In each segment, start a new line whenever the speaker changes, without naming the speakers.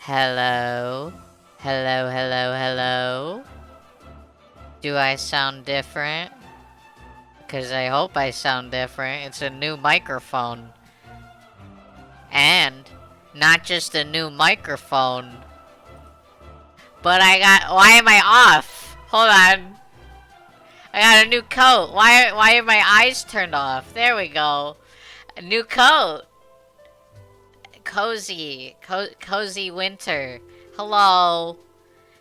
Hello? Hello, hello, hello? Do I sound different? Because I hope I sound different. It's a new microphone. And not just a new microphone, but I got. Why am I off? Hold on. I got a new coat. Why are my eyes turned off? There we go. A new coat. Cozy winter. Hello.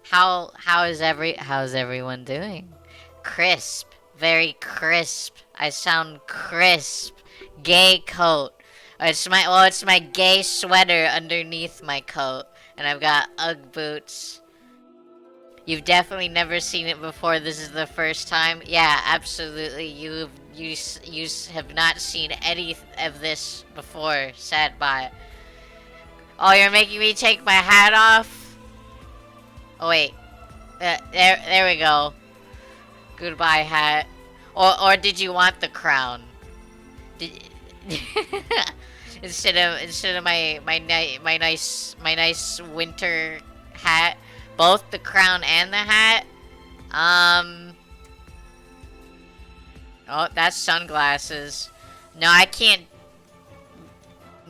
How's everyone doing? Crisp, very crisp. I sound crisp. Gay coat. It's my gay sweater underneath my coat, and I've got UGG boots. You've definitely never seen it before. This is the first time. Yeah, absolutely. You have not seen any of this before. Sad bot. Oh, you're making me take my hat off. Oh wait. There we go. Goodbye, hat. Or did you want the crown? Did, instead of my nice winter hat, both the crown and the hat. Um. Oh, that's sunglasses. No, I can't.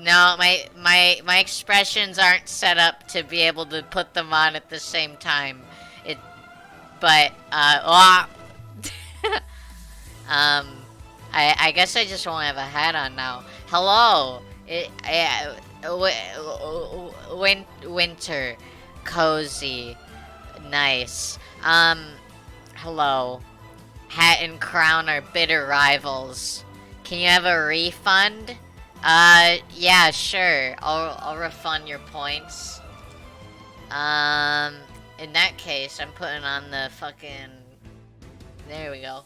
No, my expressions aren't set up to be able to put them on at the same time. It, but um, I guess I just won't have a hat on now. Hello, winter, cozy, nice. Hello. Hat and crown are bitter rivals. Can you have a refund? Yeah, sure. I'll refund your points. In that case, I'm putting on the fucking. There we go.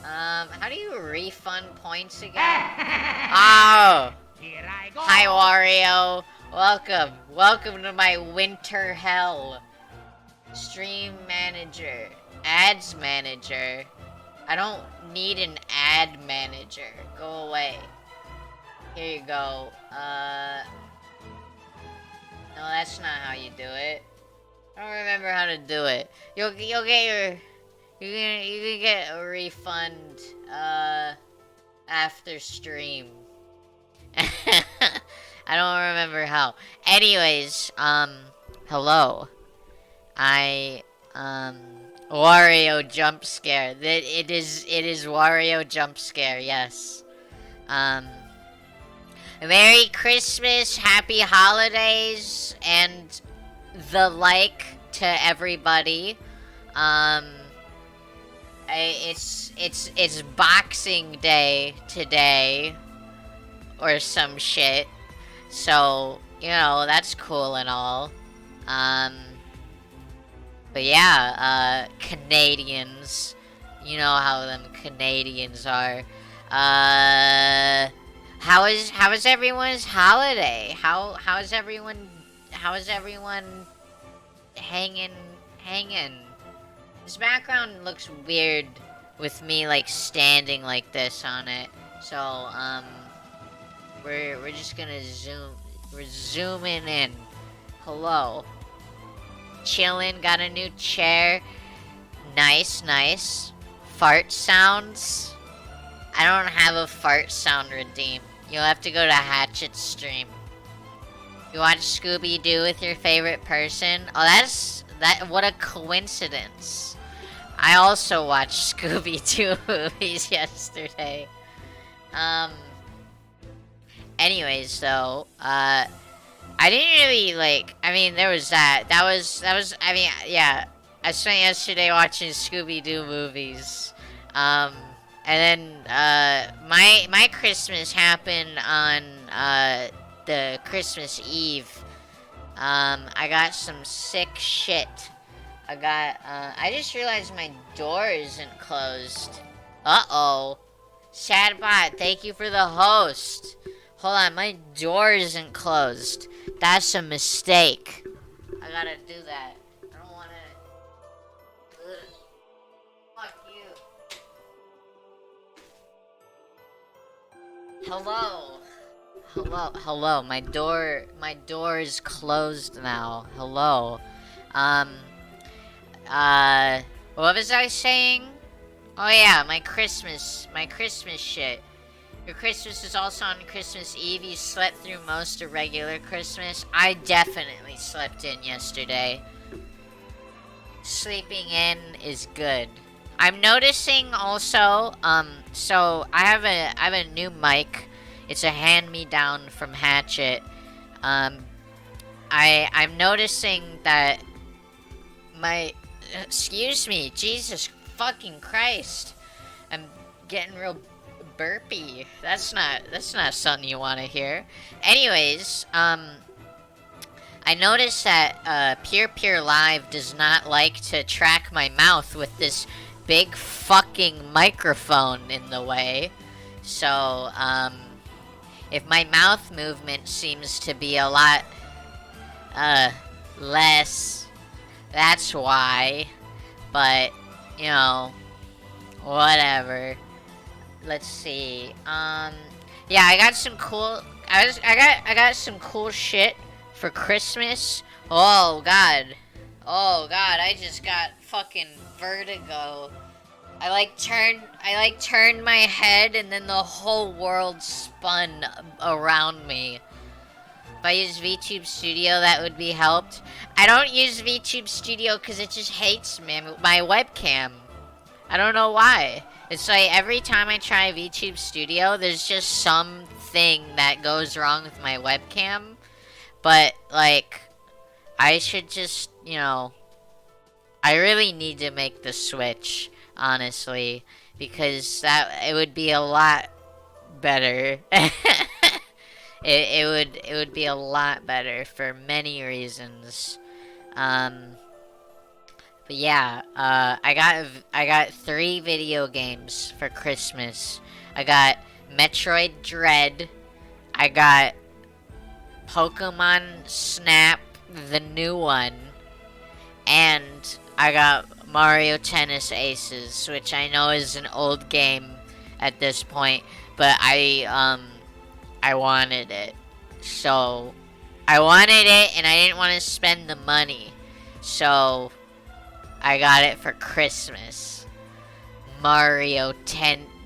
How do you refund points again? Oh!
Here I go.
Hi, Wario. Welcome to my winter hell. Stream manager. Ads manager. I don't need an ad manager. Go away. Here you go. No, that's not how you do it. I don't remember how to do it. You'll get your you can get a refund after stream. I don't remember how. Anyways, hello. I Wario jump scare. It is Wario jump scare. Yes. Um Merry Christmas, Happy Holidays, and the like to everybody. Um it's Boxing Day today or some shit. So, that's cool and all. Um But yeah, Canadians. You know how them Canadians are. How is everyone's holiday? How is everyone hanging? This background looks weird with me like standing like this on it. So, we're just gonna we're zooming in. Hello. Chillin', got a new chair. Nice. Fart sounds. I don't have a fart sound redeem. You'll have to go to Hatchet's stream. You watch Scooby-Doo with your favorite person? Oh, what a coincidence. I also watched Scooby-Doo movies yesterday. Anyways, though, I didn't really there was that. Yeah. I spent yesterday watching Scooby-Doo movies. And then, my Christmas happened on, the Christmas Eve. I got some sick shit. I just realized my door isn't closed. Uh-oh. Sadbot, thank you for the host. Hold on, my door isn't closed. That's a mistake. I gotta do that. I don't wanna... Ugh. Fuck you. Hello. Hello. My door is closed now. Hello. Um, what was I saying? Oh yeah, my Christmas shit. Your Christmas is also on Christmas Eve. You slept through most of regular Christmas. I definitely slept in yesterday. Sleeping in is good. I'm noticing also, so I have a new mic. It's a hand-me-down from Hatchet. Um, I'm noticing that my, excuse me, Jesus fucking Christ. I'm getting real burpy. That's not something you want to hear. Anyways, I noticed that Pure Live does not like to track my mouth with this big fucking microphone in the way. So, if my mouth movement seems to be a lot less, that's why. But, you know, whatever. Let's see. Yeah, I got some cool. I got some cool shit for Christmas. Oh god. Oh god, I just got fucking vertigo. I turned my head and then the whole world spun around me. If I use VTube Studio, that would be helped. I don't use VTube Studio because it just hates me, my webcam. I don't know why. It's like every time I try VTube Studio, there's just something that goes wrong with my webcam. But, like, I should just, you know, I really need to make the switch, honestly, because it would be a lot better. It would be a lot better for many reasons. But yeah, I got 3 video games for Christmas. I got Metroid Dread. I got Pokemon Snap, the new one, and I got Mario Tennis Aces, which I know is an old game at this point, but I wanted it. So I wanted it and I didn't want to spend the money. So I got it for Christmas.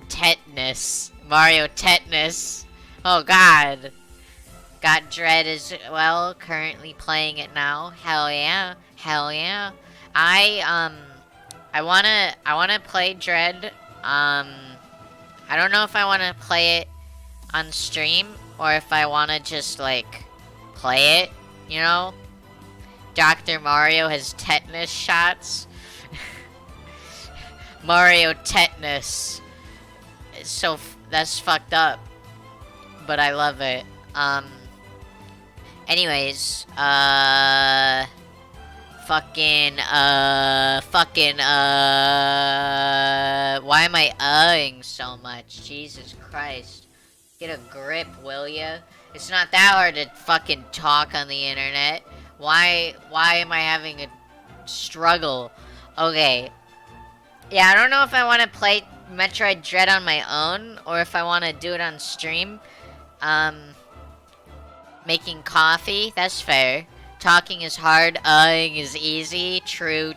Tetanus. Mario Tetanus. Oh god. Got Dread as well, currently playing it now. Hell yeah. Hell yeah. I wanna play Dread. I don't know if I wanna play it on stream or if I wanna just like play it, you know? Dr. Mario has tetanus shots. Mario Tetanus. So that's fucked up, but I love it. Anyways, why am I uhing so much? Jesus Christ. Get a grip, will ya? It's not that hard to fucking talk on the internet. Why am I having a struggle? Okay. Yeah, I don't know if I want to play Metroid Dread on my own, or if I want to do it on stream. Making coffee, that's fair. Talking is hard, is easy. True.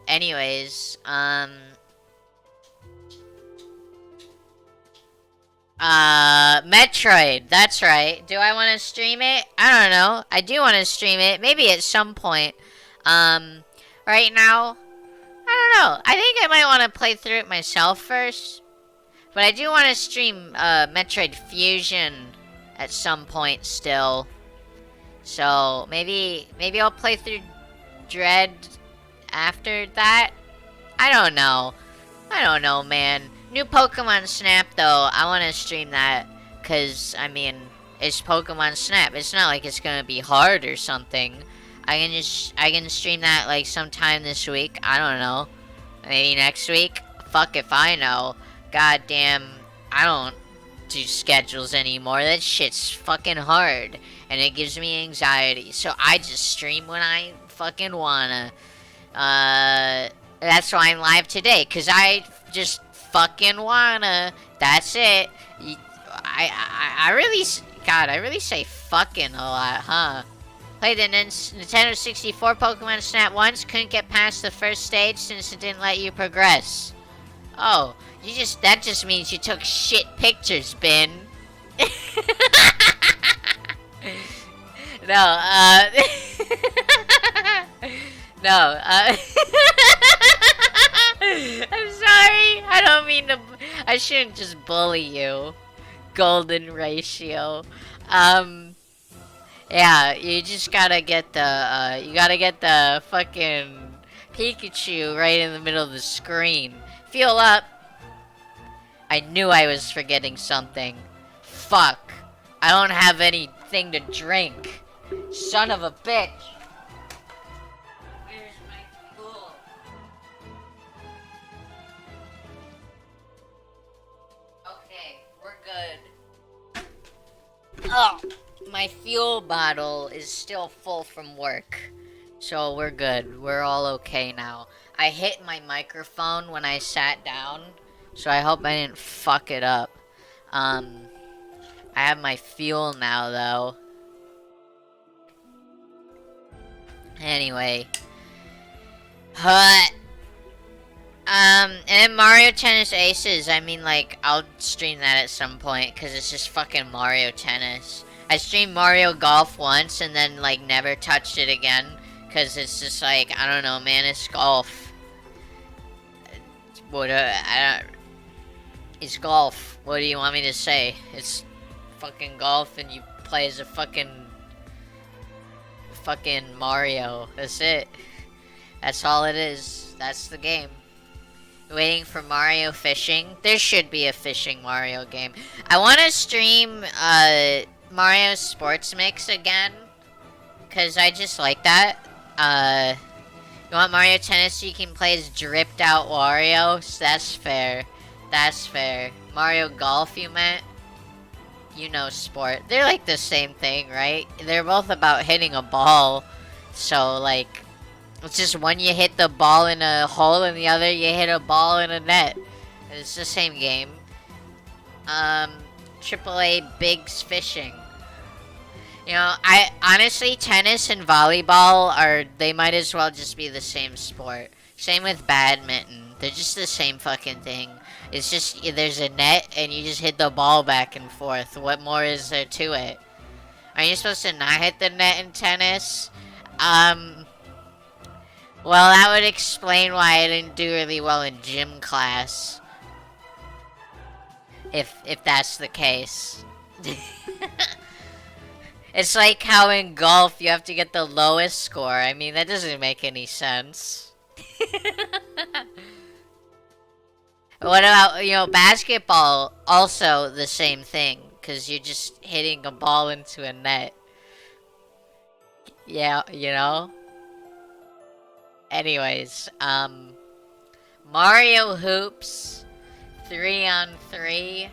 Anyways, Metroid, that's right. Do I want to stream it? I don't know. I do want to stream it, maybe at some point. Right now, I don't know. I think I might want to play through it myself first. But I do want to stream, Metroid Fusion at some point still. So, maybe I'll play through Dread after that? I don't know, man. New Pokemon Snap, though, I want to stream that. Because, I mean, it's Pokemon Snap. It's not like it's going to be hard or something. I can stream that, like, sometime this week. I don't know. Maybe next week? Fuck if I know. Goddamn, I don't do schedules anymore. That shit's fucking hard. And it gives me anxiety. So I just stream when I fucking wanna. That's why I'm live today. Because I just fucking wanna. That's it. I really, God, I really say fucking a lot, huh? Played the Nintendo 64 Pokemon Snap once, couldn't get past the first stage since it didn't let you progress. Oh, that just means you took shit pictures, Ben. No, no, I'm sorry. I don't mean to, I shouldn't just bully you. Golden ratio. Um, yeah, you just gotta get you gotta get the fucking Pikachu right in the middle of the screen. Fuel up. I knew I was forgetting something. Fuck. I don't have anything to drink. Son of a bitch. Where's my fuel? Okay, we're good. Oh, my fuel bottle is still full from work. So we're good. We're all okay now. I hit my microphone when I sat down, so I hope I didn't fuck it up. I have my fuel now, though. Anyway. And then Mario Tennis Aces, I mean, like, I'll stream that at some point, because it's just fucking Mario Tennis. I streamed Mario Golf once, and then, like, never touched it again, because it's just like, I don't know, man, it's golf. It's golf. What do you want me to say? It's fucking golf, and you play as a fucking Mario. That's it. That's all it is. That's the game. Waiting for Mario fishing. There should be a fishing Mario game. I want to stream Mario Sports Mix again, cause I just like that. You want Mario Tennis so you can play as dripped out Wario? So that's fair. That's fair. Mario Golf, you meant? You know sport. They're like the same thing, right? They're both about hitting a ball. So, like, it's just one you hit the ball in a hole and the other you hit a ball in a net. It's the same game. AAA Bigs Fishing. You know, I honestly, tennis and volleyball they might as well just be the same sport. Same with badminton. They're just the same fucking thing. It's just, there's a net and you just hit the ball back and forth. What more is there to it? Are you supposed to not hit the net in tennis? Well, that would explain why I didn't do really well in gym class. If that's the case. It's like how in golf you have to get the lowest score. I mean, that doesn't make any sense. What about, you know, basketball? Also the same thing, because you're just hitting a ball into a net. Yeah, you know? Anyways, Mario Hoops 3-on-3.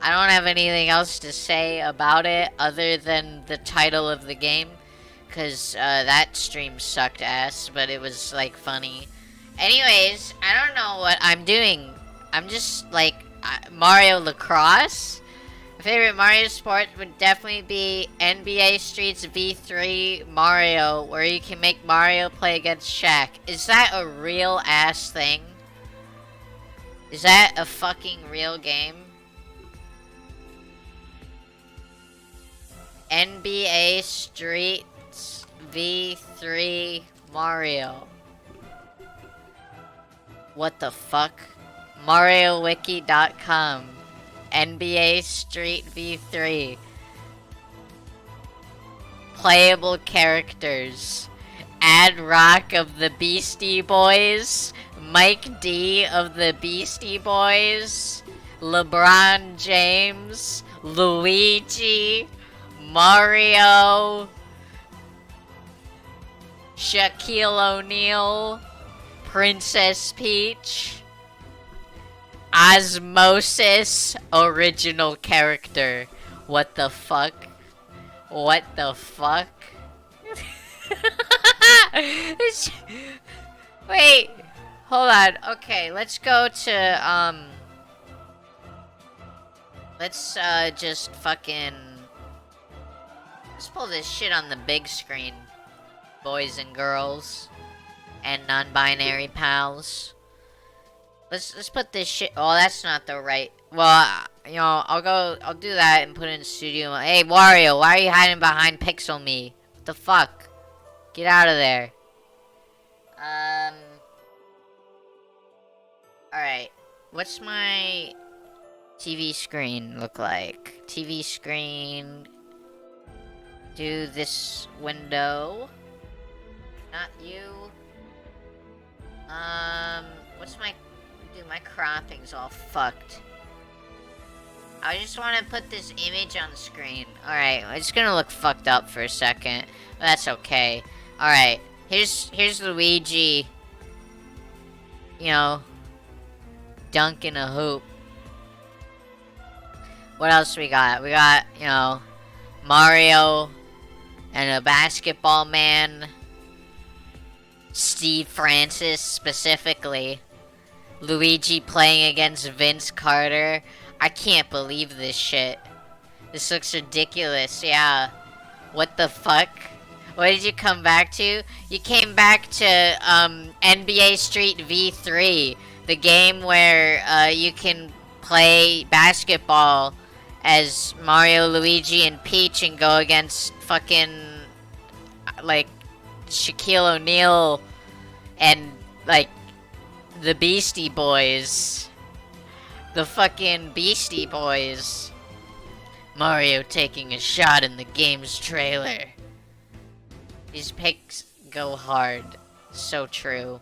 I don't have anything else to say about it other than the title of the game, because that stream sucked ass, but it was, like, funny. Anyways, I don't know what I'm doing. I'm just, like, Mario Lacrosse? My favorite Mario sport would definitely be NBA Streets V3 Mario, where you can make Mario play against Shaq. Is that a real ass thing? Is that a fucking real game? NBA Streets V3 Mario. What the fuck? MarioWiki.com. NBA Street V3. Playable characters. Ad Rock of the Beastie Boys. Mike D of the Beastie Boys. LeBron James. Luigi. Mario. Shaquille O'Neal. Princess Peach. Osmosis original character. What the fuck? What the fuck? Wait. Hold on. Okay, let's go to Let's just fucking let's pull this shit on the big screen, boys and girls and non-binary pals. Let's put this shit. Oh, that's not the right. Well, I'll do that and put it in studio. Hey, Wario, why are you hiding behind Pixel Me? What the fuck? Get out of there. Alright. What's my TV screen look like? TV screen. Do this window. Not you. What's my... Dude, my cropping's all fucked. I just want to put this image on the screen. Alright, it's gonna look fucked up for a second. But that's okay. Alright, here's Luigi. You know, dunking a hoop. What else we got? We got, Mario and a basketball man. Steve Francis, specifically. Luigi playing against Vince Carter. I can't believe this shit. This looks ridiculous, yeah. What the fuck? What did you come back to? You came back to, NBA Street V3. The game where, you can play basketball as Mario, Luigi, and Peach and go against fucking, like, Shaquille O'Neal and, like, the Beastie Boys. The fucking Beastie Boys. Mario taking a shot in the game's trailer. These pics go hard. So true.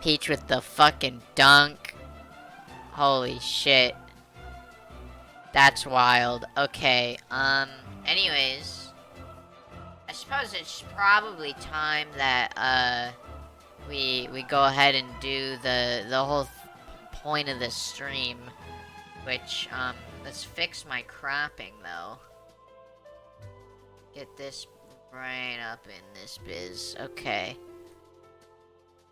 Peach with the fucking dunk. Holy shit. That's wild. Okay, anyways. I suppose it's probably time that, we go ahead and do the whole point of the stream. Which, let's fix my cropping, though. Get this right up in this biz. Okay.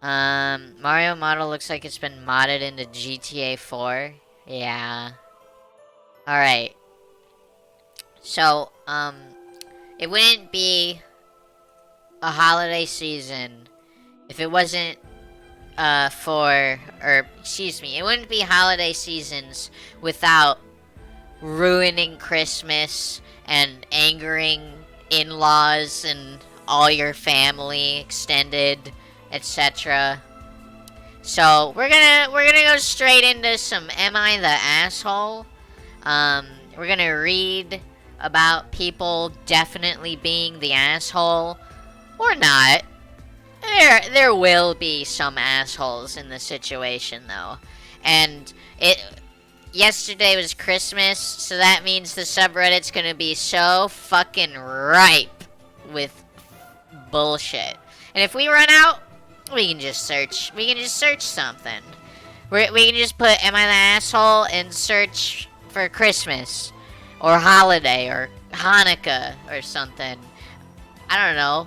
Mario model looks like it's been modded into GTA 4. Yeah. Alright. So, it wouldn't be a holiday season if it wasn't, it wouldn't be holiday seasons without ruining Christmas and angering in-laws and all your family, extended, etc. So, we're gonna go straight into some Am I the Asshole? We're gonna read about people definitely being the asshole, or not. There will be some assholes in the situation, though. And yesterday was Christmas, so that means the subreddit's gonna be so fucking ripe with bullshit. And if we run out, we can just search something. We can just put Am I the Asshole and search for Christmas or holiday or Hanukkah or something. I don't know.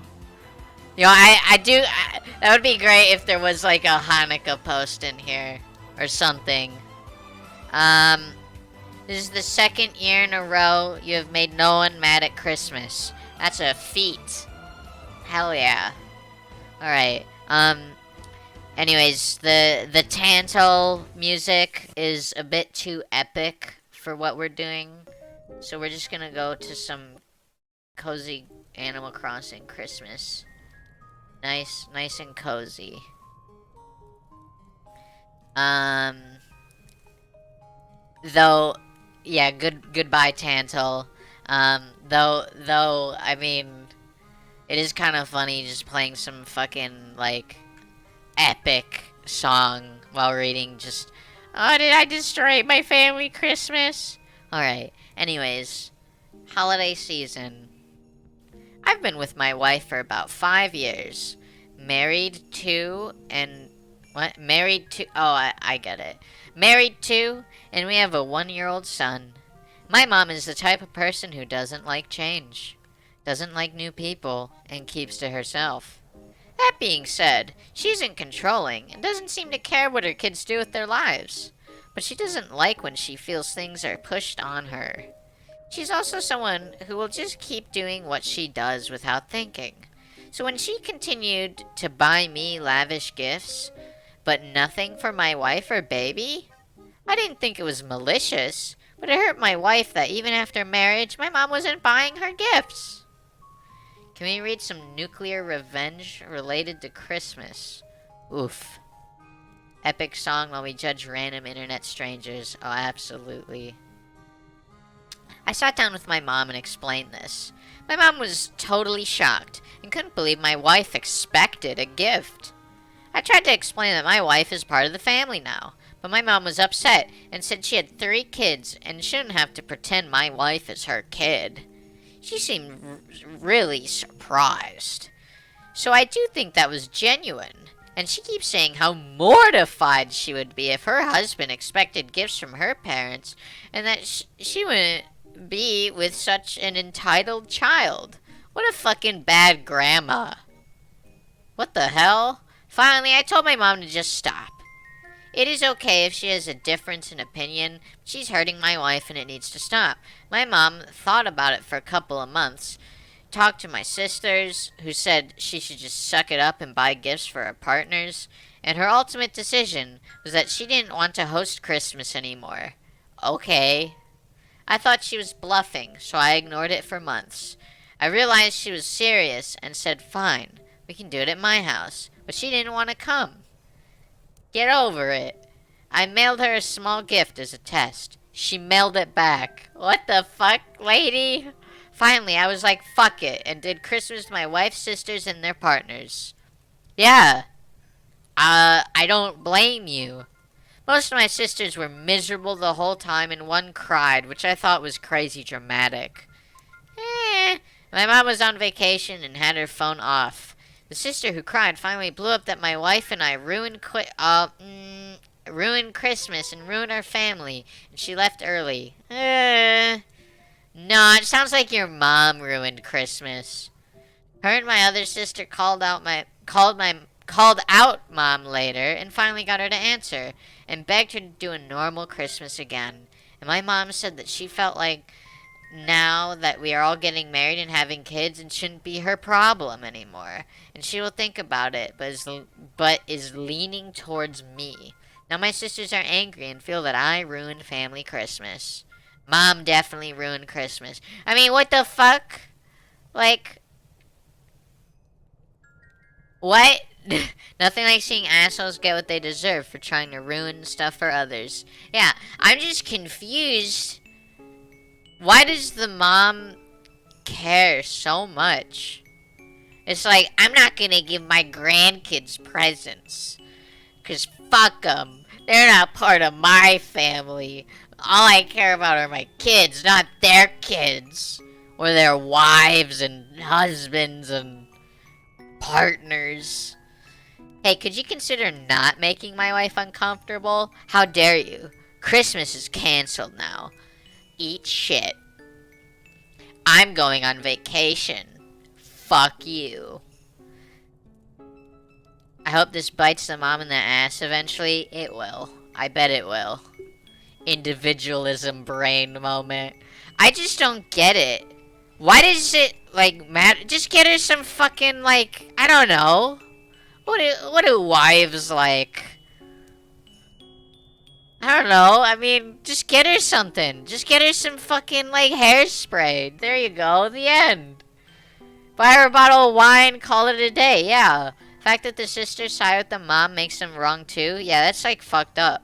That would be great if there was like a Hanukkah post in here or something. This is the second year in a row you have made no one mad at Christmas. That's a feat. Hell yeah. Alright, anyways, the Tantal music is a bit too epic for what we're doing. So we're just gonna go to some cozy Animal Crossing Christmas. Nice and cozy. Though, yeah, goodbye Tantal. Though, I mean, it is kind of funny just playing some fucking, like, epic song while reading just, oh, did I destroy my family Christmas? Alright, anyways, holiday season. I've been with my wife for about 5 years. Married to, oh, I get it. Married to, and we have a 1-year-old son. My mom is the type of person who doesn't like change, doesn't like new people, and keeps to herself. That being said, she isn't controlling and doesn't seem to care what her kids do with their lives. but she doesn't like when she feels things are pushed on her. She's also someone who will just keep doing what she does without thinking. So when she continued to buy me lavish gifts, but nothing for my wife or baby, I didn't think it was malicious, but it hurt my wife that even after marriage, my mom wasn't buying her gifts. Can we read some nuclear revenge related to Christmas? Oof. Epic song while we judge random internet strangers. Oh, absolutely. I sat down with my mom and explained this. My mom was totally shocked and couldn't believe my wife expected a gift. I tried to explain that my wife is part of the family now, but my mom was upset and said she had 3 kids and shouldn't have to pretend my wife is her kid. She seemed really surprised. So I do think that was genuine. And she keeps saying how mortified she would be if her husband expected gifts from her parents, and that she wouldn't be with such an entitled child. What a fucking bad grandma. What the hell? Finally, I told my mom to just stop. It is okay if she has a difference in opinion. She's hurting my wife and it needs to stop. My mom thought about it for a couple of months. Talked to my sisters, who said she should just suck it up and buy gifts for her partners. And her ultimate decision was that she didn't want to host Christmas anymore. Okay. I thought she was bluffing, so I ignored it for months. I realized she was serious and said, fine, we can do it at my house. But she didn't want to come. Get over it. I mailed her a small gift as a test. She mailed it back. What the fuck, lady? Finally, I was like, fuck it, and did Christmas with my wife's sisters and their partners. Yeah. I don't blame you. Most of my sisters were miserable the whole time and one cried, which I thought was crazy dramatic. My mom was on vacation and had her phone off. The sister who cried finally blew up that my wife and I ruined Christmas and ruined our family, and she left early. No, it sounds like your mom ruined Christmas. Her and my other sister called out mom later and finally got her to answer and begged her to do a normal Christmas again. And my mom said that she felt like now that we are all getting married and having kids, it shouldn't be her problem anymore. And she will think about it, but is leaning towards me. Now my sisters are angry and feel that I ruined family Christmas. Mom definitely ruined Christmas. I mean, what the fuck? Like, what? Nothing like seeing assholes get what they deserve for trying to ruin stuff for others. Yeah, I'm just confused. Why does the mom care so much? It's like, I'm not gonna give my grandkids presents. 'Cause fuck them. They're not part of my family. All I care about are my kids, not their kids. Or their wives and husbands and partners. Hey, could you consider not making my wife uncomfortable? How dare you? Christmas is canceled now. Eat shit. I'm going on vacation. Fuck you. I hope this bites the mom in the ass eventually. It will. I bet it will. Individualism brain moment. I just don't get it. Why does it, like, matter? Just get her some fucking, like, I don't know. What do wives like? I don't know. I mean, just get her something. Just get her some fucking, like, hairspray. There you go. The end. Buy her a bottle of wine, call it a day. Yeah. The fact that the sister side with the mom makes them wrong too. Yeah, that's, like, fucked up.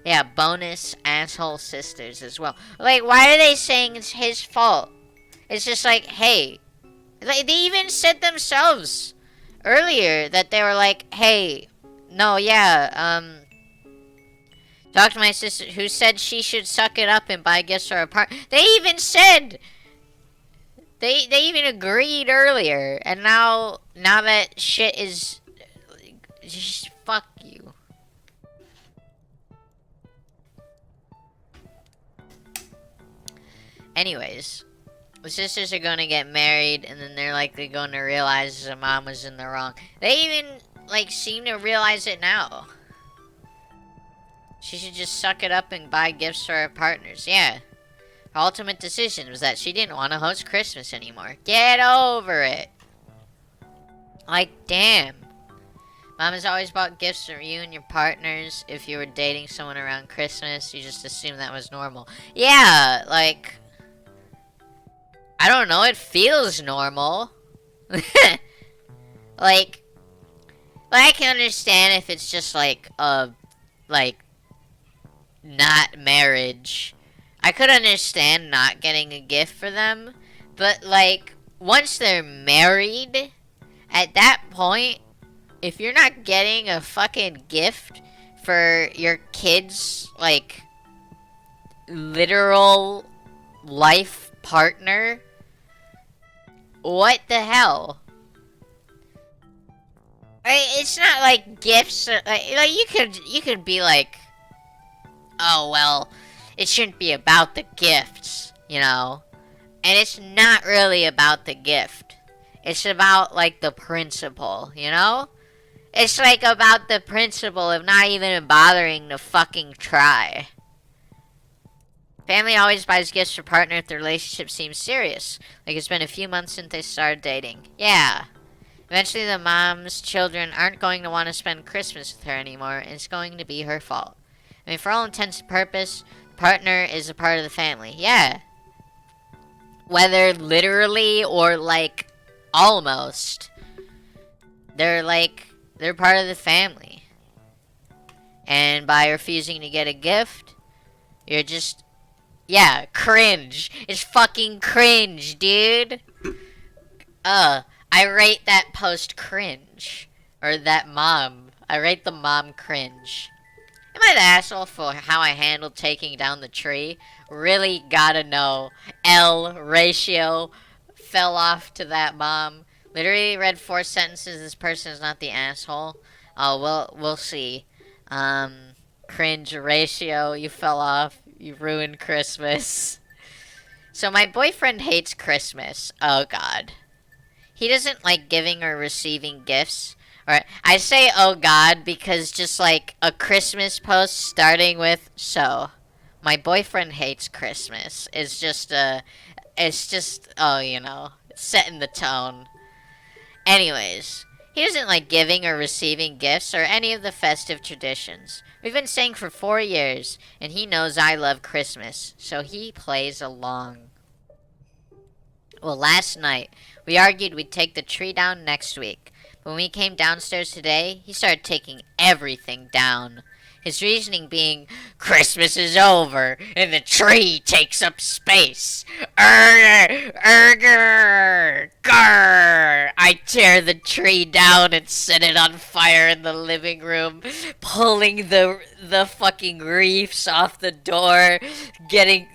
Yeah, bonus asshole sisters as well. Like, why are they saying it's his fault? It's just like, hey. Like, they even said themselves earlier that they were like, hey, no, yeah, talk to my sister who said she should suck it up and buy gifts for her partner. They even said, they even agreed earlier, and now that shit is, just fuck you. Anyways, the sisters are going to get married, and then they're likely going to realize their mom was in the wrong. They even, like, seem to realize it now. She should just suck it up and buy gifts for her partners. Yeah. Her ultimate decision was that she didn't want to host Christmas anymore. Get over it. Like, damn. Mom has always bought gifts for you and your partners. If you were dating someone around Christmas, you just assumed that was normal. Yeah, like, I don't know, it feels normal. Like, I can understand if it's just like, not marriage. I could understand not getting a gift for them, but like, once they're married, at that point, if you're not getting a fucking gift for your kid's, like, literal life partner, what the hell? It's not like gifts. Like you could be like, oh well, it shouldn't be about the gifts, you know. And it's not really about the gift. It's about like the principle, you know. It's like about the principle of not even bothering to fucking try. Family always buys gifts for partner if the relationship seems serious. Like it's been a few months since they started dating. Yeah. Eventually the mom's children aren't going to want to spend Christmas with her anymore, and it's going to be her fault. I mean, for all intents and purposes, partner is a part of the family. Yeah. Whether literally or like almost. They're part of the family. And by refusing to get a gift, you're just, yeah, cringe. It's fucking cringe, dude. I rate that post cringe. Or that mom. I rate the mom cringe. Am I the asshole for how I handled taking down the tree? Really gotta know. L ratio fell off to that mom. Literally read 4 sentences. This person is not the asshole. Oh, we'll see. Cringe ratio. You fell off. You ruined Christmas. So my boyfriend hates Christmas. Oh God. He doesn't like giving or receiving gifts. Or I say oh God because just like a Christmas post starting with so my boyfriend hates Christmas is just it's just oh you know setting the tone. Anyways, he doesn't like giving or receiving gifts or any of the festive traditions. We've been saying for 4 years, and he knows I love Christmas, so he plays along. Well, last night, we argued we'd take the tree down next week. But when we came downstairs today, he started taking everything down. His reasoning being, Christmas is over, and the tree takes up space. Urgh! Urgh! Grrr! I tear the tree down and set it on fire in the living room, pulling the fucking reefs off the door, getting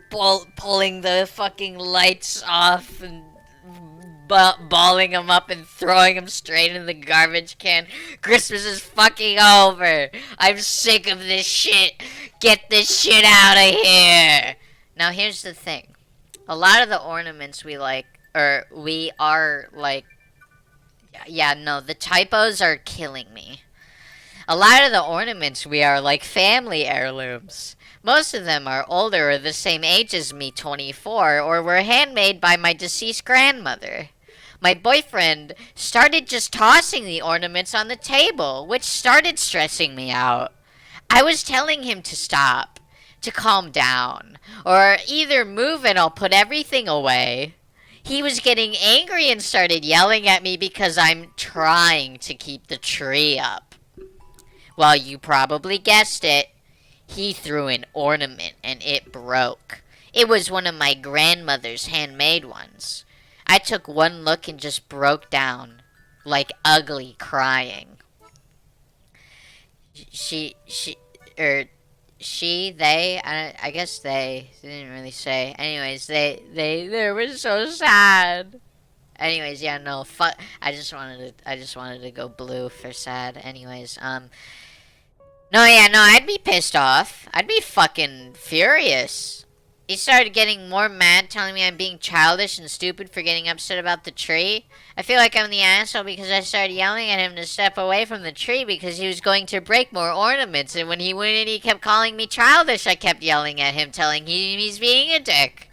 pulling the fucking lights off and balling them up and throwing them straight in the garbage can. Christmas is fucking over. I'm sick of this shit. Get this shit out of here. Now here's the thing. A lot of the ornaments we like, or we are like, yeah, no, the typos are killing me. A lot of the ornaments we are like family heirlooms. Most of them are older or the same age as me, 24, or were handmade by my deceased grandmother. My boyfriend started just tossing the ornaments on the table, which started stressing me out. I was telling him to stop, to calm down, or either move and I'll put everything away. He was getting angry and started yelling at me because I'm trying to keep the tree up. Well, you probably guessed it. He threw an ornament and it broke. It was one of my grandmother's handmade ones. I took one look and just broke down, like ugly crying. They, I guess they didn't really say. Anyways, they were so sad. Anyways, yeah, no, fuck. I just wanted to go blue for sad. Anyways, no, yeah, no, I'd be pissed off. I'd be fucking furious. He started getting more mad, telling me I'm being childish and stupid for getting upset about the tree. I feel like I'm the asshole because I started yelling at him to step away from the tree because he was going to break more ornaments. And when he went in, he kept calling me childish. I kept yelling at him, telling him he's being a dick.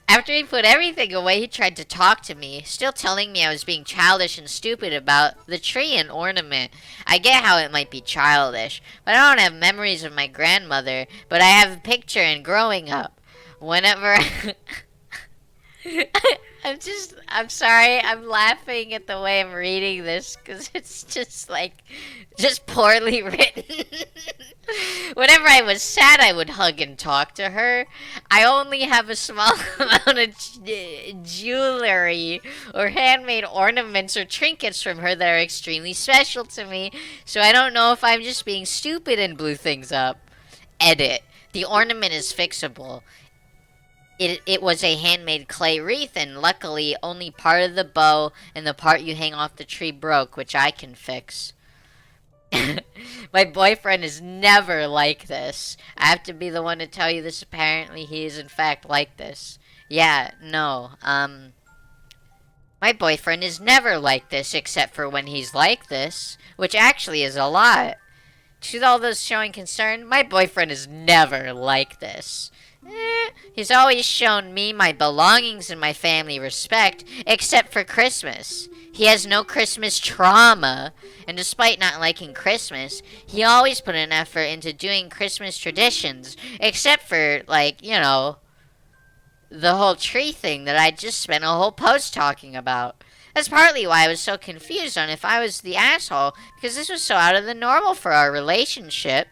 After he put everything away, he tried to talk to me, still telling me I was being childish and stupid about the tree and ornament. I get how it might be childish, but I don't have memories of my grandmother, but I have a picture in growing up. Whenever I'm sorry, I'm laughing at the way I'm reading this because it's just poorly written. Whenever I was sad, I would hug and talk to her. I only have a small amount of jewelry or handmade ornaments or trinkets from her that are extremely special to me, so I don't know if I'm just being stupid and blew things up. Edit. The ornament is fixable. It was a handmade clay wreath, and luckily only part of the bow and the part you hang off the tree broke, which I can fix. My boyfriend is never like this. I have to be the one to tell you this. Apparently, he is in fact like this. Yeah, no. My boyfriend is never like this except for when he's like this, which actually is a lot. To all those showing concern, my boyfriend is never like this. He's always shown me, my belongings, and my family respect, except for Christmas. He has no Christmas trauma, and despite not liking Christmas, he always put an effort into doing Christmas traditions, except for, like, you know, the whole tree thing that I just spent a whole post talking about. That's partly why I was so confused on if I was the asshole, because this was so out of the normal for our relationship.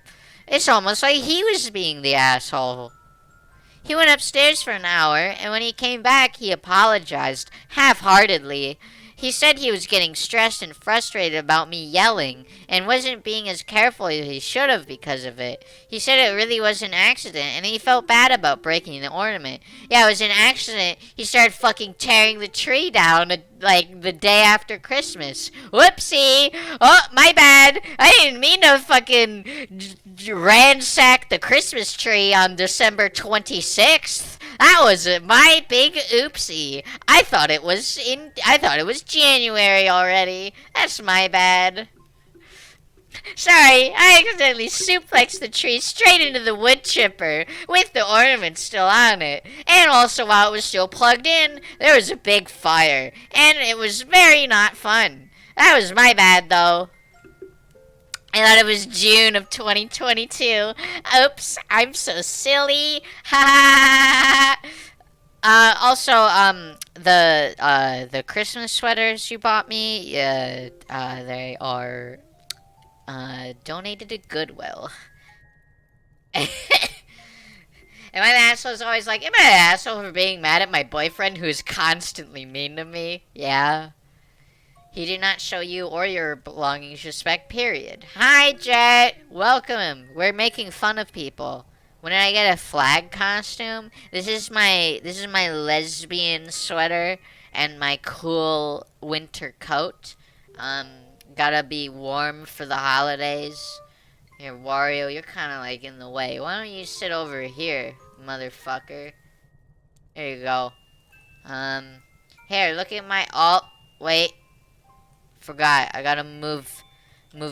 It's almost like he was being the asshole. He went upstairs for an hour, and when he came back, he apologized, half-heartedly. He said he was getting stressed and frustrated about me yelling, and wasn't being as careful as he should have because of it. He said it really was an accident, and he felt bad about breaking the ornament. Yeah, it was an accident. He started fucking tearing the tree down, like, the day after Christmas. Whoopsie! Oh, my bad! I didn't mean to fucking ransack the Christmas tree on December 26th. That was my big oopsie. I thought it was January already. That's my bad. Sorry, I accidentally suplexed the tree straight into the wood chipper with the ornament still on it. And also while it was still plugged in, there was a big fire. And it was very not fun. That was my bad though. I thought it was June of 2022. Oops, I'm so silly. Ha ha. Also, the Christmas sweaters you bought me, they are, donated to Goodwill. Am I the asshole who's always like, am I an asshole for being mad at my boyfriend who is constantly mean to me? Yeah. He did not show you or your belongings respect, period. Hi, Jet! Welcome. We're making fun of people. When did I get a flag costume? This is my lesbian sweater and my cool winter coat. Gotta be warm for the holidays. Here, Wario, you're kinda like in the way. Why don't you sit over here, motherfucker? There you go. Here, look at my wait. Forgot. I gotta move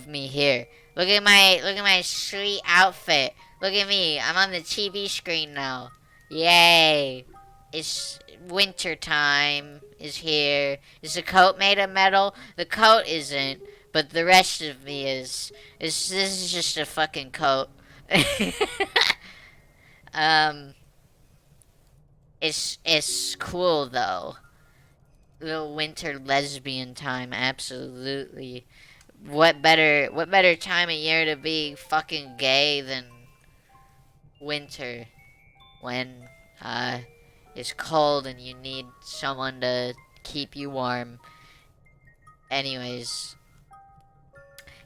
me here. Look at my sweet outfit. Look at me. I'm on the TV screen now. Yay. It's winter time is here. Is the coat made of metal? The coat isn't, but the rest of me is. This is just a fucking coat. um it's cool though. Little winter lesbian time, absolutely. What better time of year to be fucking gay than winter when it's cold and you need someone to keep you warm. Anyways,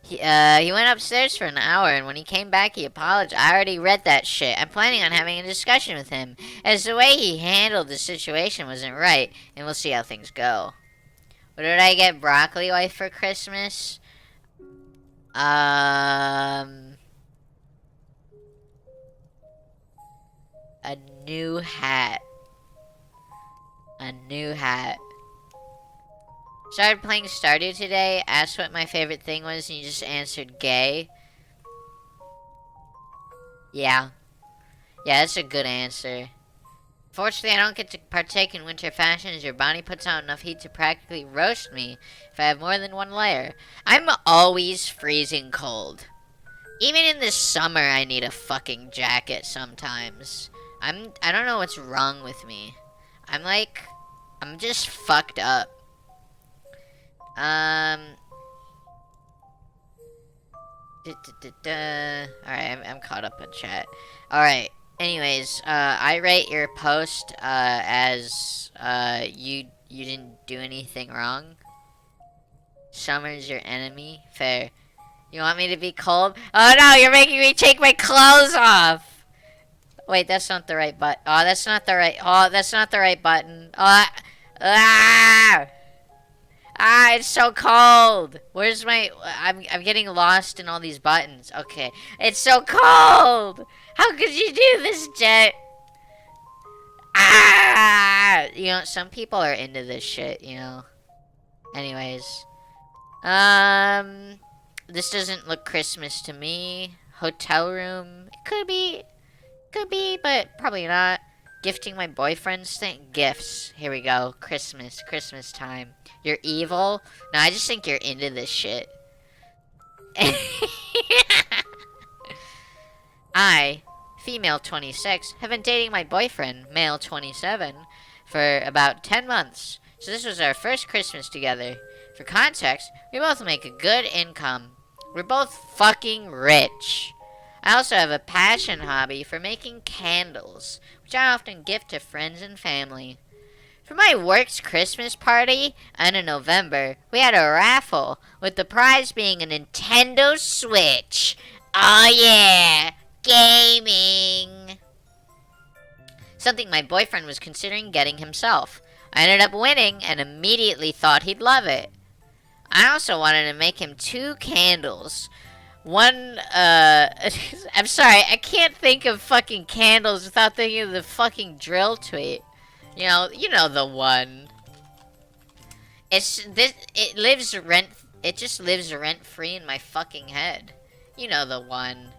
he went upstairs for an hour, and when he came back, he apologized. I already read that shit. I'm planning on having a discussion with him, as the way he handled the situation wasn't right, and we'll see how things go. What did I get Broccoli Wife for Christmas? a new hat. A new hat. Started playing Stardew today, asked what my favorite thing was, and you just answered gay. Yeah. Yeah, that's a good answer. Fortunately, I don't get to partake in winter fashion as your body puts out enough heat to practically roast me if I have more than one layer. I'm always freezing cold. Even in the summer, I need a fucking jacket sometimes. I don't know what's wrong with me. I'm just fucked up. Alright, I'm caught up in chat. Alright, anyways, I rate your post, as, you didn't do anything wrong. Summer's your enemy. Fair. You want me to be cold? Oh no, you're making me take my clothes off! Wait, that's not the right button. Oh, that's not the right button. Ah! Ah, it's so cold! Where's my... I'm getting lost in all these buttons. Okay. It's so cold! How could you do this, Jet? Ah! You know, some people are into this shit, you know. Anyways. This doesn't look Christmas to me. Hotel room. It could be, but probably not. Gifting my boyfriend's thing. Gifts. Here we go. Christmas time. You're evil? No, I just think you're into this shit. I, female 26, have been dating my boyfriend, male 27, for about 10 months. So this was our first Christmas together. For context, we both make a good income. We're both fucking rich. I also have a passion hobby for making candles, which I often gift to friends and family. For my work's Christmas party, in November, we had a raffle, with the prize being a Nintendo Switch. Oh yeah, gaming! Something my boyfriend was considering getting himself. I ended up winning and immediately thought he'd love it. I also wanted to make him 2 candles. One, I'm sorry, I can't think of fucking candles without thinking of the fucking drill tweet. You know the one. It just lives rent free in my fucking head. You know the one.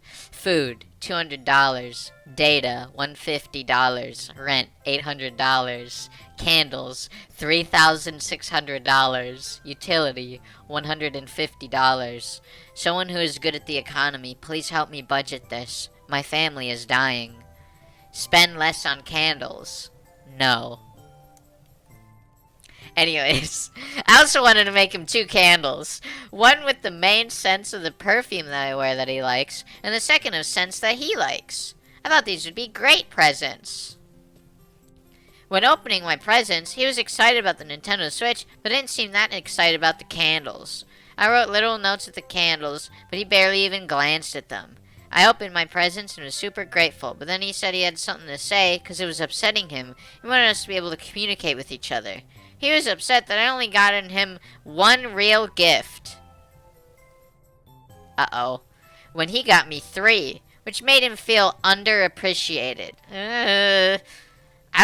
Food, $200. Data, $150. Rent, $800. Candles, $3,600. Utility, $150. Someone who is good at the economy, please help me budget this. My family is dying. Spend less on candles. No. Anyways, I also wanted to make him 2 candles. One with the main scents of the perfume that I wear that he likes, and the second of scents that he likes. I thought these would be great presents. When opening my presents, he was excited about the Nintendo Switch, but didn't seem that excited about the candles. I wrote little notes with the candles, but he barely even glanced at them. I opened my presents and was super grateful, but then he said he had something to say because it was upsetting him. He wanted us to be able to communicate with each other. He was upset that I only gotten him 1 real gift. Uh-oh. When he got me 3, which made him feel underappreciated. I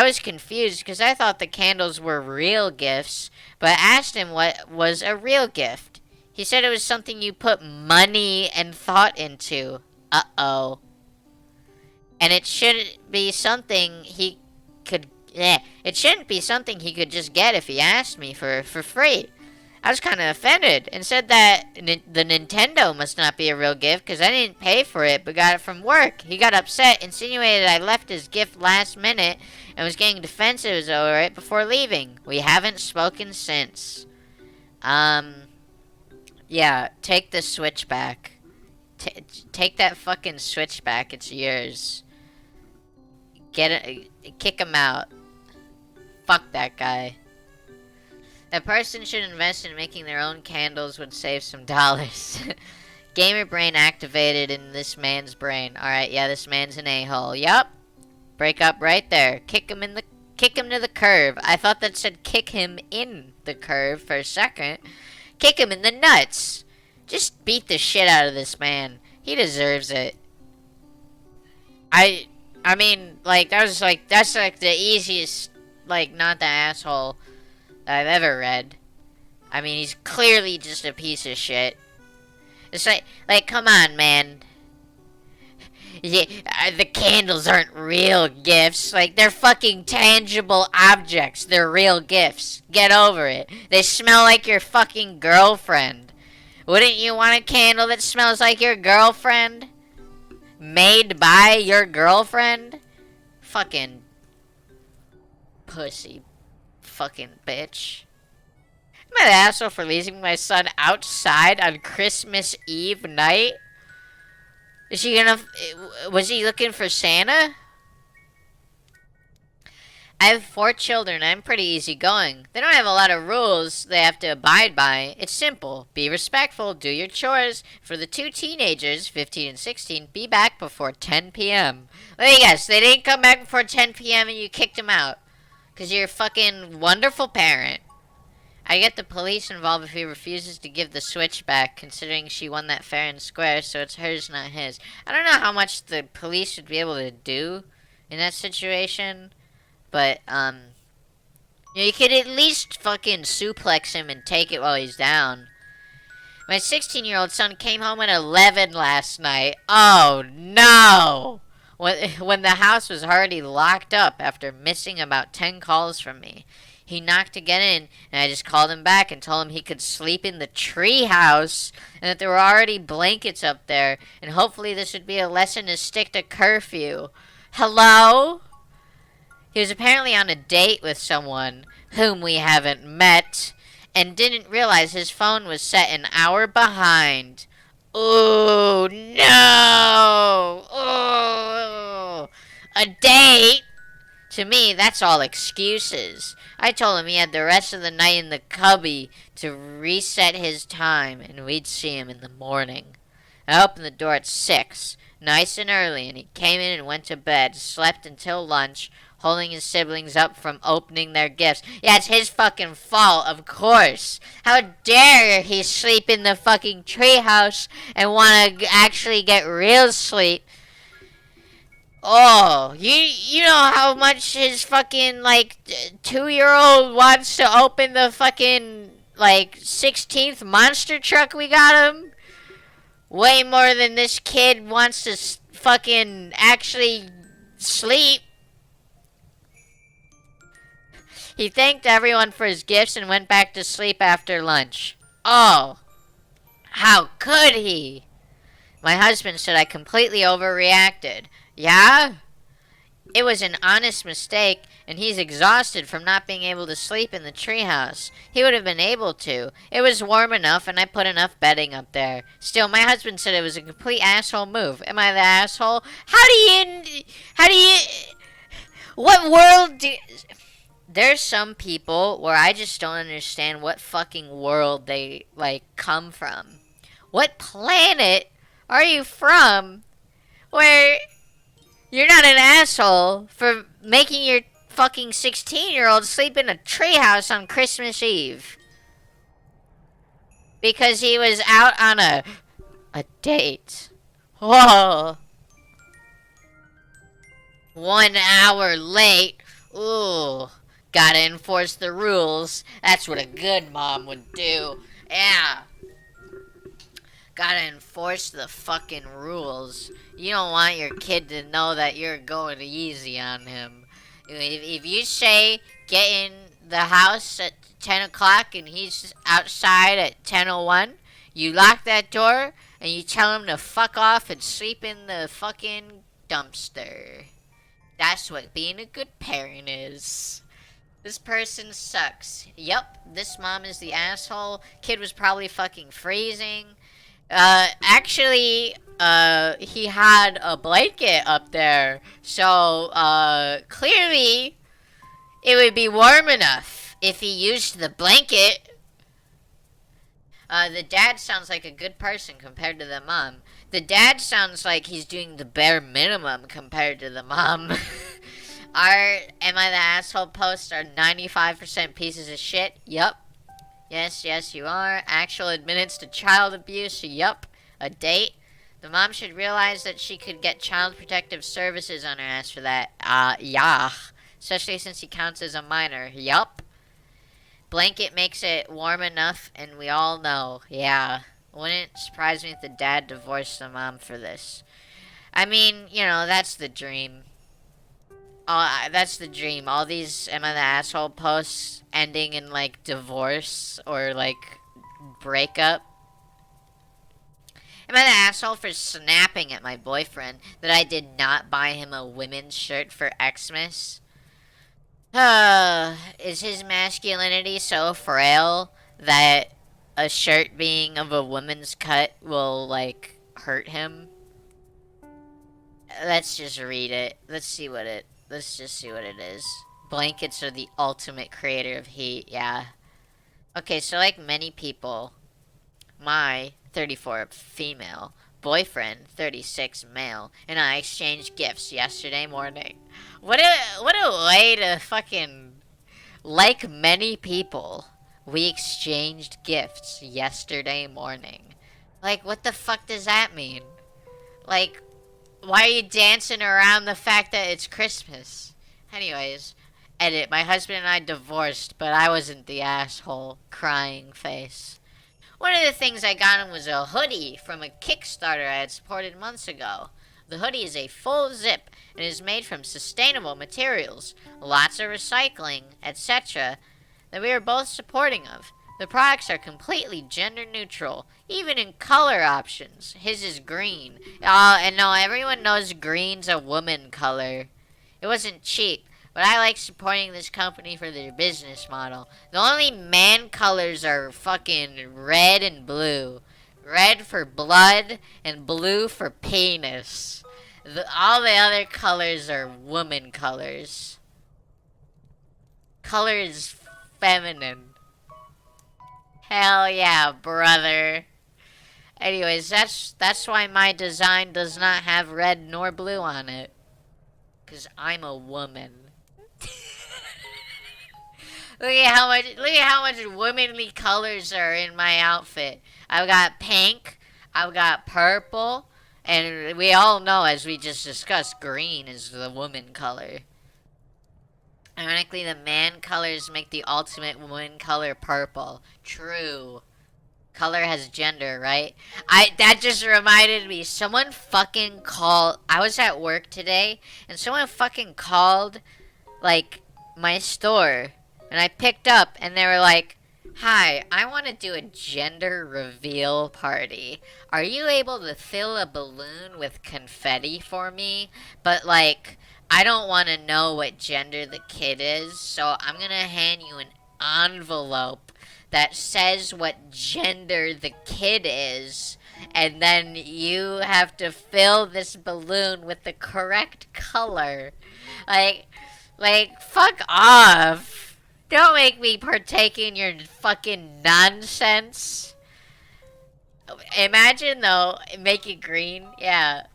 was confused because I thought the candles were real gifts, but I asked him what was a real gift. He said it was something you put money and thought into. Uh-oh. And it shouldn't be something he could... it shouldn't be something he could just get if he asked me for free. I was kind of offended and said that the Nintendo must not be a real gift because I didn't pay for it but got it from work. He got upset, insinuated I left his gift last minute, and was getting defensive over it before leaving. We haven't spoken since. Yeah, take the Switch back. Take that fucking Switch back. It's yours. Kick him out. Fuck that guy. A person should invest in making their own candles would save some dollars. Gamer brain activated in this man's brain. Alright, yeah, this man's an a-hole. Yup. Break up right there. Kick him to the curb. I thought that said kick him in the curve for a second. Kick him in the nuts. Just beat the shit out of this man. He deserves it. I mean, like, that's like the easiest, like, not the asshole that I've ever read. I mean, he's clearly just a piece of shit. It's like, come on, man. Yeah, the candles aren't real gifts. Like, they're fucking tangible objects. They're real gifts. Get over it. They smell like your fucking girlfriend. Wouldn't you want a candle that smells like your girlfriend? Made by your girlfriend? Fucking pussy. Fucking bitch. Am I an asshole for leaving my son outside on Christmas Eve night? Is he gonna... Was he looking for Santa? I have 4 children. I'm pretty easygoing. They don't have a lot of rules they have to abide by. It's simple. Be respectful. Do your chores. For the 2 teenagers, 15 and 16, be back before 10 p.m. Let me guess. They didn't come back before 10 p.m. and you kicked them out. Because you're a fucking wonderful parent. I get the police involved if he refuses to give the switch back, considering she won that fair and square, so it's hers, not his. I don't know how much the police would be able to do in that situation. But, you could at least fucking suplex him and take it while he's down. My 16-year-old son came home at 11 last night. Oh, no! When the house was already locked up after missing about 10 calls from me. He knocked to get in, and I just called him back and told him he could sleep in the tree house, and that there were already blankets up there, and hopefully this would be a lesson to stick to curfew. Hello? He was apparently on a date with someone whom we haven't met and didn't realize his phone was set an hour behind. Oh, no! Oh, a date? To me, that's all excuses. I told him he had the rest of the night in the cubby to reset his time and we'd see him in the morning. I opened the door at 6, nice and early, and he came in and went to bed, slept until lunch, holding his siblings up from opening their gifts. Yeah, it's his fucking fault, of course. How dare he sleep in the fucking treehouse and want to actually get real sleep? Oh, you know how much his fucking, like, 2-year-old wants to open the fucking, like, 16th monster truck we got him? Way more than this kid wants to fucking actually sleep. He thanked everyone for his gifts and went back to sleep after lunch. Oh, how could he? My husband said I completely overreacted. Yeah? It was an honest mistake, and he's exhausted from not being able to sleep in the treehouse. He would have been able to. It was warm enough, and I put enough bedding up there. Still, my husband said it was a complete asshole move. Am I the asshole? What world do... There's some people where I just don't understand what fucking world they, like, come from. What planet are you from where you're not an asshole for making your fucking 16-year-old sleep in a treehouse on Christmas Eve? Because he was out on a date. Whoa. 1 hour late. Ooh. Gotta enforce the rules. That's what a good mom would do. Yeah. Gotta enforce the fucking rules. You don't want your kid to know that you're going easy on him. If you say get in the house at 10 o'clock and he's outside at 10:01, you lock that door and you tell him to fuck off and sleep in the fucking dumpster. That's what being a good parent is. This person sucks. Yup, this mom is the asshole. Kid was probably fucking freezing. Actually, he had a blanket up there. So, clearly, it would be warm enough if he used the blanket. The dad sounds like a good person compared to the mom. The dad sounds like he's doing the bare minimum compared to the mom. Our Am I the Asshole posts are 95% pieces of shit. Yup. Yes, you are. Actual admittance to child abuse. Yup. A date. The mom should realize that she could get child protective services on her ass for that. Yeah. Especially since he counts as a minor. Yup. Blanket makes it warm enough, and we all know. Yeah. Wouldn't surprise me if the dad divorced the mom for this. I mean, that's the dream. That's the dream. All these Am I the Asshole posts ending in, like, divorce or, like, breakup. Am I the asshole for snapping at my boyfriend that I did not buy him a women's shirt for Xmas? Is his masculinity so frail that a shirt being of a woman's cut will, like, hurt him? Let's just read it. Let's just see what it is. Blankets are the ultimate creator of heat, yeah. Okay, so like many people, my 34 female boyfriend, 36 male, and I exchanged gifts yesterday morning. What a way to fucking, like many people, we exchanged gifts yesterday morning. Like, what the fuck does that mean? Like, why are you dancing around the fact that it's Christmas? Anyways, edit. My husband and I divorced, but I wasn't the asshole. Crying face. One of the things I got him was a hoodie from a Kickstarter I had supported months ago. The hoodie is a full zip and is made from sustainable materials, lots of recycling, etc., that we are both supporting of. The products are completely gender neutral, even in color options. His is green. And no, everyone knows green's a woman color. It wasn't cheap, but I like supporting this company for their business model. The only man colors are fucking red and blue. Red for blood and blue for penis. All the other colors are woman colors. Color is feminine. Hell yeah, brother. Anyways, that's why my design does not have red nor blue on it. 'Cause I'm a woman. Look at how much womanly colors are in my outfit. I've got pink, I've got purple, and we all know, as we just discussed, green is the woman color. Ironically, the man colors make the ultimate woman color purple. True. Color has gender, right? That just reminded me. Someone fucking called. I was at work today, and someone fucking called, like, my store, and I picked up, and they were like, "Hi, I want to do a gender reveal party. Are you able to fill a balloon with confetti for me? But, like, I don't want to know what gender the kid is, so I'm gonna hand you an envelope that says what gender the kid is, and then you have to fill this balloon with the correct color." Fuck off. Don't make me partake in your fucking nonsense. Imagine, though, make it green. Yeah.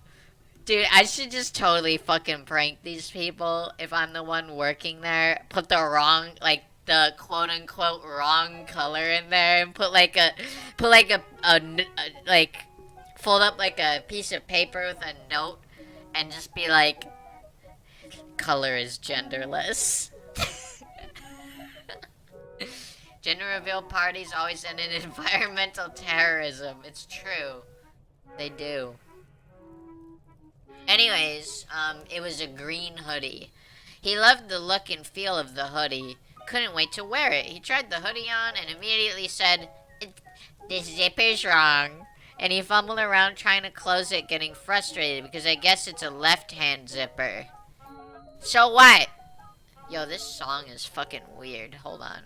Dude, I should just totally fucking prank these people if I'm the one working there. Put the wrong, like, the quote-unquote wrong color in there and like, fold up, like, a piece of paper with a note and just be like, color is genderless. Gender reveal parties always end in environmental terrorism. It's true. They do. Anyways, it was a green hoodie. He loved the look and feel of the hoodie. Couldn't wait to wear it. He tried the hoodie on and immediately said, "This zipper's wrong." And he fumbled around trying to close it, getting frustrated because I guess it's a left-hand zipper. So what? Yo, this song is fucking weird. Hold on.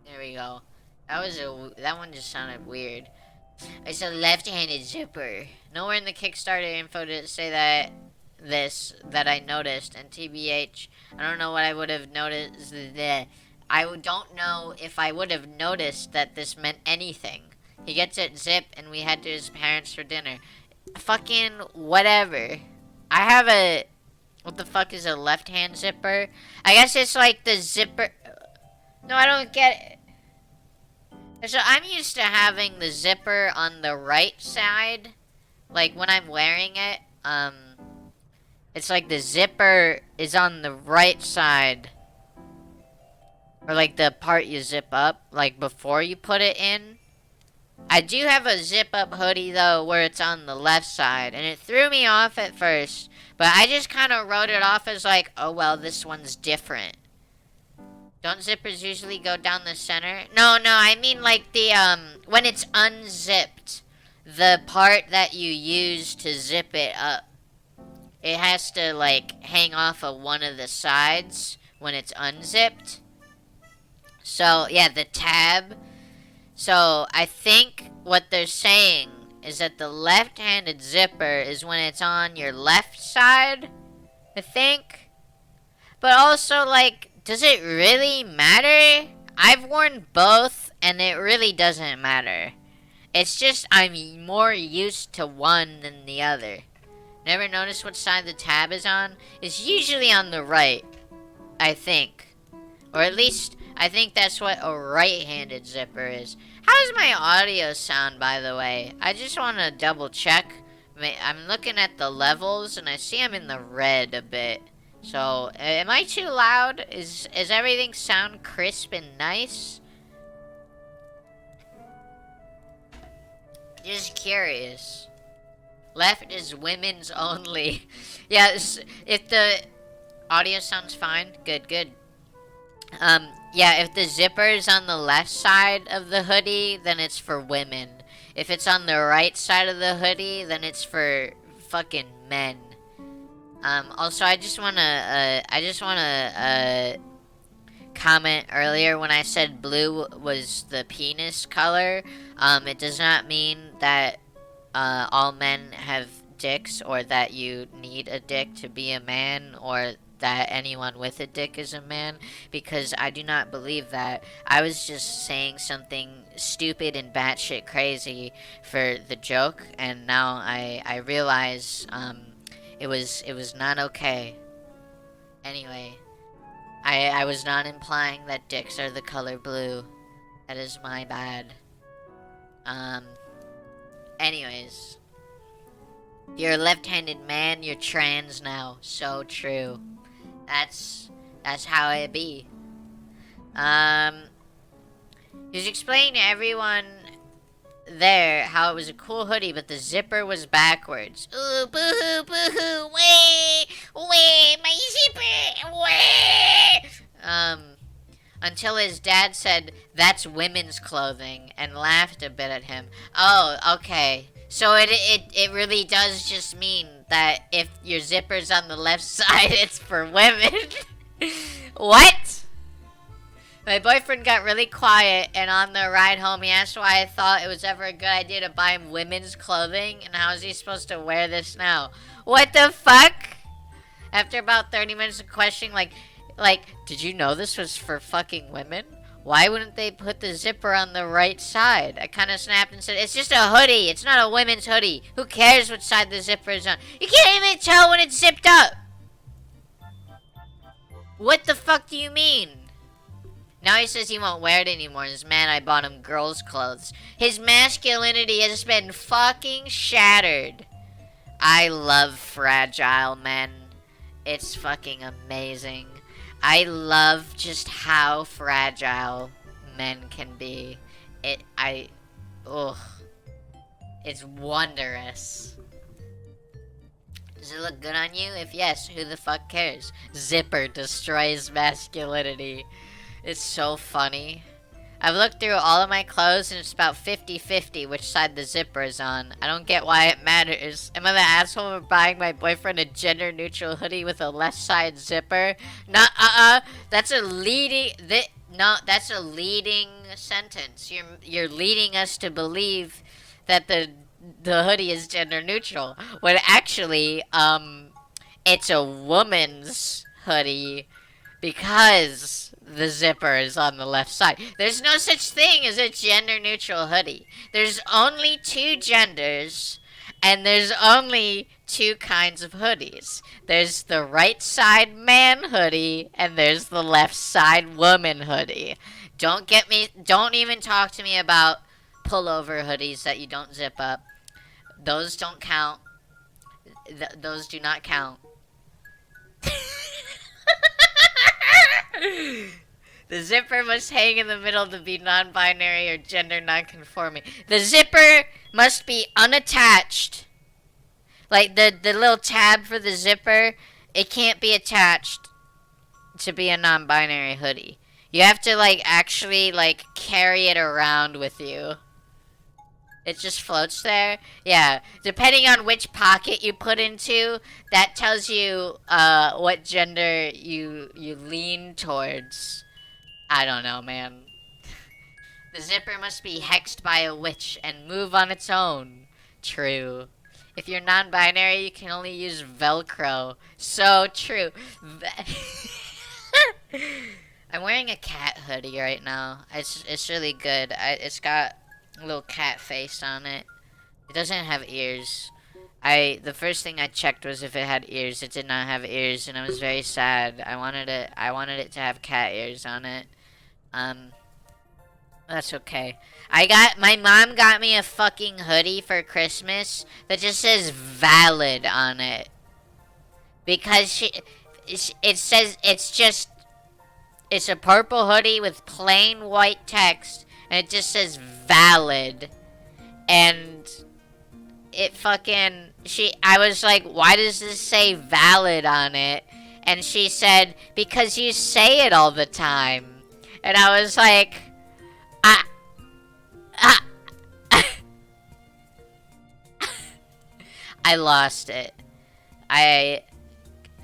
There we go. That one just sounded weird. It's a left-handed zipper. Nowhere in the Kickstarter info did it say that I noticed. And TBH, I don't know what I would have noticed. I don't know if I would have noticed that this meant anything. He gets it zip, and we head to his parents for dinner. Fucking whatever. I have a... What the fuck is a left-hand zipper? I guess it's like the zipper... No, I don't get it. So I'm used to having the zipper on the right side, like when I'm wearing it. It's like the zipper is on the right side, or like the part you zip up, like before you put it in. I do have a zip up hoodie though, where it's on the left side, and it threw me off at first, but I just kind of wrote it off as like, oh well, this one's different. Don't zippers usually go down the center? No, no, I mean like when it's unzipped, the part that you use to zip it up, it has to like hang off of one of the sides when it's unzipped. So, yeah, the tab. So, I think what they're saying is that the left-handed zipper is when it's on your left side, I think. But also, like, does it really matter? I've worn both, and it really doesn't matter. It's just I'm more used to one than the other. Never noticed what side the tab is on? It's usually on the right, I think. Or at least, I think that's what a right-handed zipper is. How does my audio sound, by the way? I just want to double check. I'm looking at the levels, and I see I'm in the red a bit. So, am I too loud? Is everything sound crisp and nice? Just curious. Left is women's only. Yes, if the audio sounds fine, good, good. Yeah, if the zipper is on the left side of the hoodie, then it's for women. If it's on the right side of the hoodie, then it's for fucking men. Also, I just wanna comment earlier when I said blue was the penis color. It does not mean that all men have dicks, or that you need a dick to be a man, or that anyone with a dick is a man, because I do not believe that. I was just saying something stupid and batshit crazy for the joke, and now I realize it was not okay. Anyway, I was not implying that dicks are the color blue. That is my bad. Um, Anyways, if you're a left-handed man, you're trans now. So true. That's how it be. Um, he was explaining to everyone there how it was a cool hoodie, but the zipper was backwards. Ooh, boo-hoo, boo-hoo, way, way, my zipper, way. Until his dad said, that's women's clothing, and laughed a bit at him. Oh, okay. So it really does just mean that if your zipper's on the left side, it's for women. What? My boyfriend got really quiet, and on the ride home, he asked why I thought it was ever a good idea to buy him women's clothing, and how is he supposed to wear this now? What the fuck? After about 30 minutes of questioning, did you know this was for fucking women? Why wouldn't they put the zipper on the right side? I kind of snapped and said, it's just a hoodie. It's not a women's hoodie. Who cares which side the zipper is on? You can't even tell when it's zipped up. What the fuck do you mean? Now he says he won't wear it anymore. He's mad I bought him girls' clothes. His masculinity has been fucking shattered. I love fragile men. It's fucking amazing. I love just how fragile men can be. Ugh. It's wondrous. Does it look good on you? If yes, who the fuck cares? Zipper destroys masculinity. It's so funny. I've looked through all of my clothes and it's about 50-50 which side the zipper is on. I don't get why it matters. Am I the asshole for buying my boyfriend a gender-neutral hoodie with a left side zipper? That's a leading... that's a leading sentence. You're leading us to believe that the hoodie is gender-neutral. When actually, it's a woman's hoodie because the zipper is on the left side. There's no such thing as a gender-neutral hoodie. There's only two genders, and there's only two kinds of hoodies. There's the right side man hoodie, and there's the left side woman hoodie. Don't even talk to me about pullover hoodies that you don't zip up. Those don't count. Those do not count. The zipper must hang in the middle to be non-binary or gender non-conforming. The zipper must be unattached. Like the little tab for the zipper, it can't be attached to be a non-binary hoodie. You have to like actually like carry it around with you. It just floats there. Yeah, depending on which pocket you put into, that tells you what gender you lean towards. I don't know, man. The zipper must be hexed by a witch and move on its own. True. If you're non-binary, you can only use Velcro. So true. I'm wearing a cat hoodie right now. It's really good. It's got a little cat face on it. It doesn't have ears. The first thing I checked was if it had ears. It did not have ears, and I was very sad. I wanted it to have cat ears on it. That's okay. My mom got me a fucking hoodie for Christmas that just says valid on it. Because it says, it's a purple hoodie with plain white text, and it just says valid. And I was like, why does this say valid on it? And she said, because you say it all the time. And I was like, I lost it.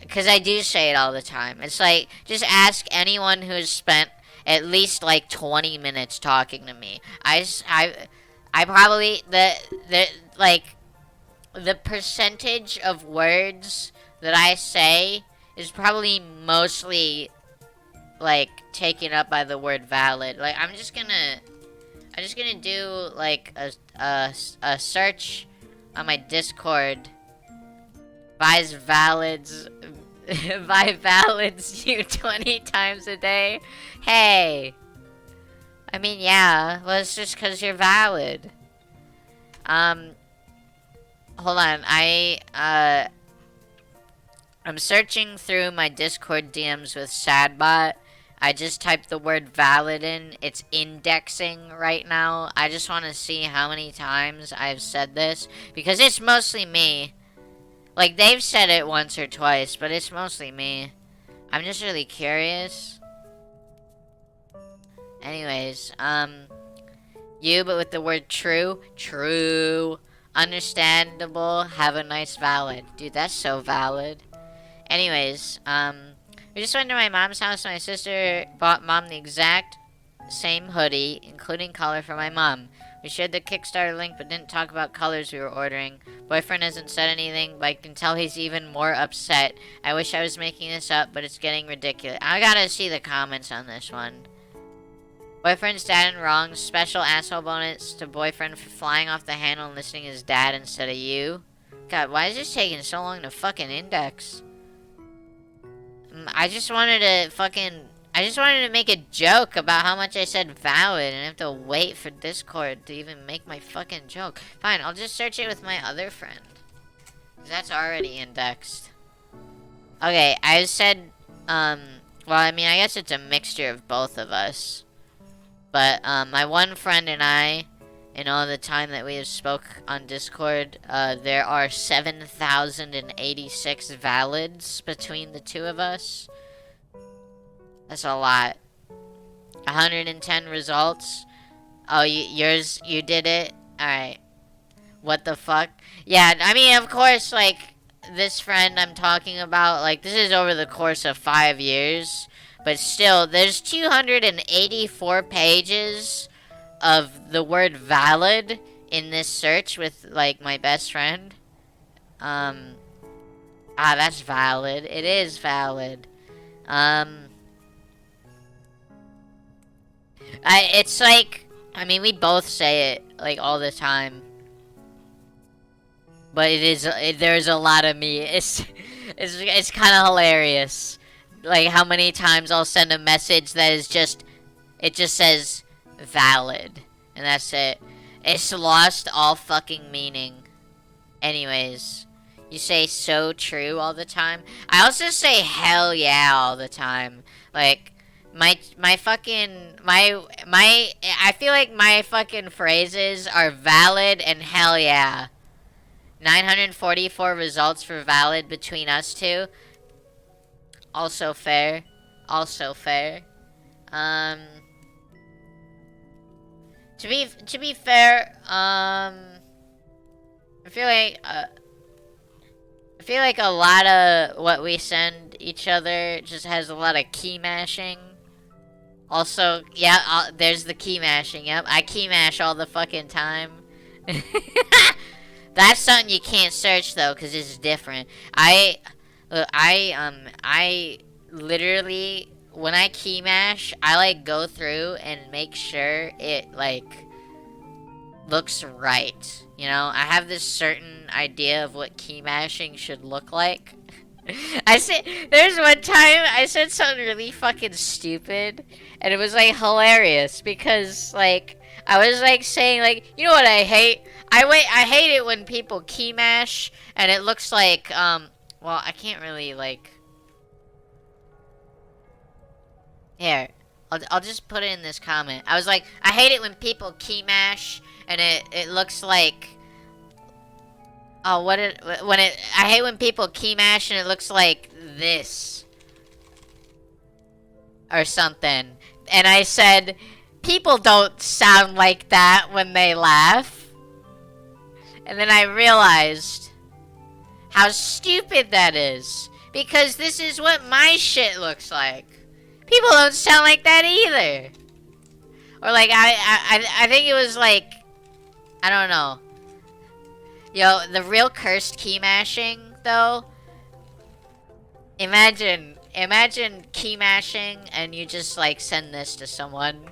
Because I do say it all the time. It's like, just ask anyone who's spent at least like 20 minutes talking to me. I probably, the percentage of words that I say is probably mostly like taken up by the word valid. Like I'm just gonna do like a search on my Discord. Buys valids buy valids you 20 times a day. Hey. I mean, yeah, well, it's just because you're valid. Hold on, I'm searching through my Discord DMs with Sadbot. I just typed the word valid in. It's indexing right now. I just want to see how many times I've said this. Because it's mostly me. Like, they've said it once or twice, but it's mostly me. I'm just really curious. Anyways, you, but with the word true. True. Understandable. Have a nice valid. Dude, that's so valid. Anyways, we just went to my mom's house. My sister bought mom the exact same hoodie, including color for my mom. We shared the Kickstarter link, but didn't talk about colors we were ordering. Boyfriend hasn't said anything, but I can tell he's even more upset. I wish I was making this up, but it's getting ridiculous. I gotta see the comments on this one. Boyfriend's dad and wrong. Special asshole bonus to boyfriend for flying off the handle and listening to his dad instead of you. God, why is this taking so long to fucking index? I just wanted to make a joke about how much I said valid and have to wait for Discord to even make my fucking joke. Fine, I'll just search it with my other friend. That's already indexed. Okay, I said, well, I mean, I guess it's a mixture of both of us. But, my one friend and I, in all the time that we have spoke on Discord, there are 7,086 valids between the two of us. That's a lot. 110 results. Oh, you did it? Alright. What the fuck? Yeah, I mean, of course, like, this friend I'm talking about, like, this is over the course of 5 years. But still, there's 284 pages of the word valid in this search with, like, my best friend. That's valid. It is valid. It's like, I mean, we both say it, like, all the time. But there's a lot of me. It's kind of hilarious. Like, how many times I'll send a message that is just It just says valid. And that's it. It's lost all fucking meaning. Anyways, you say so true all the time. I also say hell yeah all the time. Like my fucking my I feel like my fucking phrases are valid and hell yeah. 944 results for valid between us two. Also fair. Also fair. Um to be fair, I feel like I feel like a lot of what we send each other just has a lot of key mashing. Also, yeah, there's the key mashing. Yep, I key mash all the fucking time. That's something you can't search though, cause it's different. I literally when I key mash, I like go through and make sure it like looks right. You know, I have this certain idea of what key mashing should look like. I said, there's one time I said something really fucking stupid, and it was like hilarious because like I was like saying like, you know what I hate? I hate it when people key mash and it looks like well I can't really like here. I'll just put it in this comment. I was like, I hate it when people key mash and it looks like oh I hate when people key mash and it looks like this or something. And I said people don't sound like that when they laugh. And then I realized how stupid that is because this is what my shit looks like. People don't sound like that either. Or like I think it was like I don't know. Yo, the real cursed key mashing though. Imagine key mashing and you just like send this to someone.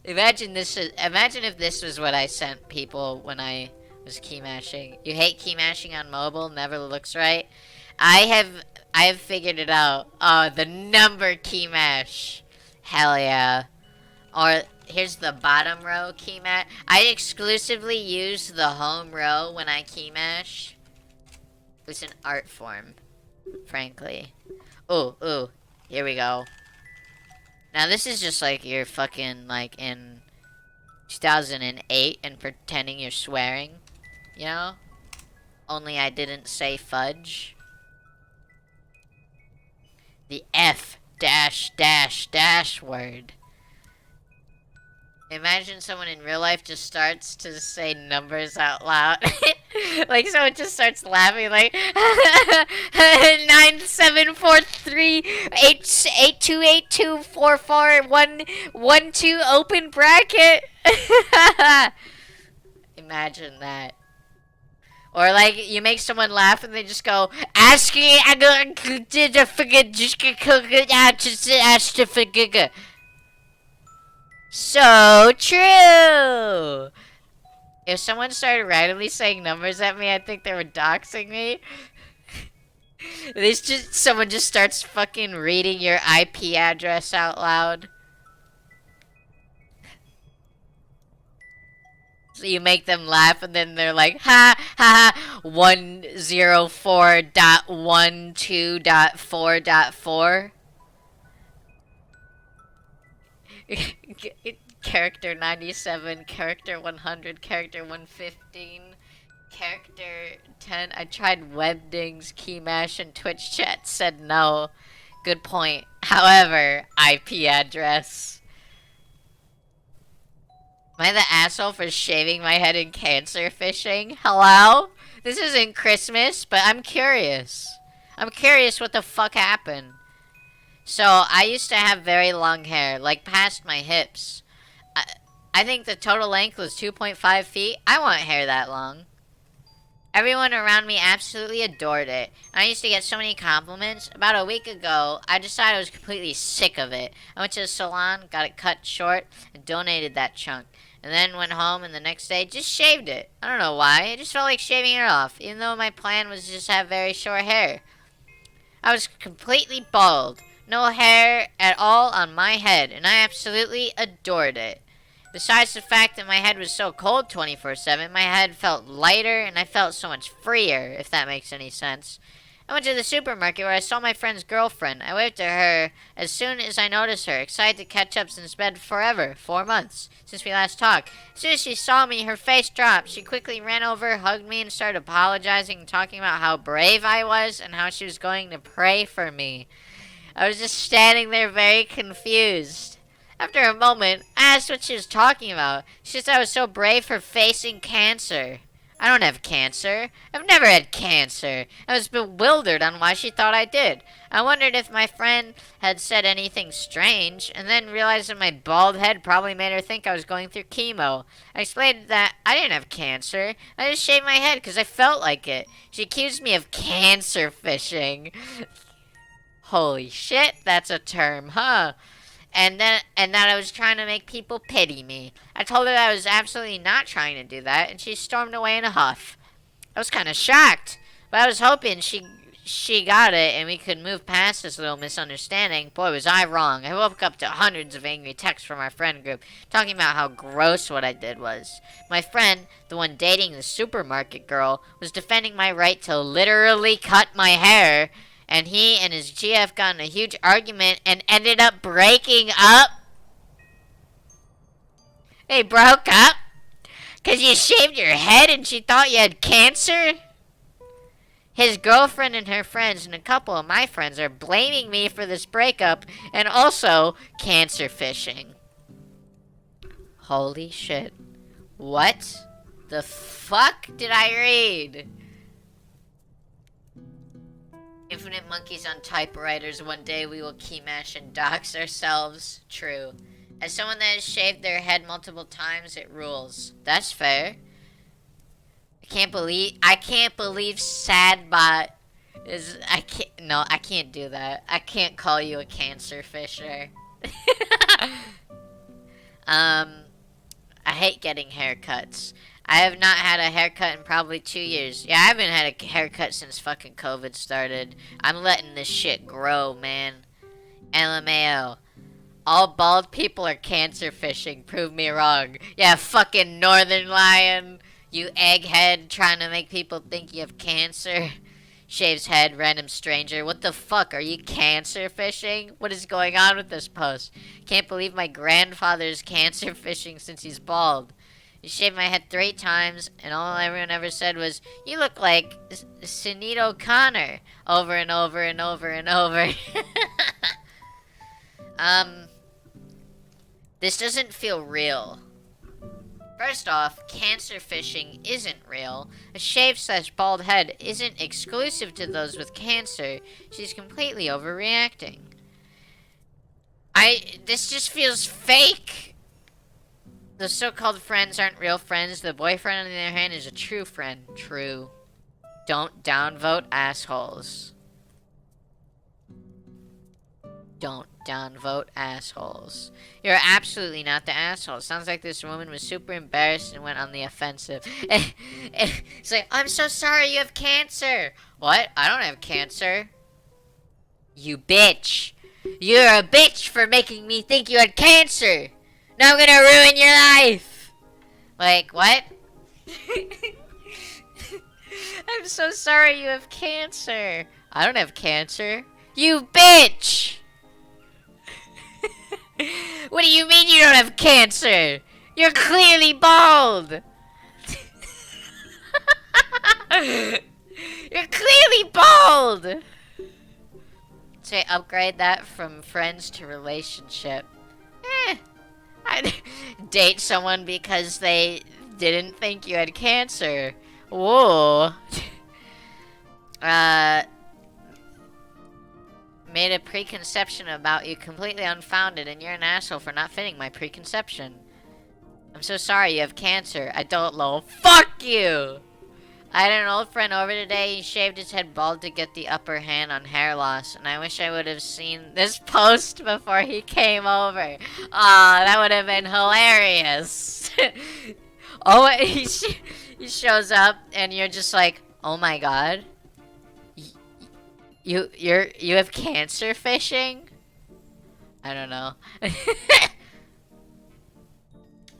Imagine if this was what I sent people when I was key mashing. You hate key mashing on mobile, never looks right. I have figured it out. Oh, the number key mash. Hell yeah. Or here's the bottom row key mash. I exclusively use the home row when I key mash. It's an art form, frankly. Ooh, here we go. Now this is just like you're fucking like in 2008 and pretending you're swearing, you know? Only I didn't say fudge. The F dash dash dash word. Imagine someone in real life just starts to say numbers out loud. Like someone just starts laughing like 97438282441112 open bracket. Imagine that. Or like you make someone laugh and they just go asking so true. If someone started randomly saying numbers at me, I think they were doxing me. Someone just starts fucking reading your IP address out loud. So you make them laugh and then they're like, ha ha ha, 104.12.4.4. Character 97, character 100, character 115, character 10. I tried Webdings, Keymash, and Twitch chat said no. Good point. However, IP address. Am I the asshole for shaving my head and cancer fishing? Hello? This isn't Christmas, but I'm curious. I'm curious what the fuck happened. So, I used to have very long hair, like past my hips. I think the total length was 2.5 feet. I want hair that long. Everyone around me absolutely adored it. I used to get so many compliments. About a week ago, I decided I was completely sick of it. I went to the salon, got it cut short, and donated that chunk. And then went home and the next day just shaved it. I don't know why. I just felt like shaving it off, even though my plan was to just have very short hair. I was completely bald. no hair at all on my head, and I absolutely adored it. Besides the fact that my head was so cold 24/7, my head felt lighter and I felt so much freer, if that makes any sense. I went to the supermarket where I saw my friend's girlfriend. I waved to her as soon as I noticed her, excited to catch up since it's been forever, 4 months, since we last talked. As soon as she saw me, her face dropped. She quickly ran over, hugged me, and started apologizing and talking about how brave I was and how she was going to pray for me. I was just standing there very confused. After a moment, I asked what she was talking about. She said I was so brave for facing cancer. I don't have cancer. I've never had cancer. I was bewildered on why she thought I did. I wondered if my friend had said anything strange, and then realized that my bald head probably made her think I was going through chemo. I explained that I didn't have cancer. I just shaved my head because I felt like it. She accused me of cancer fishing. Holy shit, that's a term, huh? And that I was trying to make people pity me. I told her that I was absolutely not trying to do that, and she stormed away in a huff. I was kind of shocked, but I was hoping she got it and we could move past this little misunderstanding. Boy, was I wrong. I woke up to hundreds of angry texts from our friend group talking about how gross what I did was. My friend, the one dating the supermarket girl, was defending my right to literally cut my hair, and he and his GF got in a huge argument and ended up breaking up. They broke up? Because you shaved your head and she thought you had cancer? His girlfriend and her friends and a couple of my friends are blaming me for this breakup and also cancer fishing. Holy shit. What the fuck did I read? Infinite monkeys on typewriters. One day we will key mash and dox ourselves. True. As someone that has shaved their head multiple times, it rules. That's fair. I can't believe Sadbot is, I can't do that. I can't call you a cancer fisher. I hate getting haircuts. I have not had a haircut in probably 2 years. Yeah, I haven't had a haircut since fucking COVID started. I'm letting this shit grow, man. LMAO. All bald people are cancer fishing. Prove me wrong. Yeah, fucking Northern Lion. You egghead trying to make people think you have cancer. Shaves head, random stranger. What the fuck? Are you cancer fishing? What is going on with this post? Can't believe my grandfather's cancer fishing since he's bald. He shaved my head 3 times, and all everyone ever said was, "You look like Sinead O'Connor," over and over and over and over. This doesn't feel real. First off, cancer fishing isn't real. A shaved/bald head isn't exclusive to those with cancer. She's completely overreacting. This just feels fake. The so-called friends aren't real friends. The boyfriend, on the other hand, is a true friend. True. Don't downvote assholes. Don't downvote assholes. You're absolutely not the asshole. Sounds like this woman was super embarrassed and went on the offensive. It's like, I'm so sorry you have cancer. What? I don't have cancer. You bitch. You're a bitch for making me think you had cancer. Now I'm gonna ruin your life. Like, what? I'm so sorry you have cancer. I don't have cancer. You bitch! What do you mean you don't have cancer? You're clearly bald! You're clearly bald! So upgrade that from friends to relationship. I'd date someone because they didn't think you had cancer. Whoa. Made a preconception about you completely unfounded, and you're an asshole for not fitting my preconception. I'm so sorry you have cancer. I don't know. Fuck you! I had an old friend over today. He shaved his head bald to get the upper hand on hair loss, and I wish I would have seen this post before he came over. Aw, that would have been hilarious. Oh, he shows up, and you're just like, oh my god. You have cancer fishing? I don't know.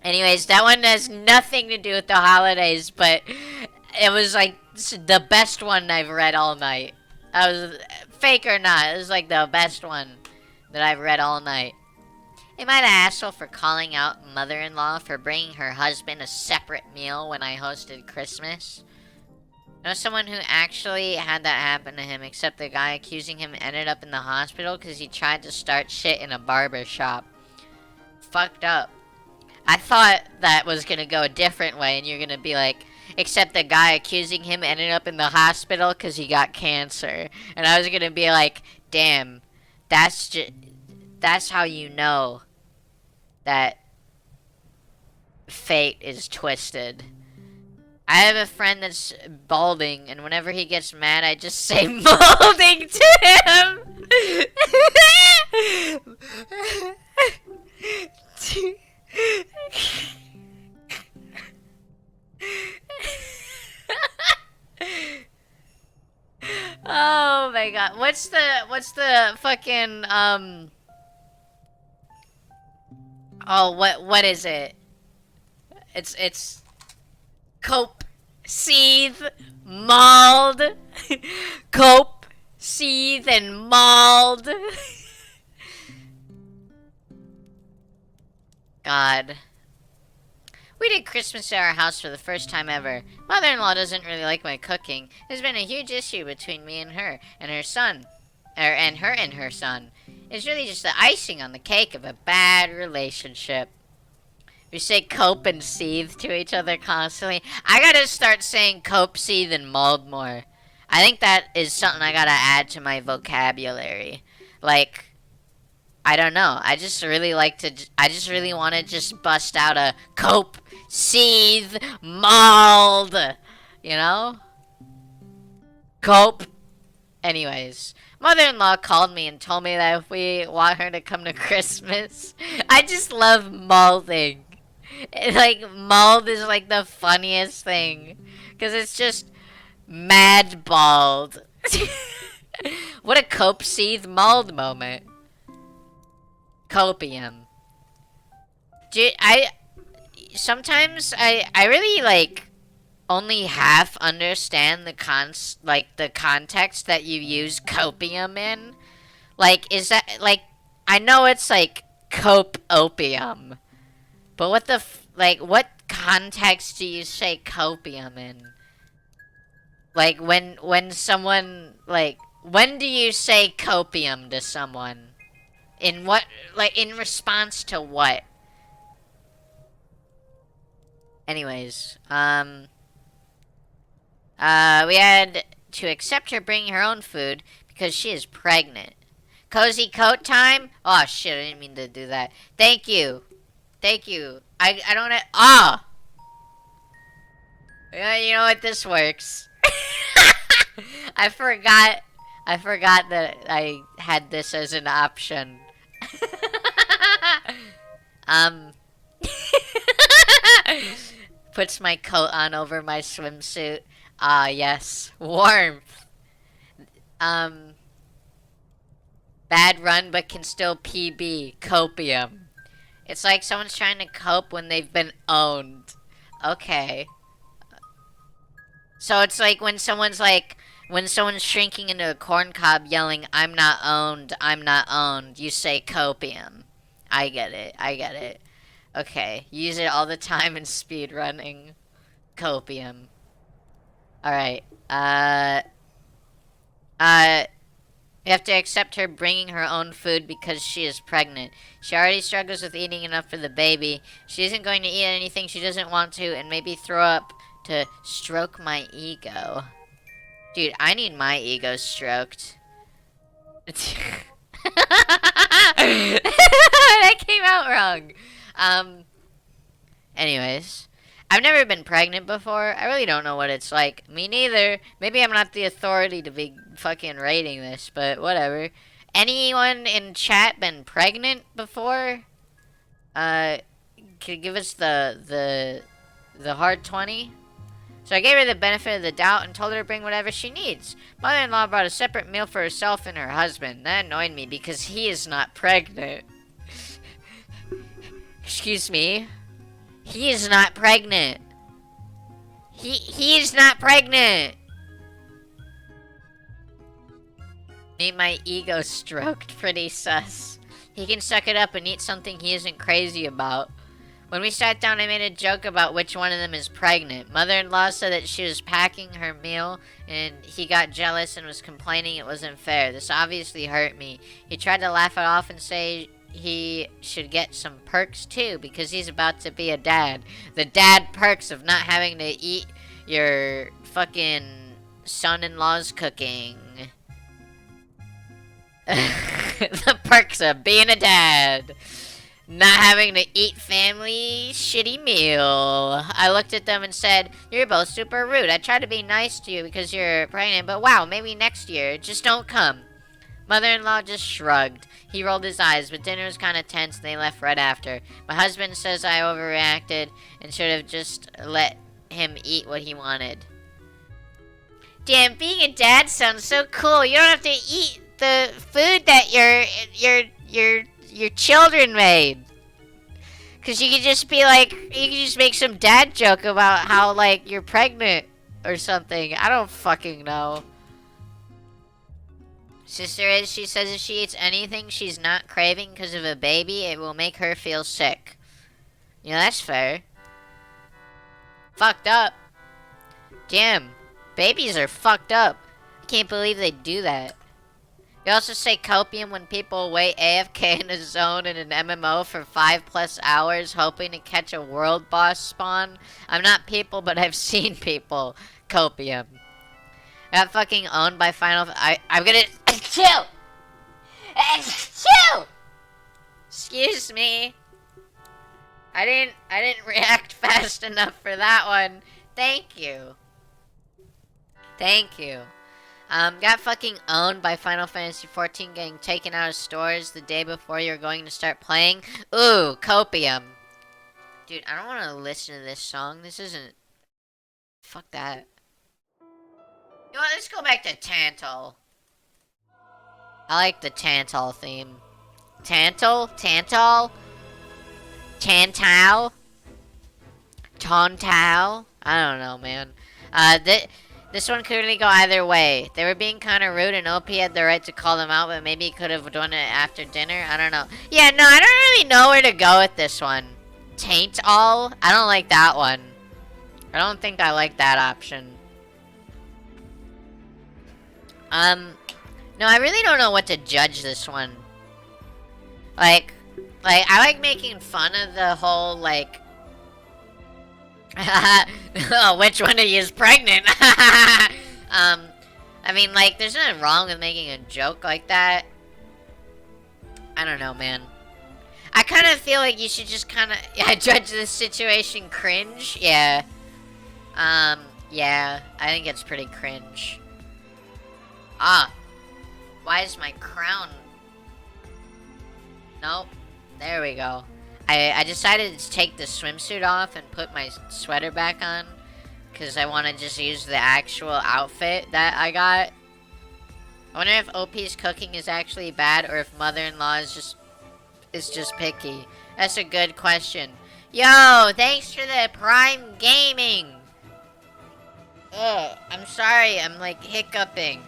Anyways, that one has nothing to do with the holidays, but it was like the best one I've read all night. I was fake or not, it was like the best one that I've read all night. Am I the asshole for calling out mother-in-law for bringing her husband a separate meal when I hosted Christmas? I know someone who actually had that happen to him, except the guy accusing him ended up in the hospital because he tried to start shit in a barber shop. Fucked up. I thought that was gonna go a different way, and you're gonna be like, except the guy accusing him ended up in the hospital because he got cancer. And I was gonna be like, damn, that's how you know that fate is twisted. I have a friend that's balding, and whenever he gets mad, I just say molding to him. Oh my god. What's the fucking oh what is it? It's cope, seethe, mauled. Cope, seethe, and mauled. God. We did Christmas at our house for the first time ever. Mother-in-law doesn't really like my cooking. There's been a huge issue between me and her son. And her son. It's really just the icing on the cake of a bad relationship. We say cope and seethe to each other constantly. I gotta start saying cope, seethe, and mauled more. I think that is something I gotta add to my vocabulary. Like, I don't know. I just really want to just bust out a cope, seethe, mauled. You know? Cope. Anyways, mother-in-law called me and told me that if we want her to come to Christmas, I just love maulding. Like, mauled is like the funniest thing. Because it's just mad bald. What a cope, seethe, mauled moment. Copium. Sometimes I really like only half understand the context that you use copium in. Like, is that like, I know it's like cope opium, but what context do you say copium in? Like when someone like when do you say copium to someone? In what, like, in response to what? Anyways, we had to accept her bringing her own food because she is pregnant. Cozy coat time? Oh shit, I didn't mean to do that. Thank you. Thank you. I don't have, ah! Yeah, you know what, this works. I forgot that I had this as an option. um, puts my coat on over my swimsuit. Ah, yes, warmth. Um, bad run, but can still PB. Copium. It's like someone's trying to cope when they've been owned. Okay. So it's like when someone's shrinking into a corn cob yelling, I'm not owned, you say copium. I get it, I get it. Okay, use it all the time in speed running. Copium. Alright, we have to accept her bringing her own food because she is pregnant. She already struggles with eating enough for the baby. She isn't going to eat anything she doesn't want to and maybe throw up to stroke my ego. Dude, I need my ego stroked. That came out wrong. Anyways. I've never been pregnant before. I really don't know what it's like. Me neither. Maybe I'm not the authority to be fucking rating this, but whatever. Anyone in chat been pregnant before? Could give us the hard 20? So I gave her the benefit of the doubt and told her to bring whatever she needs. Mother-in-law brought a separate meal for herself and her husband. That annoyed me because he is not pregnant. Excuse me? He is not pregnant. He is not pregnant. Need my ego stroked. Pretty sus. He can suck it up and eat something he isn't crazy about. When we sat down, I made a joke about which one of them is pregnant. Mother-in-law said that she was packing her meal, and he got jealous and was complaining it wasn't fair. This obviously hurt me. He tried to laugh it off and say he should get some perks too, because he's about to be a dad. The dad perks of not having to eat your fucking son-in-law's cooking. The perks of being a dad. Not having to eat family shitty meal. I looked at them and said, "You're both super rude. I tried to be nice to you because you're pregnant, but wow, maybe next year. Just don't come." Mother-in-law just shrugged. He rolled his eyes, but dinner was kind of tense and they left right after. My husband says I overreacted and should have just let him eat what he wanted. Damn, being a dad sounds so cool. You don't have to eat the food that your children made. Cause you could just be like, you could just make some dad joke about how like you're pregnant or something. I don't fucking know. Sister is, she says if she eats anything she's not craving because of a baby, it will make her feel sick. Yeah, that's fair. Fucked up. Damn, babies are fucked up. I can't believe they do that. You also say copium when people wait AFK in a zone in an MMO for 5+ hours hoping to catch a world boss spawn. I'm not people, but I've seen people. Copium. I got fucking owned by I'm gonna... Chill! Chill! Excuse me. I didn't react fast enough for that one. Thank you. Thank you. Got fucking owned by Final Fantasy XIV getting taken out of stores the day before you're going to start playing. Ooh, copium. Dude, I don't want to listen to this song. This isn't... Fuck that. You know what, let's go back to Tantal. I like the Tantal theme. Tantal? Tantal? Tantal? Tontao? I don't know, man. This one could really go either way. They were being kind of rude and OP had the right to call them out, but maybe he could have done it after dinner. I don't know. Yeah, no, I don't really know where to go with this one. Taint all? I don't like that one. I don't think I like that option. No, I really don't know what to judge this one. Like, I like making fun of the whole, like, oh, which one of you is pregnant? I mean, like, there's nothing wrong with making a joke like that. I don't know, man. I kind of feel like you should just kind of judge this situation cringe. Yeah. Yeah, I think it's pretty cringe. Ah. Why is my crown... Nope. There we go. I decided to take the swimsuit off and put my sweater back on. Because I want to just use the actual outfit that I got. I wonder if OP's cooking is actually bad or if mother-in-law is just picky. That's a good question. Yo, thanks for the Prime Gaming. Ugh, I'm sorry, I'm like hiccuping.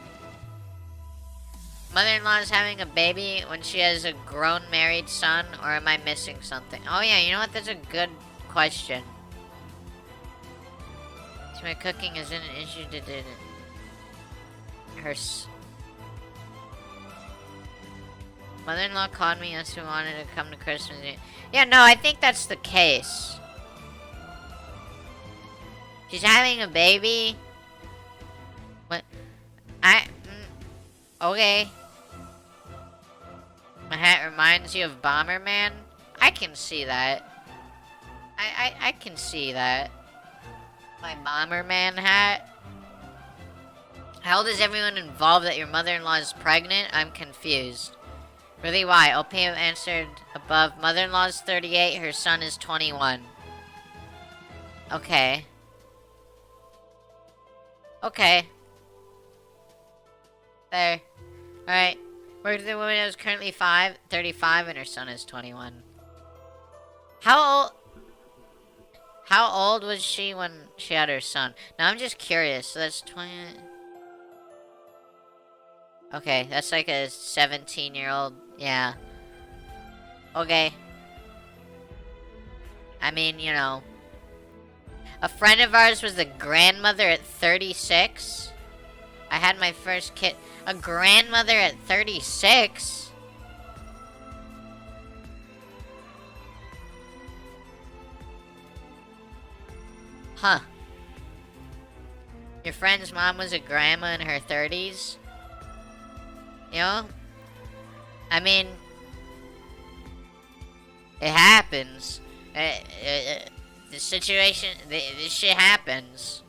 Mother-in-law is having a baby when she has a grown married son, or am I missing something? Oh yeah, you know what? That's a good question. So my cooking isn't an issue to her. Mother-in-law called me as who wanted to come to Christmas. Yeah, no, I think that's the case. She's having a baby. What? Okay. My hat reminds you of Bomberman? I can see that. I can see that. My Bomberman hat? How old is everyone involved that your mother-in-law is pregnant? I'm confused. Really, why? OP answered above. Mother-in-law is 38, her son is 21. Okay. Okay. There. Alright. Worked with a woman who is currently 35, and her son is 21. How old... How old was she when she had her son? Now I'm just curious. So that's 20... Okay, that's like a 17-year-old. Yeah. Okay. I mean, you know. A friend of ours was a grandmother at 36. I had my first kid. A grandmother at 36? Huh. Your friend's mom was a grandma in her 30s? You know? I mean, it happens. The situation, this shit happens.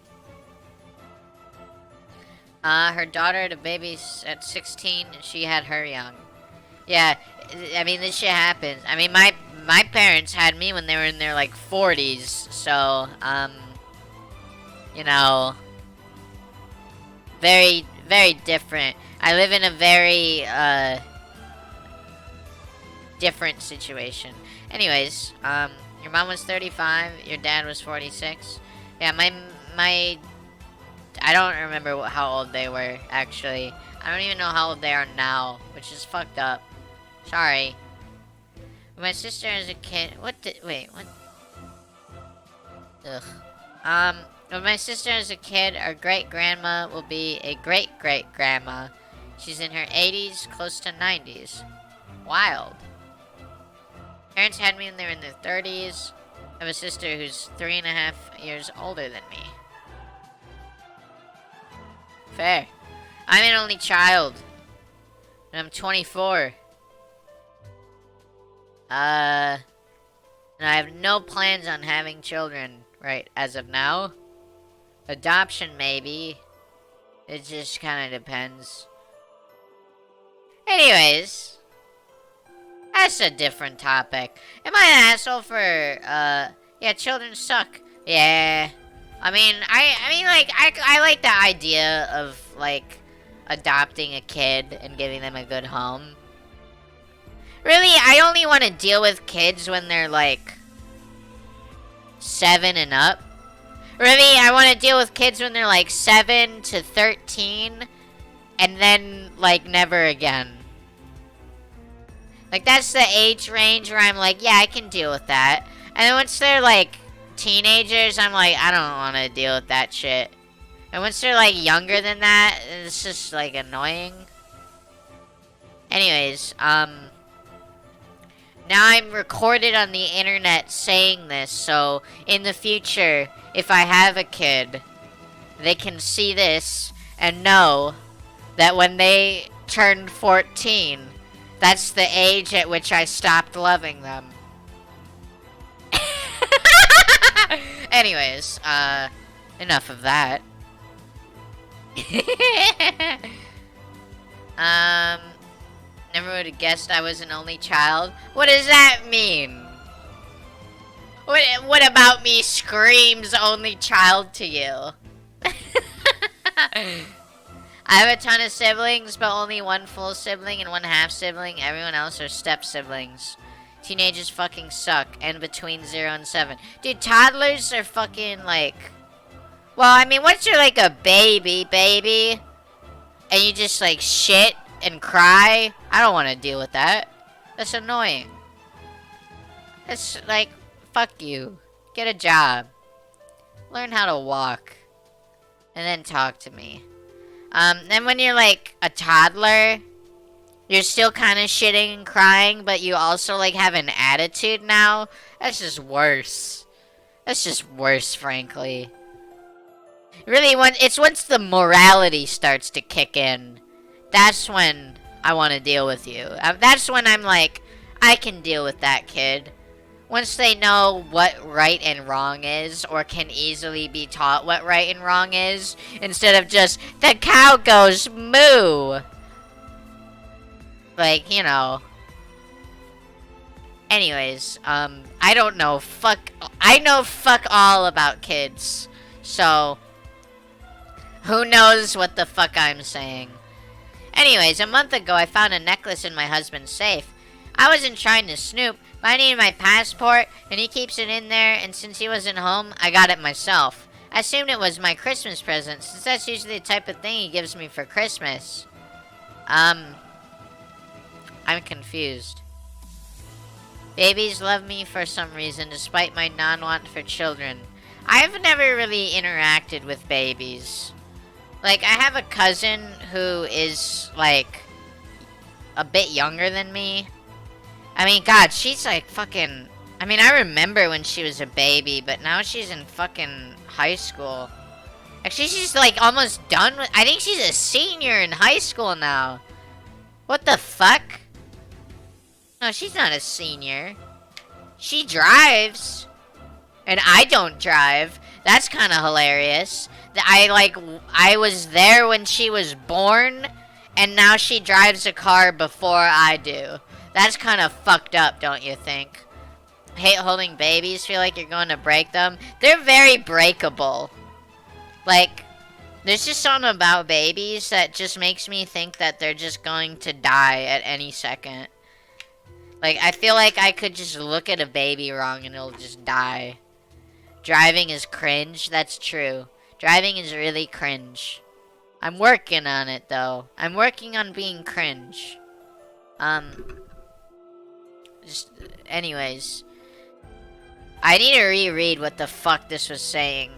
Her daughter had a baby at 16, and she had her young. Yeah, I mean, this shit happens. I mean, my parents had me when they were in their, like, 40s, so, you know, very, very different. I live in a very, different situation. Anyways, your mom was 35, your dad was 46. Yeah, I don't remember how old they were, actually. I don't even know how old they are now, which is fucked up. Sorry. When my sister as a kid... Wait, what? Ugh. When my sister as a kid, our great-grandma will be a great-great-grandma. She's in her 80s, close to 90s. Wild. Parents had me when they were in their 30s. I have a sister who's 3.5 years older than me. Fair. I'm an only child. And I'm 24. And I have no plans on having children right as of now. Adoption, maybe. It just kind of depends. Anyways. That's a different topic. Am I an asshole for, yeah, children suck. Yeah. I mean, I like the idea of, like, adopting a kid and giving them a good home. Really, I only want to deal with kids when they're, like, 7 and up. Really, I want to deal with kids when they're, like, 7 to 13, and then, like, never again. Like, that's the age range where I'm like, yeah, I can deal with that. And then once they're, like, teenagers, I'm like, I don't want to deal with that shit. And once they're, like, younger than that, it's just, like, annoying. Anyways, now I'm recorded on the internet saying this, so in the future, if I have a kid, they can see this and know that when they turned 14, that's the age at which I stopped loving them. Anyways, enough of that. Never would have guessed I was an only child. What does that mean? What about me screams only child to you? I have a ton of siblings, but only one full sibling and one half sibling. Everyone else are step siblings. Teenagers fucking suck. And between 0 and 7. Dude, toddlers are fucking like... Well, I mean, once you're like a baby, and you just like shit and cry, I don't want to deal with that. That's annoying. That's like, fuck you. Get a job. Learn how to walk. And then talk to me. Then when you're like a toddler, you're still kind of shitting and crying, but you also like have an attitude now. That's just worse. That's just worse, frankly. Really, it's once the morality starts to kick in, that's when I want to deal with you. That's when I'm like, I can deal with that kid. Once they know what right and wrong is, or can easily be taught what right and wrong is, instead of just, the cow goes moo. Like, you know. Anyways, I don't know, I know fuck all about kids. So, Who knows what the fuck I'm saying? Anyways, a month ago I found a necklace in my husband's safe. I wasn't trying to snoop, but I needed my passport, and he keeps it in there, and since he wasn't home, I got it myself. I assumed it was my Christmas present, since that's usually the type of thing he gives me for Christmas. I'm confused. Babies love me for some reason, despite my non-want for children. I've never really interacted with babies. Like, I have a cousin who is, like, a bit younger than me. I mean, God, she's like fucking... I mean, I remember when she was a baby, but now she's in fucking high school. Actually, she's like almost done with... I think she's a senior in high school now. What the fuck? No, she's not a senior. She drives. And I don't drive. That's kind of hilarious. I was there when she was born, and now she drives a car before I do. That's kind of fucked up, don't you think? Hate holding babies, feel like you're going to break them. They're very breakable. Like, there's just something about babies that just makes me think that they're just going to die at any second. Like, I feel like I could just look at a baby wrong and it'll just die. Driving is cringe, that's true. Driving is really cringe. I'm working on it, though. I'm working on being cringe. Anyways. I need to reread what the fuck this was saying.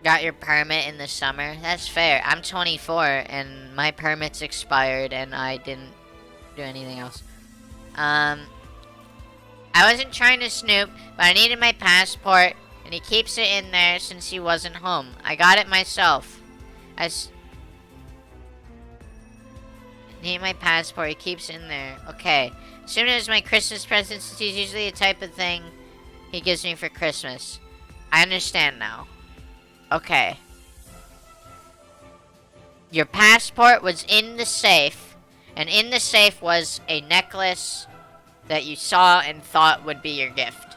Got your permit in the summer? That's fair. I'm 24, and my permit's expired, and I didn't do anything else. I wasn't trying to snoop, but I needed my passport, and he keeps it in there since he wasn't home. I got it myself. Need my passport, he keeps it in there. Okay. As soon as my Christmas present, since he's usually the type of thing he gives me for Christmas. I understand now. Okay. Your passport was in the safe, and in the safe was a necklace that you saw and thought would be your gift.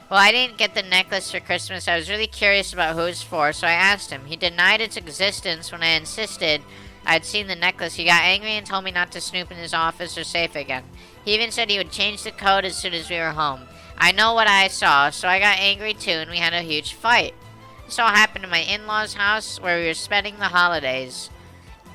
Well, I didn't get the necklace for Christmas. I was really curious about who it was for, so I asked him. He denied its existence when I insisted I'd seen the necklace. He got angry and told me not to snoop in his office or safe again. He even said he would change the code as soon as we were home. I know what I saw, so I got angry too, and we had a huge fight. This all happened in my in-laws' house where we were spending the holidays.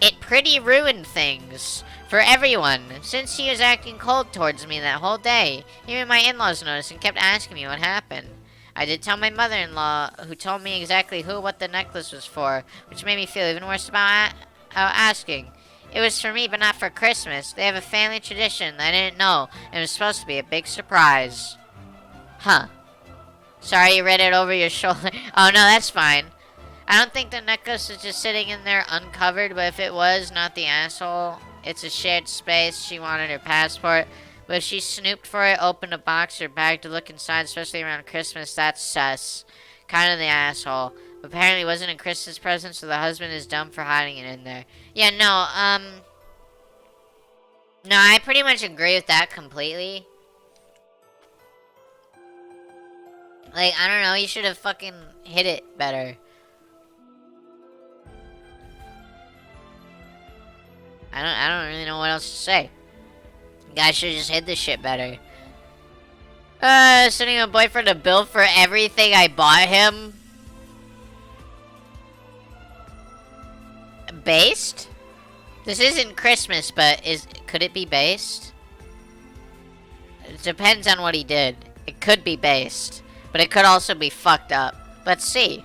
It pretty ruined things for everyone, since he was acting cold towards me that whole day. Even my in-laws noticed and kept asking me what happened. I did tell my mother-in-law, who told me exactly what the necklace was for, which made me feel even worse about asking. It was for me, but not for Christmas. They have a family tradition that I didn't know, and it was supposed to be a big surprise. Huh. Sorry you read it over your shoulder. Oh, no, that's fine. I don't think the necklace is just sitting in there uncovered, but if it was, not the asshole. It's a shared space. She wanted her passport. But if she snooped for it, opened a box or bag to look inside, especially around Christmas, that's sus. Kind of the asshole. Apparently it wasn't a Christmas present, so the husband is dumb for hiding it in there. Yeah, no, no, I pretty much agree with that completely. Like, I don't know, you should have fucking hit it better. I don't really know what else to say. Guy should have just hid this shit better. Sending my boyfriend a bill for everything I bought him. Based? This isn't Christmas, but could it be based? It depends on what he did. It could be based, but it could also be fucked up. Let's see.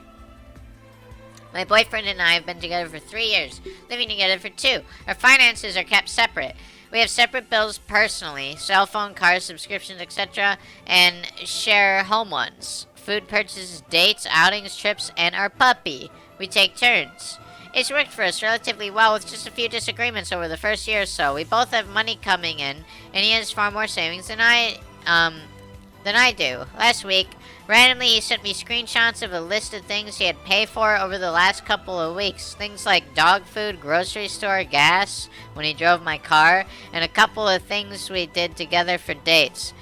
My boyfriend and I have been together for 3 years, living together for 2. Our finances are kept separate. We have separate bills personally, cell phone, cars, subscriptions, etc., and share home ones. Food purchases, dates, outings, trips, and our puppy. We take turns. It's worked for us relatively well with just a few disagreements over the first year or so. We both have money coming in, and he has far more savings than I do. Last week, randomly he sent me screenshots of a list of things he had paid for over the last couple of weeks. Things like dog food, grocery store, gas, when he drove my car, and a couple of things we did together for dates.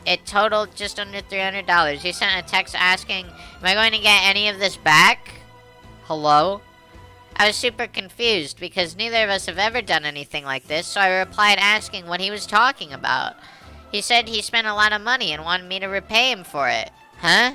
It totaled just under $300. He sent a text asking, am I going to get any of this back? Hello? I was super confused because neither of us have ever done anything like this, so I replied asking what he was talking about. He said he spent a lot of money and wanted me to repay him for it. Huh?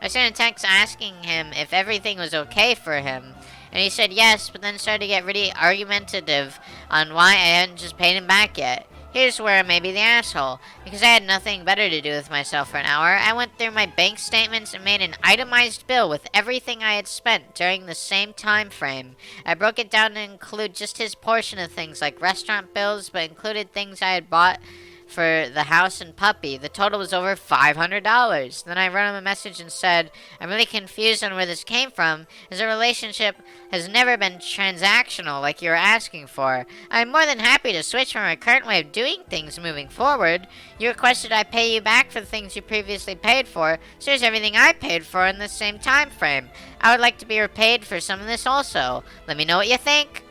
I sent a text asking him if everything was okay for him, and he said yes, but then started to get really argumentative on why I hadn't just paid him back yet. Here's where I may be the asshole. Because I had nothing better to do with myself for an hour, I went through my bank statements and made an itemized bill with everything I had spent during the same time frame. I broke it down to include just his portion of things like restaurant bills, but included things I had bought for the house and puppy. The total was over $500. Then I wrote him a message and said, I'm really confused on where this came from, as a relationship has never been transactional like you were asking for. I'm more than happy to switch from my current way of doing things moving forward. You requested I pay you back for the things you previously paid for, so here's everything I paid for in the same time frame. I would like to be repaid for some of this also. Let me know what you think.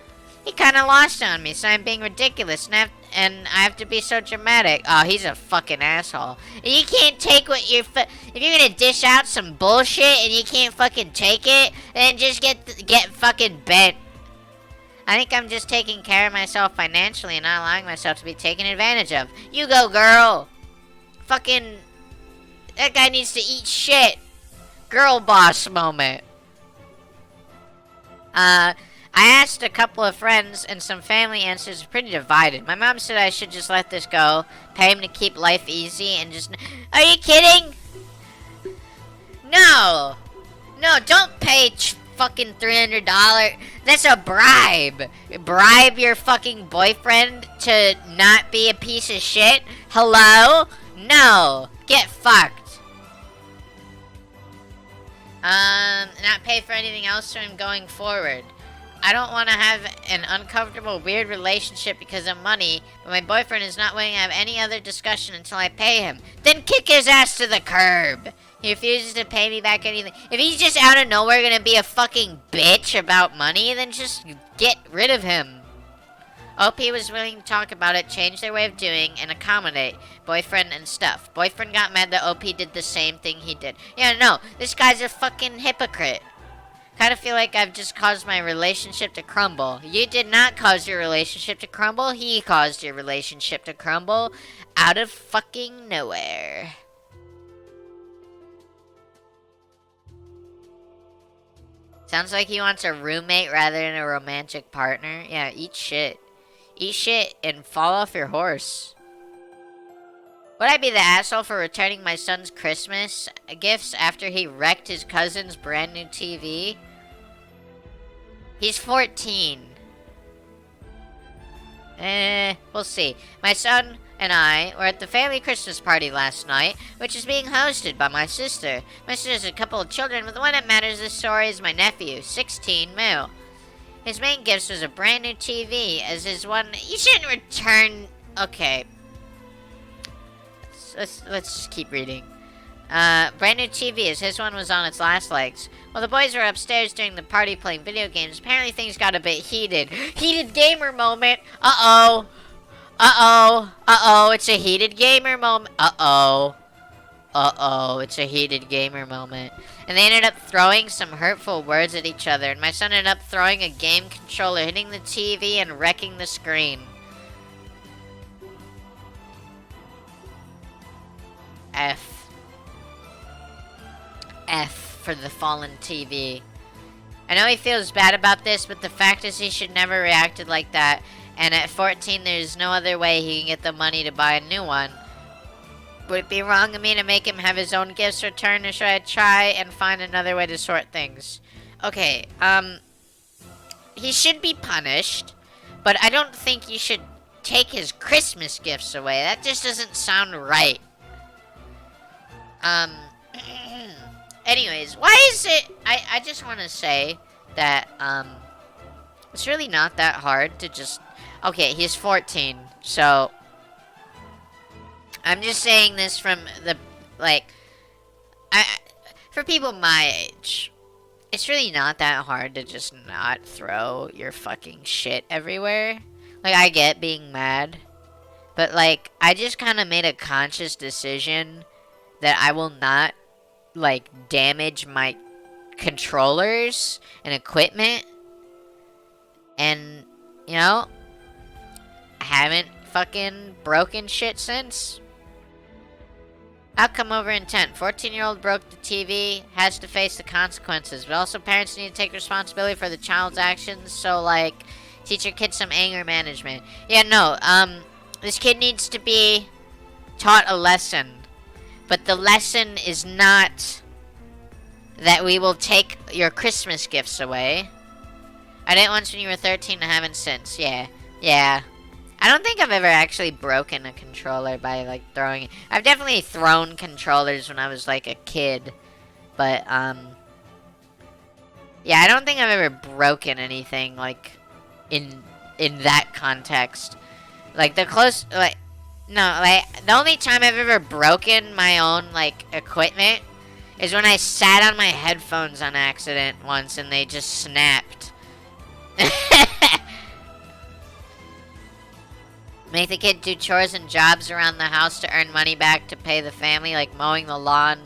He kinda lost on me, so I'm being ridiculous, and I have to be so dramatic. Oh, he's a fucking asshole. And you can't take what you're if you're gonna dish out some bullshit and you can't fucking take it, then just get fucking bent. I think I'm just taking care of myself financially and not allowing myself to be taken advantage of. You go, girl. Fucking, that guy needs to eat shit. Girl boss moment. I asked a couple of friends, and some family answers are pretty divided. My mom said I should just let this go, pay him to keep life easy, and just... Are you kidding? No! No, don't pay fucking $300. That's a bribe. Bribe your fucking boyfriend to not be a piece of shit? Hello? No. Get fucked. Not pay for anything else for him going forward. I don't want to have an uncomfortable, weird relationship because of money, but my boyfriend is not willing to have any other discussion until I pay him. Then kick his ass to the curb. He refuses to pay me back anything. If he's just out of nowhere gonna be a fucking bitch about money, then just get rid of him. OP was willing to talk about it, change their way of doing, and accommodate boyfriend and stuff. Boyfriend got mad that OP did the same thing he did. Yeah, no, this guy's a fucking hypocrite. Kind of feel like I've just caused my relationship to crumble. You did not cause your relationship to crumble. He caused your relationship to crumble out of fucking nowhere. Sounds like he wants a roommate rather than a romantic partner. Yeah, eat shit. Eat shit and fall off your horse. Would I be the asshole for returning my son's Christmas gifts after he wrecked his cousin's brand new TV? He's 14. We'll see. My son and I were at the family Christmas party last night, which is being hosted by my sister. My sister has a couple of children, but the one that matters this story is my nephew, 16, male. His main gift was a brand new TV, as his one... You shouldn't return... Okay. Let's just keep reading. Brand new TV, as his one was on its last legs. While the boys were upstairs during the party playing video games, apparently things got a bit heated. Heated gamer moment. Uh-oh. Uh-oh. Uh-oh. It's a heated gamer moment. Uh-oh. Uh-oh. It's a heated gamer moment. And they ended up throwing some hurtful words at each other. And my son ended up throwing a game controller, hitting the TV, and wrecking the screen. F. F for the fallen TV. I know he feels bad about this, but the fact is he should never reacted like that. And at 14, there's no other way he can get the money to buy a new one. Would it be wrong of me to make him have his own gifts returned, or should I try and find another way to sort things? Okay, he should be punished, but I don't think you should take his Christmas gifts away. That just doesn't sound right. Anyways, why is it... I just want to say that, it's really not that hard to just... Okay, he's 14, so... I'm just saying this from the... Like... for people my age, it's really not that hard to just not throw your fucking shit everywhere. Like, I get being mad, but, like, I just kind of made a conscious decision that I will not, like, damage my controllers and equipment And, you know, I haven't fucking broken shit since. Outcome over intent. 14-year-old broke the TV, has to face the consequences. But also parents need to take responsibility for the child's actions. So, like, teach your kid some anger management. Yeah, no, this kid needs to be taught a lesson. But the lesson is not that we will take your Christmas gifts away. I did it once when you were 13, I haven't since. Yeah. Yeah. I don't think I've ever actually broken a controller by, like, throwing it. I've definitely thrown controllers when I was, like, a kid. But, yeah, I don't think I've ever broken anything, like, in that context. Like, no, like, the only time I've ever broken my own, like, equipment is when I sat on my headphones on accident once and they just snapped. Make the kid do chores and jobs around the house to earn money back to pay the family, like mowing the lawn,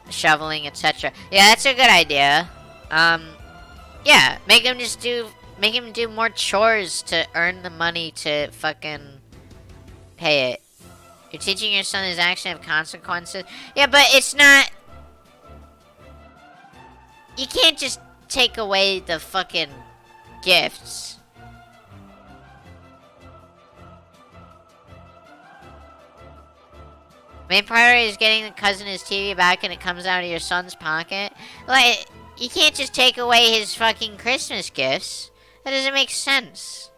shoveling, etc. Yeah, that's a good idea. Yeah, make him do more chores to earn the money to fucking pay it. You're teaching your son his action have consequences. Yeah, but it's not. You can't just take away the fucking gifts. Main priority is getting the cousin his TV back and it comes out of your son's pocket. Like, you can't just take away his fucking Christmas gifts. That doesn't make sense.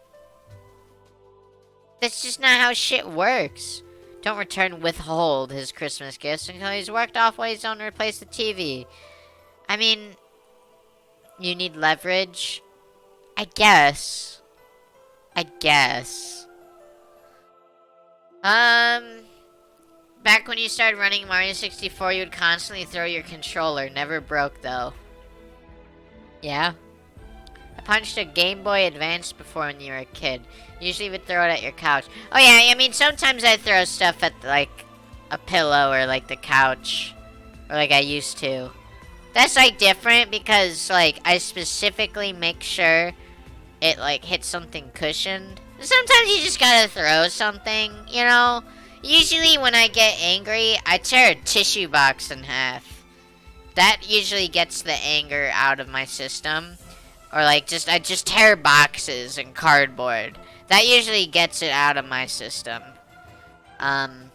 That's just not how shit works. Don't withhold his Christmas gifts until he's worked off what he's done to replace the TV. I mean, you need leverage? I guess. Back when you started running Mario 64, you would constantly throw your controller. Never broke, though. Yeah? I punched a Game Boy Advance before when you were a kid. Usually would throw it at your couch. Oh yeah, I mean, sometimes I throw stuff at, like, a pillow or, like, the couch. Or, like, I used to. That's, like, different because, like, I specifically make sure it, like, hits something cushioned. Sometimes you just gotta throw something, you know? Usually when I get angry, I tear a tissue box in half. That usually gets the anger out of my system. Or like I just tear boxes and cardboard. That usually gets it out of my system. One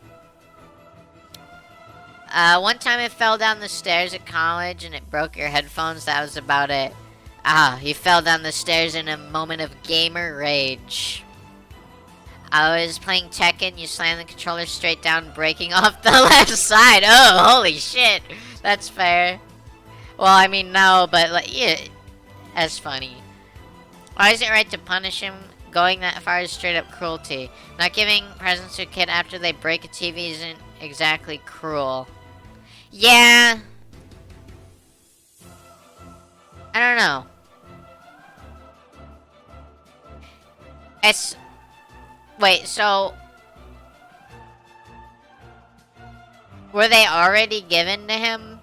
time I fell down the stairs at college and it broke your headphones. That was about it. You fell down the stairs in a moment of gamer rage. I was playing Tekken, you slammed the controller straight down, breaking off the left side. Oh, holy shit. That's fair. Well, I mean, no, but, like, yeah, that's funny. Why is it right to punish him? Going that far is straight up cruelty. Not giving presents to a kid after they break a TV isn't exactly cruel. Yeah. I don't know. It's... Wait, so... Were they already given to him?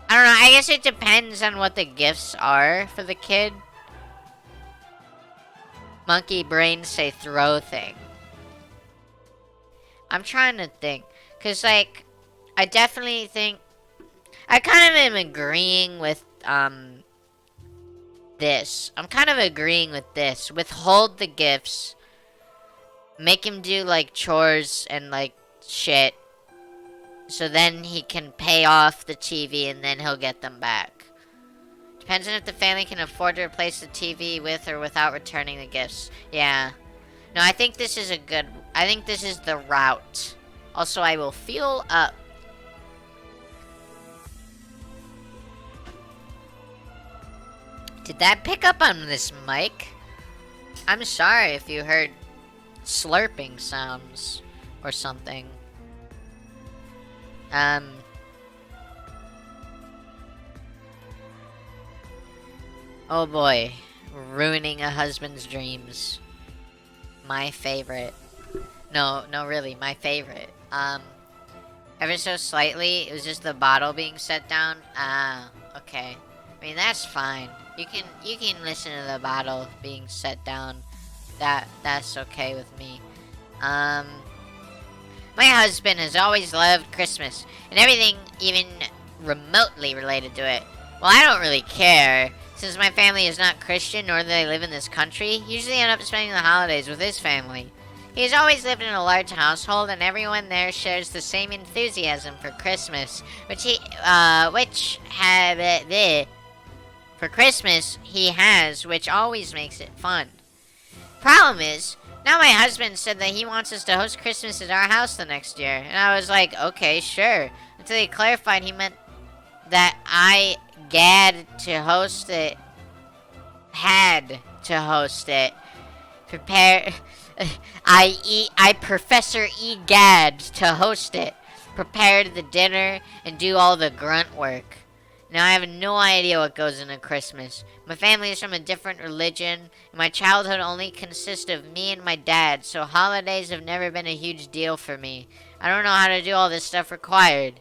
I don't know, I guess it depends on what the gifts are for the kid. Monkey brains say throw thing. I'm trying to think. Because, like, I definitely think... I kind of am agreeing with, this. I'm kind of agreeing with this. Withhold the gifts. Make him do, like, chores and, like, shit. So then he can pay off the TV and then he'll get them back. Depends on if the family can afford to replace the TV with or without returning the gifts. Yeah. No, I think this is I think this is the route. Also, I will fuel up. Did that pick up on this mic? I'm sorry if you heard slurping sounds or something. Oh boy. Ruining a husband's dreams. My favorite. No, really, my favorite. Ever so slightly, it was just the bottle being set down. Ah, okay. I mean, that's fine. You can listen to the bottle being set down. That's okay with me. Um, my husband has always loved Christmas and everything even remotely related to it. Well, I don't really care. Since my family is not Christian nor do they live in this country, he usually end up spending the holidays with his family. He has always lived in a large household, and everyone there shares the same enthusiasm for Christmas, for Christmas he has, which always makes it fun. Problem is, now my husband said that he wants us to host Christmas at our house the next year, and I was like, okay, sure. Until he clarified he meant that I had to host it. Prepare. I Professor Egad to host it. Prepared the dinner and do all the grunt work. Now I have no idea what goes into Christmas. My family is from a different religion, and my childhood only consists of me and my dad, so holidays have never been a huge deal for me. I don't know how to do all this stuff required.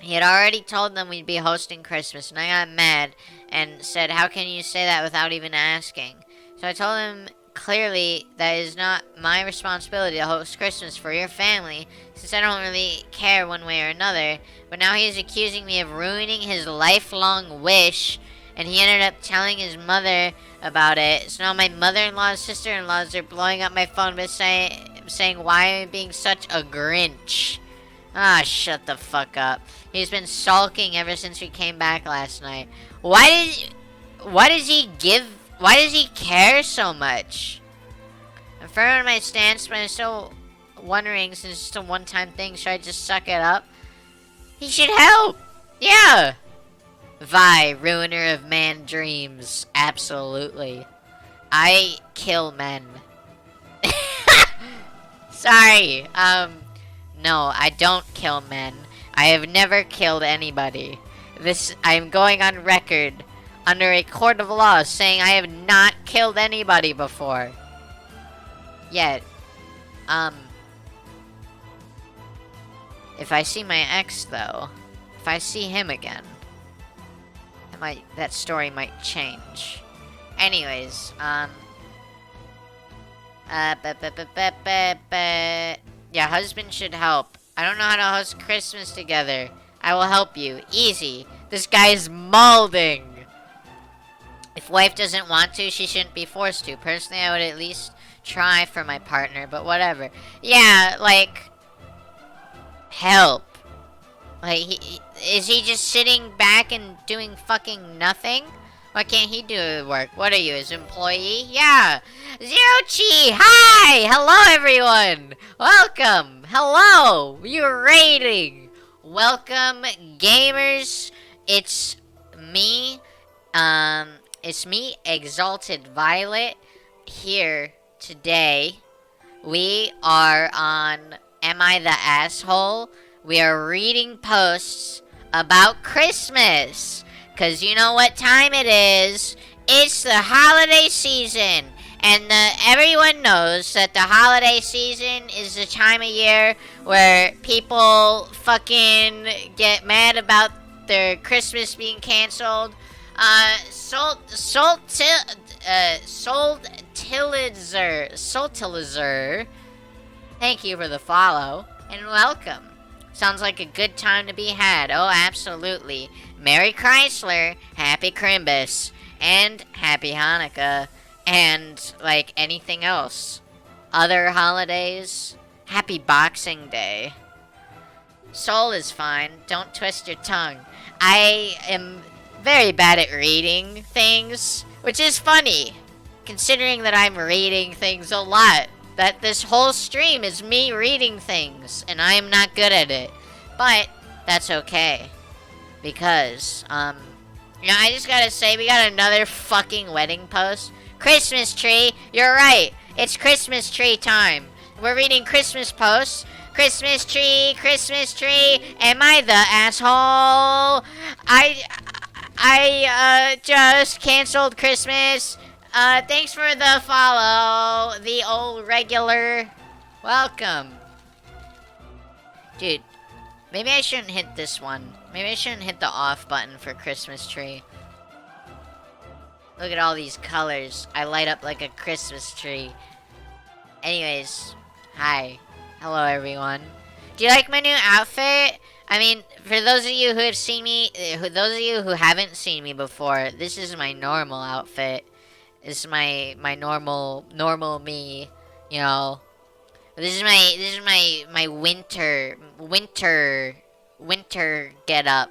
He had already told them we'd be hosting Christmas, and I got mad and said, how can you say that without even asking? So I told him clearly that it is not my responsibility to host Christmas for your family, since I don't really care one way or another, but now he is accusing me of ruining his lifelong wish, and he ended up telling his mother about it. So now my mother-in-law and sister-in-laws are blowing up my phone by saying why I'm being such a Grinch. Ah, shut the fuck up. He's been sulking ever since we came back last night. Why does he care so much? I'm firm on my stance, but I'm still wondering, since it's just a one-time thing, should I just suck it up? He should help! Yeah! Vi, ruiner of man dreams. Absolutely. I kill men. Sorry, no, I don't kill men. I have never killed anybody. I'm going on record under a court of law saying I have not killed anybody before. Yet. If I see my ex, though, if I see him again, that story might change. Anyways, yeah, husband should help. I don't know how to host Christmas together. I will help you. Easy. This guy is molding. If wife doesn't want to, she shouldn't be forced to. Personally, I would at least try for my partner, but whatever. Yeah, like, help. Like, is he just sitting back and doing fucking nothing? Why can't he do the work? What are you, his employee? Yeah. Zerochi! Hi! Hello, everyone! Welcome! Hello! You're raiding! Welcome, gamers. It's me, Exalted Violet, here today. We are on Am I the Asshole? We are reading posts about Christmas. Because you know what time it is. It's the holiday season. And everyone knows that the holiday season is the time of year where people fucking get mad about their Christmas being canceled. Soltilizer, thank you for the follow, and welcome. Sounds like a good time to be had. Oh, absolutely. Merry Chrysler, Happy Crimbus, and Happy Hanukkah, and, like, anything else. Other holidays, Happy Boxing Day. Soul is fine, don't twist your tongue. I am very bad at reading things, which is funny, considering that I'm reading things a lot. That this whole stream is me reading things, and I am not good at it. But, that's okay. Because, you know, I just gotta say, we got another fucking wedding post. Christmas tree, you're right. It's Christmas tree time. We're reading Christmas posts. Christmas tree, am I the asshole? I just canceled Christmas. Thanks for the follow, the old regular. Welcome. Dude, maybe I shouldn't hit this one. Maybe I shouldn't hit the off button for Christmas tree. Look at all these colors. I light up like a Christmas tree. Anyways, hi. Hello, everyone. Do you like my new outfit? I mean, for those of you who have seen me, those of you who haven't seen me before, this is my normal outfit. This is my normal me. You know, this is my winter get up.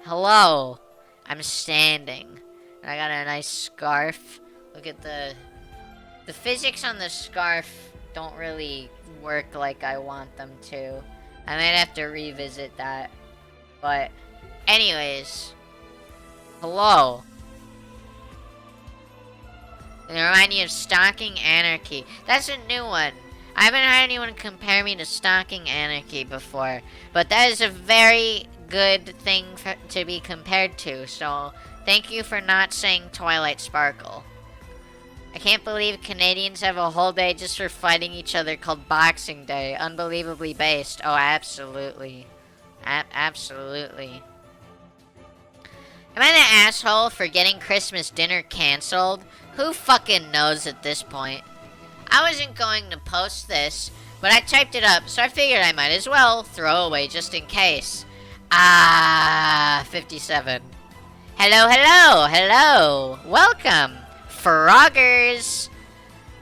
Hello, I'm standing. And I got a nice scarf. Look at the physics on the scarf don't really work like I want them to. I might have to revisit that. But anyways, hello. They remind you of Stalking Anarchy. That's a new one. I haven't had anyone compare me to Stalking Anarchy before, but that is a very good thing to be compared to, so thank you for not saying Twilight Sparkle. I can't believe Canadians have a whole day just for fighting each other called Boxing Day. Unbelievably based. Oh, absolutely. Absolutely. Am I the asshole for getting Christmas dinner canceled? Who fucking knows at this point? I wasn't going to post this, but I typed it up, so I figured I might as well throw away just in case. 57. Hello. Welcome, froggers.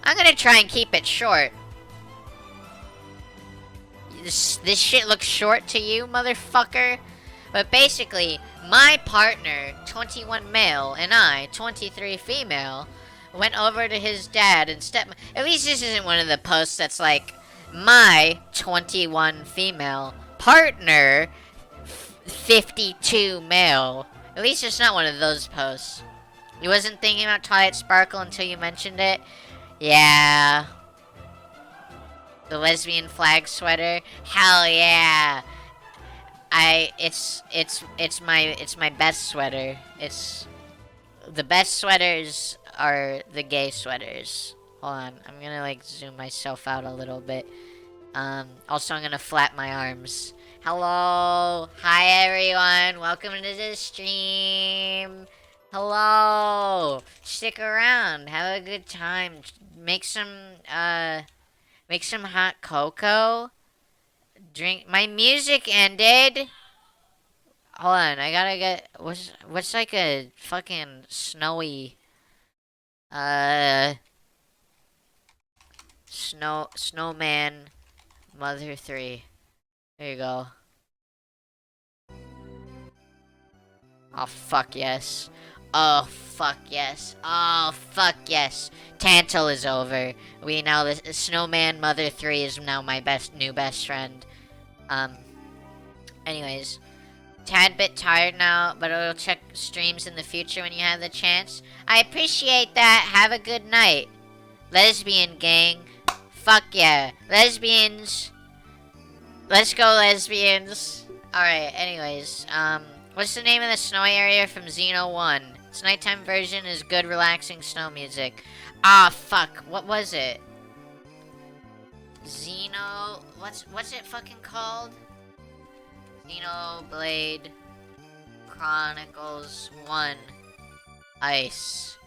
I'm gonna try and keep it short. This shit looks short to you, motherfucker? But basically, my partner, 21 male, and I, 23 female, went over to his dad and at least this isn't one of the posts that's like, my 21 female partner, 52 male. At least it's not one of those posts. You wasn't thinking about Twilight Sparkle until you mentioned it? Yeah. The lesbian flag sweater? Hell yeah. It's my best sweater. It's the best sweaters are the gay sweaters. Hold on, I'm gonna like zoom myself out a little bit. Also I'm gonna flap my arms. Hello, hi everyone, welcome to the stream. Hello, stick around, have a good time. Make some hot cocoa. Drink. My music ended. Hold on, I gotta get what's like a fucking snowy snowman mother 3. There you go. Oh fuck yes. Oh fuck yes. Oh fuck yes. Tantal is over. We now the snowman mother 3 is now my new best friend. Anyways, tad bit tired now, but I'll check streams in the future when you have the chance. I appreciate that. Have a good night. Lesbian gang. Fuck yeah. Lesbians. Let's go, lesbians. Alright, anyways, what's the name of the snowy area from Xeno 1? Its nighttime version is good, relaxing snow music. Ah, fuck. What was it? Xeno... What's it fucking called? Xenoblade Chronicles 1 Ice.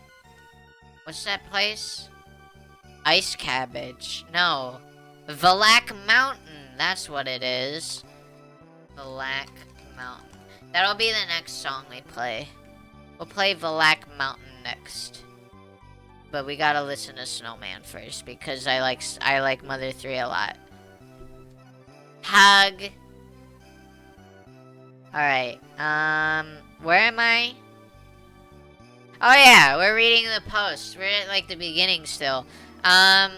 What's that place? Ice Cabbage. No. Valak Mountain. That's what it is. Valak Mountain. That'll be the next song we play. We'll play Valak Mountain next. But we gotta listen to Snowman first because I like Mother 3 a lot. Hug. Alright, where am I? Oh yeah, we're reading the post. We're at like the beginning still. My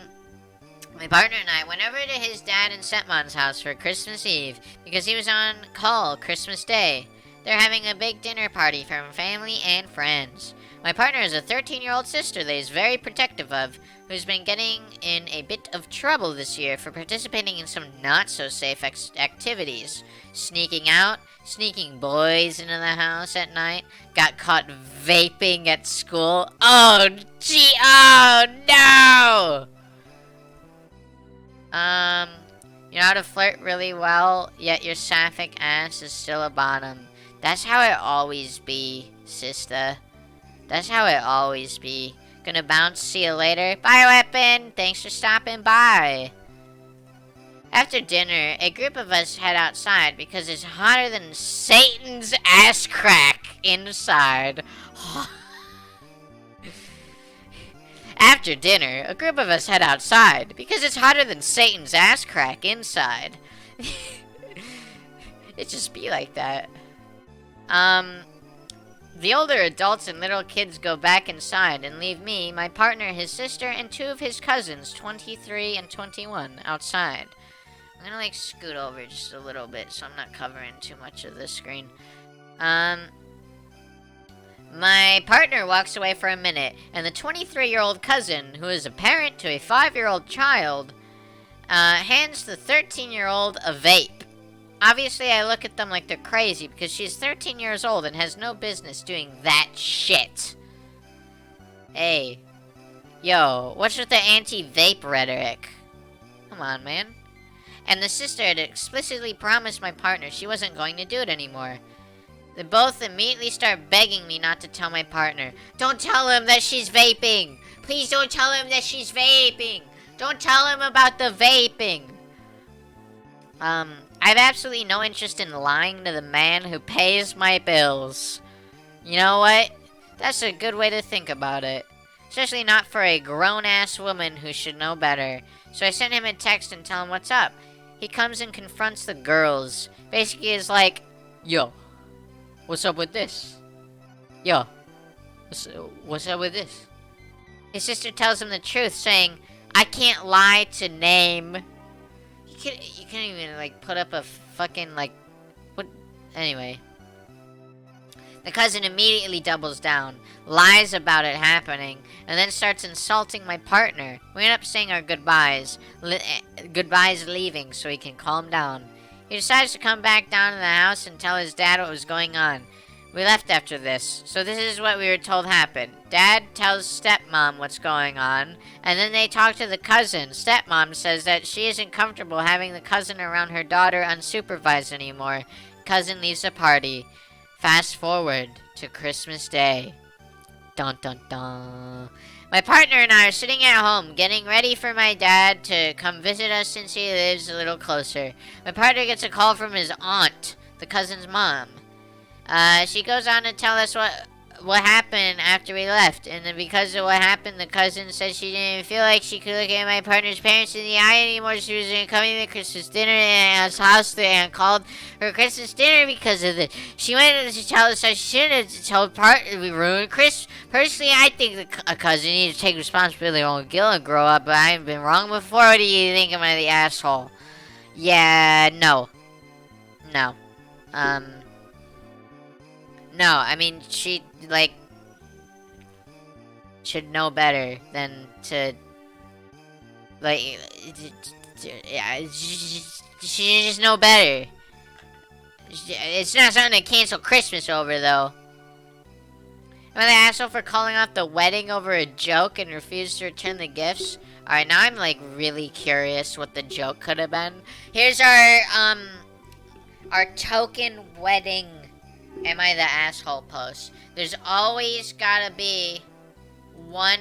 partner and I went over to his dad and stepmom's house for Christmas Eve because he was on call Christmas Day. They're having a big dinner party from family and friends. My partner has a 13-year-old sister that he's very protective of, who's been getting in a bit of trouble this year for participating in some not-so-safe activities. Sneaking out, sneaking boys into the house at night, got caught vaping at school. Oh, gee, oh, no! You know how to flirt really well, yet your sapphic ass is still a bottom. That's how it always be, sister. That's how it always be. Gonna bounce, see you later. Bye, weapon! Thanks for stopping by. After dinner, a group of us head outside because it's hotter than Satan's ass crack inside. After dinner, a group of us head outside because it's hotter than Satan's ass crack inside. It just be like that. The older adults and little kids go back inside and leave me, my partner, his sister, and 2 of his cousins, 23 and 21, outside. I'm gonna like scoot over just a little bit so I'm not covering too much of the screen. My partner walks away for a minute, and the 23-year-old cousin, who is a parent to a 5-year-old child, hands the 13-year-old a vape. Obviously, I look at them like they're crazy because she's 13 years old and has no business doing that shit. Hey. Yo, what's with the anti-vape rhetoric? Come on, man. And the sister had explicitly promised my partner she wasn't going to do it anymore. They both immediately start begging me not to tell my partner. Don't tell him that she's vaping! Please don't tell him that she's vaping! Don't tell him about the vaping! I have absolutely no interest in lying to the man who pays my bills. You know what? That's a good way to think about it. Especially not for a grown-ass woman who should know better. So I sent him a text and tell him what's up. He comes and confronts the girls. Basically is like, yo, what's up with this? Yo, what's up with this? His sister tells him the truth, saying, I can't lie to name. You can't even, like, put up a fucking, like, what? Anyway. The cousin immediately doubles down, lies about it happening, and then starts insulting my partner. We end up saying our goodbyes. Goodbyes leaving so he can calm down. He decides to come back down to the house and tell his dad what was going on. We left after this, so this is what we were told happened. Dad tells stepmom what's going on, and then they talk to the cousin. Stepmom says that she isn't comfortable having the cousin around her daughter unsupervised anymore. Cousin leaves the party. Fast forward to Christmas Day. Dun dun dun. My partner and I are sitting at home, getting ready for my dad to come visit us since he lives a little closer. My partner gets a call from his aunt, the cousin's mom. She goes on to tell us what happened after we left, and then because of what happened, the cousin said she didn't feel like she could look at my partner's parents in the eye anymore. She was coming to Christmas dinner at his house and called her Christmas dinner because of this. She wanted to tell us how she shouldn't have told we ruined Chris. Personally, I think a cousin needs to take responsibility on guilt and grow up, but I haven't been wrong before. What do you think? Am I the asshole? Yeah, no. No. No, I mean, she, like, should know better than to, like, yeah, she should just know better. It's not something to cancel Christmas over, though. Am I the asshole for calling off the wedding over a joke and refused to return the gifts? Alright, now I'm, like, really curious what the joke could have been. Here's our token wedding Am I the Asshole post. There's always gotta be one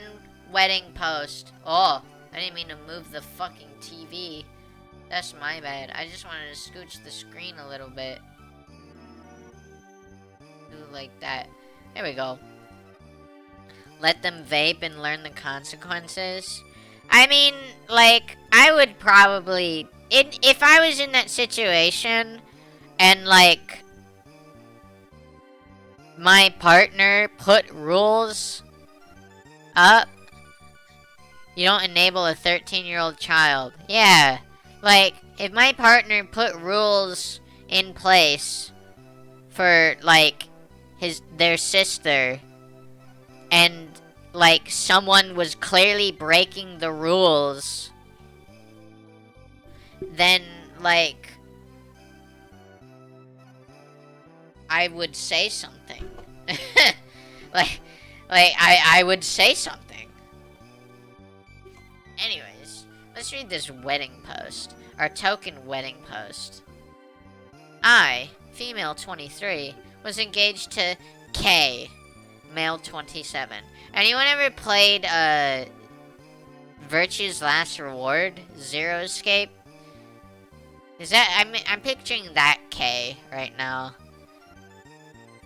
wedding post. Oh, I didn't mean to move the fucking TV. That's my bad. I just wanted to scooch the screen a little bit. Do like that. There we go. Let them vape and learn the consequences. I mean, like, I would probably... if I was in that situation, and, like, my partner put rules up, you don't enable a 13-year-old child. Yeah. Like, if my partner put rules in place for, like, their sister, and, like, someone was clearly breaking the rules, then, like, I would say something. I would say something. Anyways, let's read this wedding post. Our token wedding post. I, female 23, was engaged to K, male 27. Anyone ever played Virtue's Last Reward, Zero Escape? Is that I'm picturing that K right now.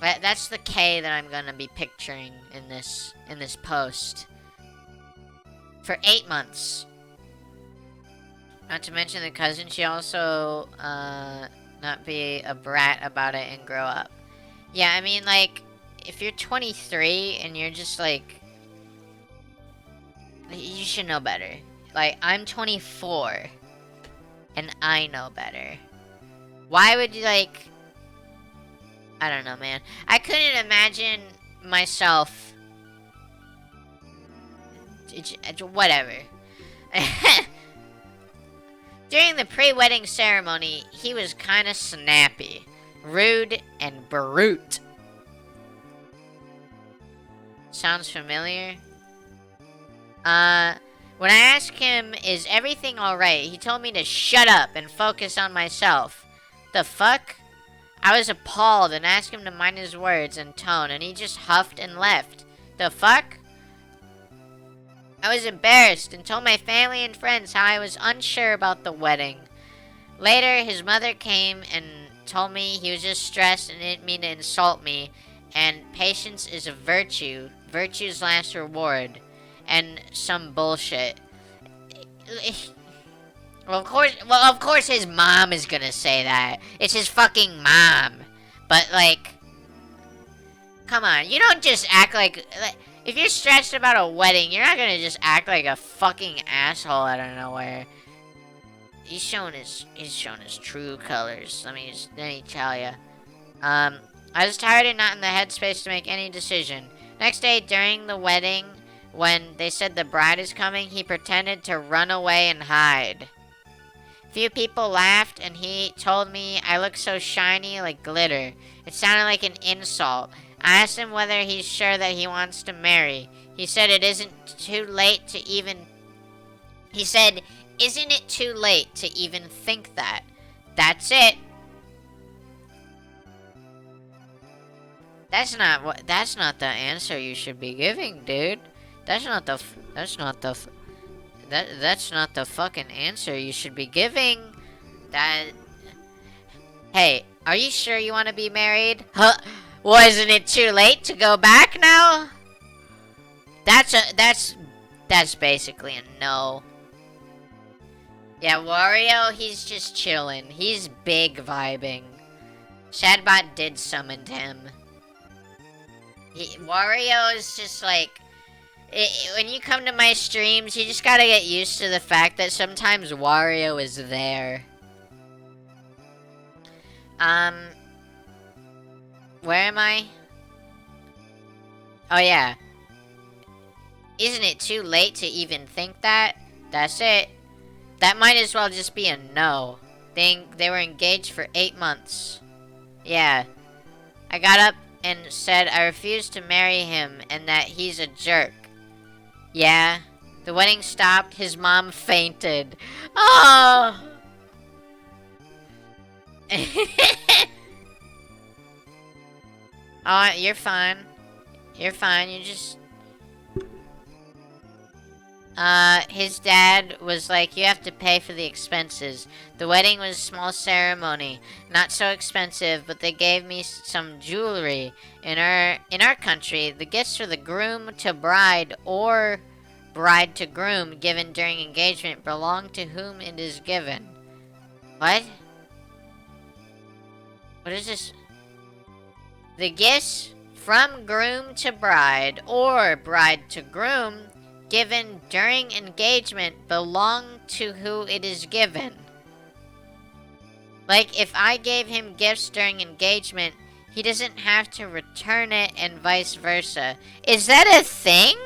That's the K that I'm gonna be picturing in this post. For 8 months. Not to mention the cousin, she also not be a brat about it and grow up. Yeah, I mean, like, if you're 23 and you're just like, you should know better. Like, I'm 24 and I know better. Why would you, like, I don't know, man. I couldn't imagine myself, whatever. During the pre-wedding ceremony, he was kinda snappy, rude, and brute. Sounds familiar? When I asked him, is everything alright, he told me to shut up and focus on myself. The fuck? I was appalled and asked him to mind his words and tone, and he just huffed and left. The fuck? I was embarrassed and told my family and friends how I was unsure about the wedding. Later, his mother came and told me he was just stressed and didn't mean to insult me, and patience is a virtue, virtue's last reward, and some bullshit. Well, of course his mom is gonna say that. It's his fucking mom. But, like, come on, you don't just act like if you're stressed about a wedding, you're not gonna just act like a fucking asshole out of nowhere. He's showing his true colors. Let me tell ya. I was tired and not in the headspace to make any decision. Next day, during the wedding, when they said the bride is coming, he pretended to run away and hide. Few people laughed, and he told me I look so shiny like glitter. It sounded like an insult. I asked him whether he's sure that he wants to marry. He said it isn't too late to even... He said, isn't it too late to even think that? That's it. That's not the answer you should be giving, dude. That's not the fucking answer you should be giving. Hey, are you sure you want to be married? Huh? Wasn't it too late to go back now? That's basically a no. Yeah, Wario, he's just chilling. He's big vibing. Shadbot did summon him. Wario is just like... when you come to my streams, you just gotta get used to the fact that sometimes Wario is there. Where am I? Oh yeah. Isn't it too late to even think that? That's it. That might as well just be a no. They were engaged for 8 months. Yeah. I got up and said I refuse to marry him and that he's a jerk. Yeah. The wedding stopped. His mom fainted. Oh! Oh, you're fine. You're fine. You just... his dad was like, you have to pay for the expenses. The wedding was a small ceremony. Not so expensive, but they gave me some jewelry. In our country, the gifts for the groom to bride or bride to groom given during engagement belong to whom it is given. What? What is this? The gifts from groom to bride or bride to groom given during engagement belong to who it is given. Like, if I gave him gifts during engagement, he doesn't have to return it and vice versa. Is that a thing?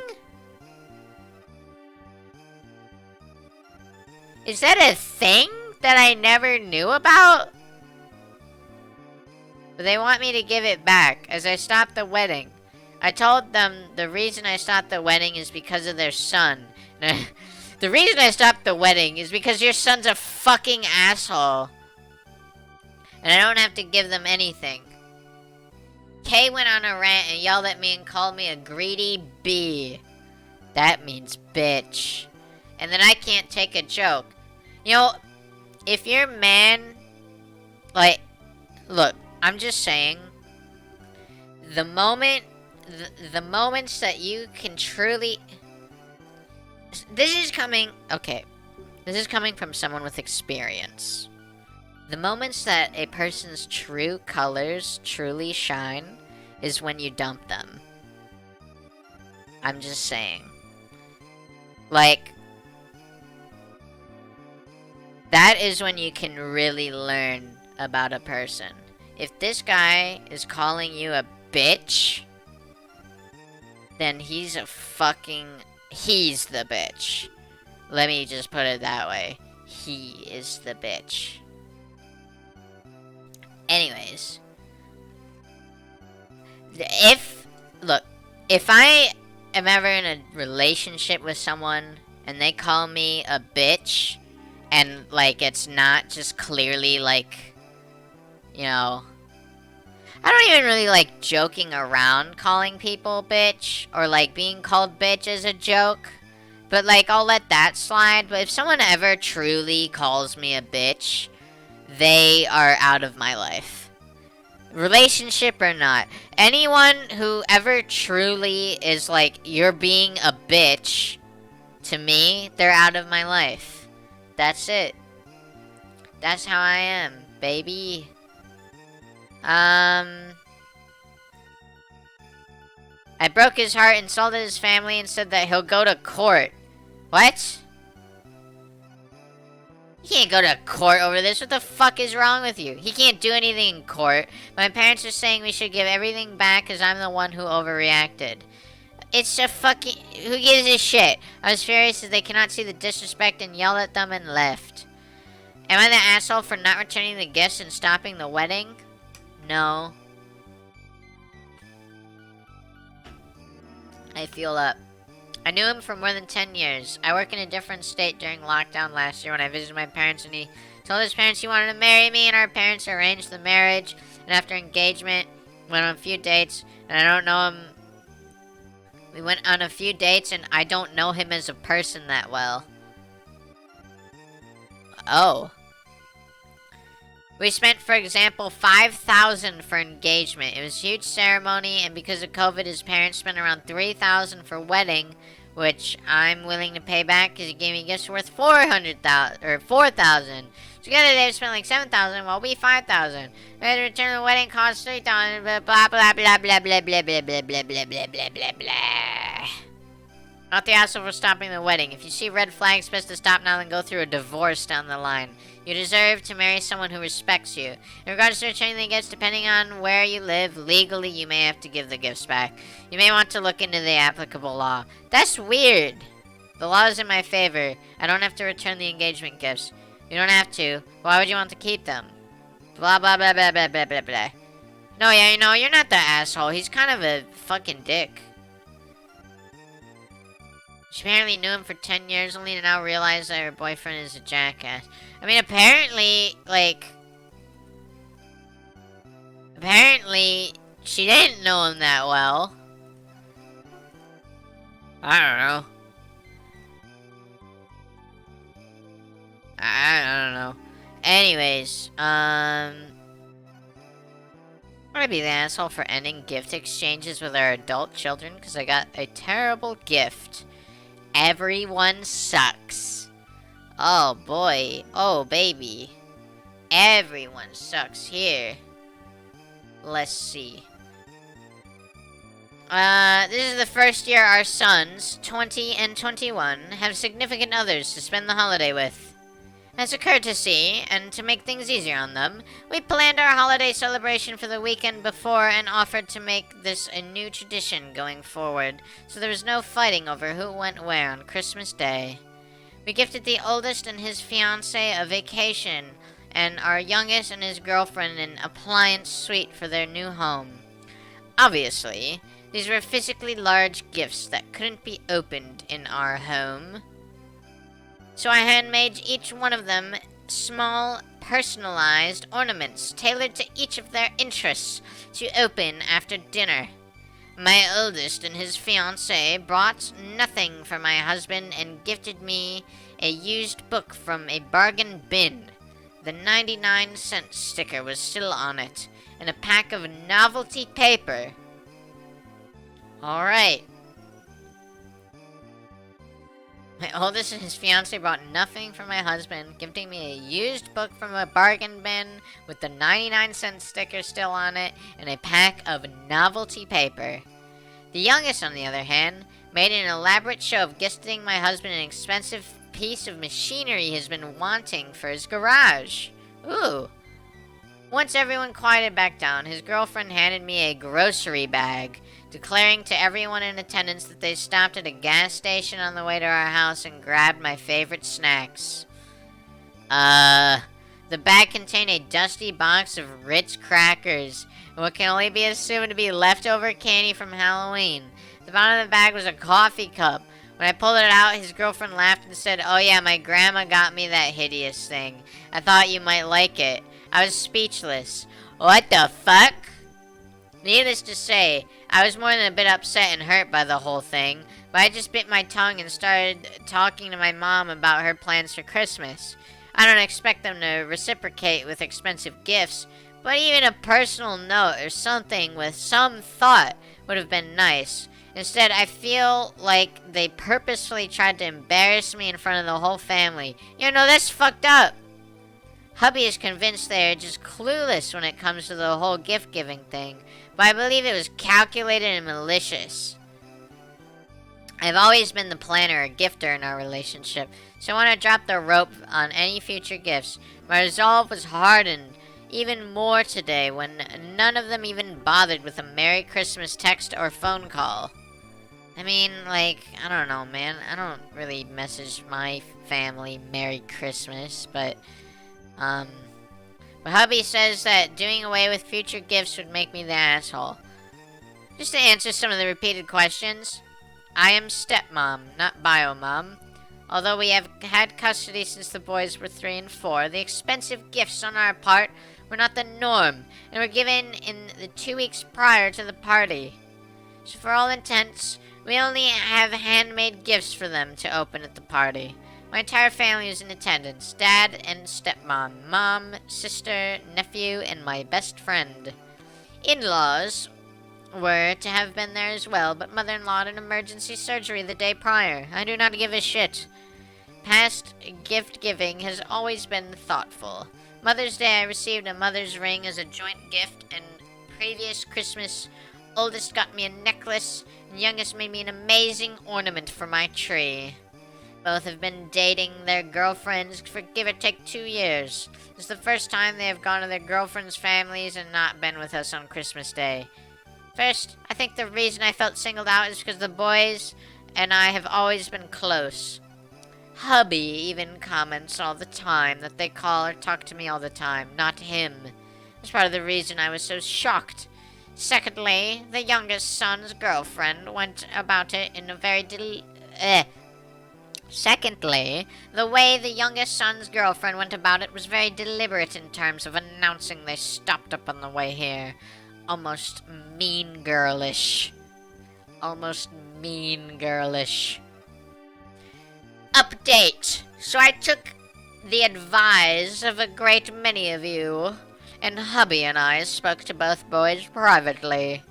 Is that a thing that I never knew about? But they want me to give it back as I stopped the wedding. I told them the reason I stopped the wedding is because of their son. The reason I stopped the wedding is because your son's a fucking asshole. And I don't have to give them anything. Kay went on a rant and yelled at me and called me a greedy bee. That means bitch. And then I can't take a joke. You know, if your man, like, look, I'm just saying, the moments that you can truly, this is coming from someone with experience. The moments that a person's true colors truly shine is when you dump them. I'm just saying. Like, that is when you can really learn about a person. If this guy is calling you a bitch, then he's the bitch. Let me just put it that way. He is the bitch. Anyways. If I am ever in a relationship with someone and they call me a bitch, and, like, it's not just clearly, like, you know, I don't even really like joking around calling people bitch, or, like, being called bitch as a joke, but, like, I'll let that slide. But if someone ever truly calls me a bitch, they are out of my life. Relationship or not. Anyone who ever truly is like, you're being a bitch to me, they're out of my life. That's it. That's how I am, baby. I broke his heart, insulted his family, and said that he'll go to court. What? He can't go to court over this. What the fuck is wrong with you? He can't do anything in court. My parents are saying we should give everything back because I'm the one who overreacted. It's a fucking... Who gives a shit? I was furious as they cannot see the disrespect and yelled at them and left. Am I the asshole for not returning the gifts and stopping the wedding? No. I feel up. I knew him for more than 10 years. I work in a different state during lockdown last year when I visited my parents, and he told his parents he wanted to marry me, and our parents arranged the marriage. And after engagement, went on a few dates, and I don't know him. We went on a few dates, and I don't know him as a person that well. Oh. We spent, for example, $5,000 for engagement. It was a huge ceremony, and because of COVID, his parents spent around $3,000 for wedding, which I'm willing to pay back because he gave me gifts worth $4,000. Together, they've spent like $7,000, while we $5,000. We had to return the wedding cost $3,000. Blah blah blah blah blah blah blah blah blah blah blah blah blah blah blah. Not the asshole for stopping the wedding. If you see red flags, best to stop now and go through a divorce down the line. You deserve to marry someone who respects you. In regards to returning the gifts, depending on where you live, legally you may have to give the gifts back. You may want to look into the applicable law. That's weird. The law is in my favor. I don't have to return the engagement gifts. You don't have to. Why would you want to keep them? Blah blah blah blah blah blah blah blah. No, yeah, you know, you're not the asshole. He's kind of a fucking dick. She apparently knew him for 10 years, only to now realize that her boyfriend is a jackass. I mean, apparently, she didn't know him that well. I don't know. I don't know. Anyways, I'm gonna be the asshole for ending gift exchanges with our adult children because I got a terrible gift. Everyone sucks. Oh boy. Oh baby. Everyone sucks here. Let's see. This is the first year our sons, 20 and 21, have significant others to spend the holiday with. As a courtesy, and to make things easier on them, we planned our holiday celebration for the weekend before and offered to make this a new tradition going forward, so there was no fighting over who went where on Christmas Day. We gifted the oldest and his fiancée a vacation, and our youngest and his girlfriend an appliance suite for their new home. Obviously, these were physically large gifts that couldn't be opened in our home. So I handmade each one of them small, personalized ornaments tailored to each of their interests to open after dinner. My oldest and his fiancée brought nothing for my husband and gifted me a used book from a bargain bin. The 99-cent sticker was still on it, and a pack of novelty paper. Alright. My oldest and his fiancée brought nothing for my husband, gifting me a used book from a bargain bin with the 99-cent sticker still on it, and a pack of novelty paper. The youngest, on the other hand, made an elaborate show of gifting my husband an expensive piece of machinery he's been wanting for his garage. Ooh. Once everyone quieted back down, his girlfriend handed me a grocery bag, declaring to everyone in attendance that they stopped at a gas station on the way to our house and grabbed my favorite snacks. The bag contained a dusty box of Ritz crackers, and what can only be assumed to be leftover candy from Halloween. The bottom of the bag was a coffee cup. When I pulled it out, his girlfriend laughed and said, "Oh yeah, my grandma got me that hideous thing. I thought you might like it." I was speechless. What the fuck? Needless to say, I was more than a bit upset and hurt by the whole thing, but I just bit my tongue and started talking to my mom about her plans for Christmas. I don't expect them to reciprocate with expensive gifts, but even a personal note or something with some thought would have been nice. Instead, I feel like they purposefully tried to embarrass me in front of the whole family. You know, that's fucked up. Hubby is convinced they are just clueless when it comes to the whole gift-giving thing, but I believe it was calculated and malicious. I've always been the planner or gifter in our relationship, so I want to drop the rope on any future gifts. My resolve was hardened even more today when none of them even bothered with a Merry Christmas text or phone call. I mean, like, I don't know, man. I don't really message my family Merry Christmas, but hubby says that doing away with future gifts would make me the asshole. Just to answer some of the repeated questions, I am stepmom, not biomom. Although we have had custody since the boys were 3 and 4, the expensive gifts on our part were not the norm, and were given in the 2 weeks prior to the party. So for all intents, we only have handmade gifts for them to open at the party. My entire family was in attendance. Dad and stepmom, mom, sister, nephew, and my best friend. In-laws were to have been there as well, but mother-in-law had an emergency surgery the day prior. I do not give a shit. Past gift-giving has always been thoughtful. Mother's Day, I received a mother's ring as a joint gift, and previous Christmas, oldest got me a necklace, and youngest made me an amazing ornament for my tree. Both have been dating their girlfriends for give or take 2 years. This is the first time they have gone to their girlfriends' families and not been with us on Christmas Day. First, I think the reason I felt singled out is because the boys and I have always been close. Hubby even comments all the time that they call or talk to me all the time, not him. That's part of the reason I was so shocked. Secondly, the youngest son's girlfriend went about it in a very Secondly, the way the youngest son's girlfriend went about it was very deliberate in terms of announcing they stopped up on the way here. Almost mean girlish. Almost mean girlish. Update. So I took the advice of a great many of you, and hubby and I spoke to both boys privately.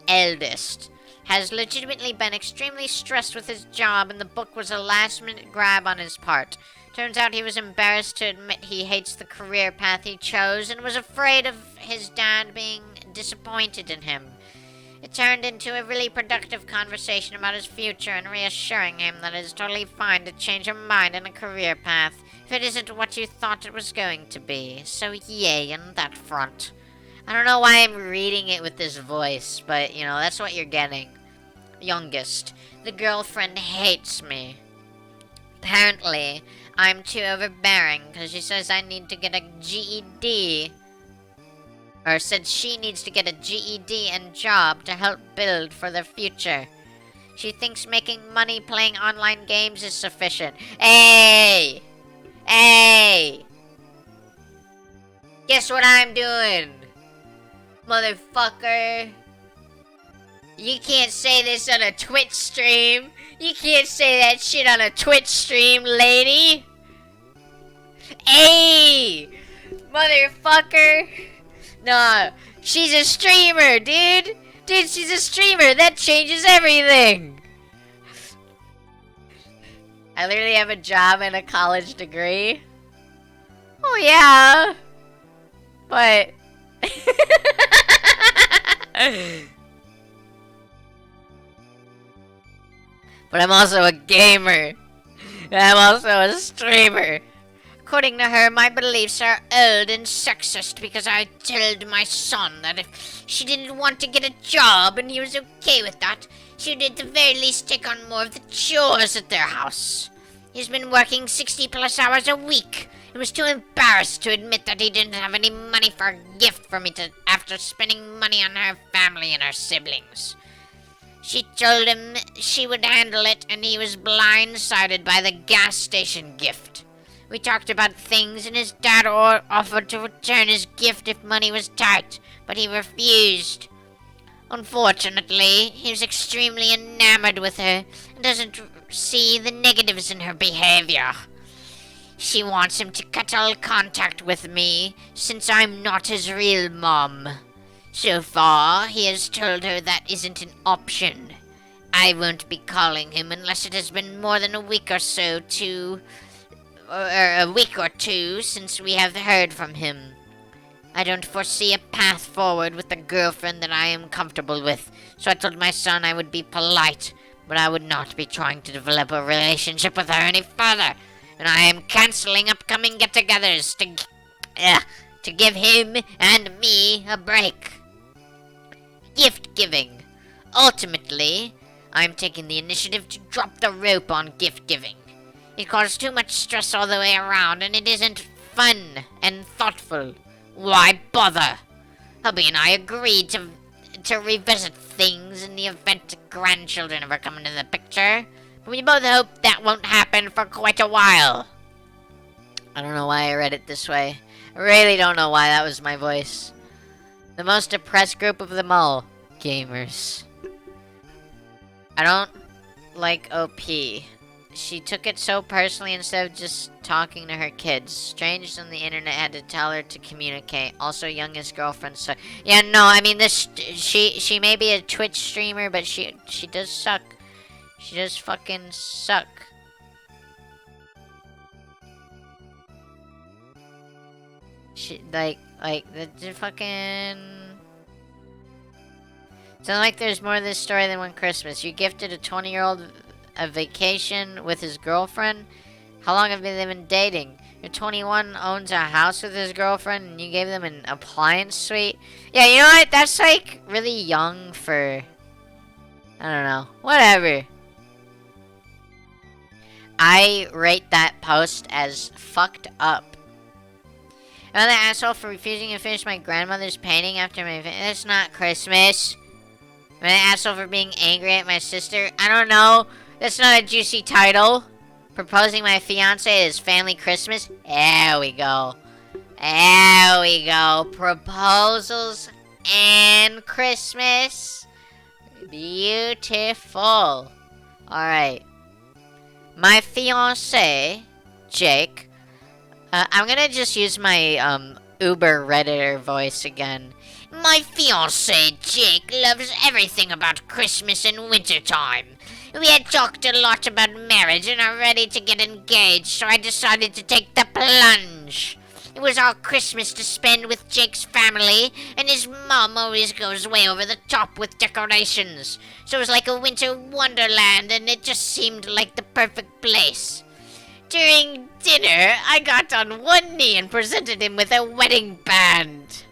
Eldest has legitimately been extremely stressed with his job, and the book was a last-minute grab on his part. Turns out he was embarrassed to admit he hates the career path he chose and was afraid of his dad being disappointed in him. It turned into a really productive conversation about his future and reassuring him that it is totally fine to change your mind in a career path if it isn't what you thought it was going to be. So yay on that front. I don't know why I'm reading it with this voice, but, you know, that's what you're getting. Youngest. The girlfriend hates me. Apparently, I'm too overbearing because she says I need to get a GED. Or said she needs to get a GED and job to help build for their future. She thinks making money playing online games is sufficient. Hey! Hey! Guess what I'm doing? Motherfucker. You can't say this on a Twitch stream. You can't say that shit on a Twitch stream, lady. Hey! Motherfucker. Nah, she's a streamer, dude. Dude, she's a streamer. That changes everything. I literally have a job and a college degree. Oh, yeah. But... but I'm also a gamer. I'm also a streamer. According to her, my beliefs are old and sexist because I told my son that if she didn't want to get a job and he was okay with that, she would at the very least take on more of the chores at their house. He's been working 60 plus hours a week and was too embarrassed to admit that he didn't have any money for a gift for me after spending money on her family and her siblings. She told him she would handle it and he was blindsided by the gas station gift. We talked about things and his dad offered to return his gift if money was tight, but he refused. Unfortunately, he was extremely enamored with her and doesn't see the negatives in her behavior. She wants him to cut all contact with me since I'm not his real mom. So far, he has told her that isn't an option. I won't be calling him unless it has been more than a week or two since we have heard from him. I don't foresee a path forward with a girlfriend that I am comfortable with, so I told my son I would be polite, but I would not be trying to develop a relationship with her any further, and I am cancelling upcoming get-togethers to give him and me a break. Gift giving. Ultimately, I'm taking the initiative to drop the rope on gift giving. It caused too much stress all the way around, and it isn't fun and thoughtful. Why bother? Hubby and I agreed to revisit things in the event grandchildren ever come into the picture, but we both hope that won't happen for quite a while. I don't know why I read it this way. I really don't know why that was my voice. The most depressed group of them all. Gamers. I don't like OP. She took it so personally instead of just talking to her kids. Strange on the internet had to tell her to communicate. Also, youngest girlfriend, so... Yeah, no, I mean, she may be a Twitch streamer, but she does suck. She does fucking suck. She, the fucking... Sounds like there's more to this story than one Christmas. You gifted a 20-year-old a vacation with his girlfriend? How long have they been dating? Your 21 owns a house with his girlfriend and you gave them an appliance suite? Yeah, you know what? That's like really young for... I don't know. Whatever. I rate that post as fucked up. Another asshole for refusing to finish my grandmother's painting after my... It's not Christmas. An asshole for being angry at my sister. I don't know. That's not a juicy title. Proposing my fiance at his family Christmas. There we go. There we go. Proposals and Christmas. Beautiful. Alright. My fiance, Jake. I'm gonna just use my Uber Redditor voice again. My fiancé, Jake, loves everything about Christmas and wintertime. We had talked a lot about marriage and are ready to get engaged, so I decided to take the plunge. It was our Christmas to spend with Jake's family, and his mom always goes way over the top with decorations. So it was like a winter wonderland, and it just seemed like the perfect place. During dinner, I got on one knee and presented him with a wedding band.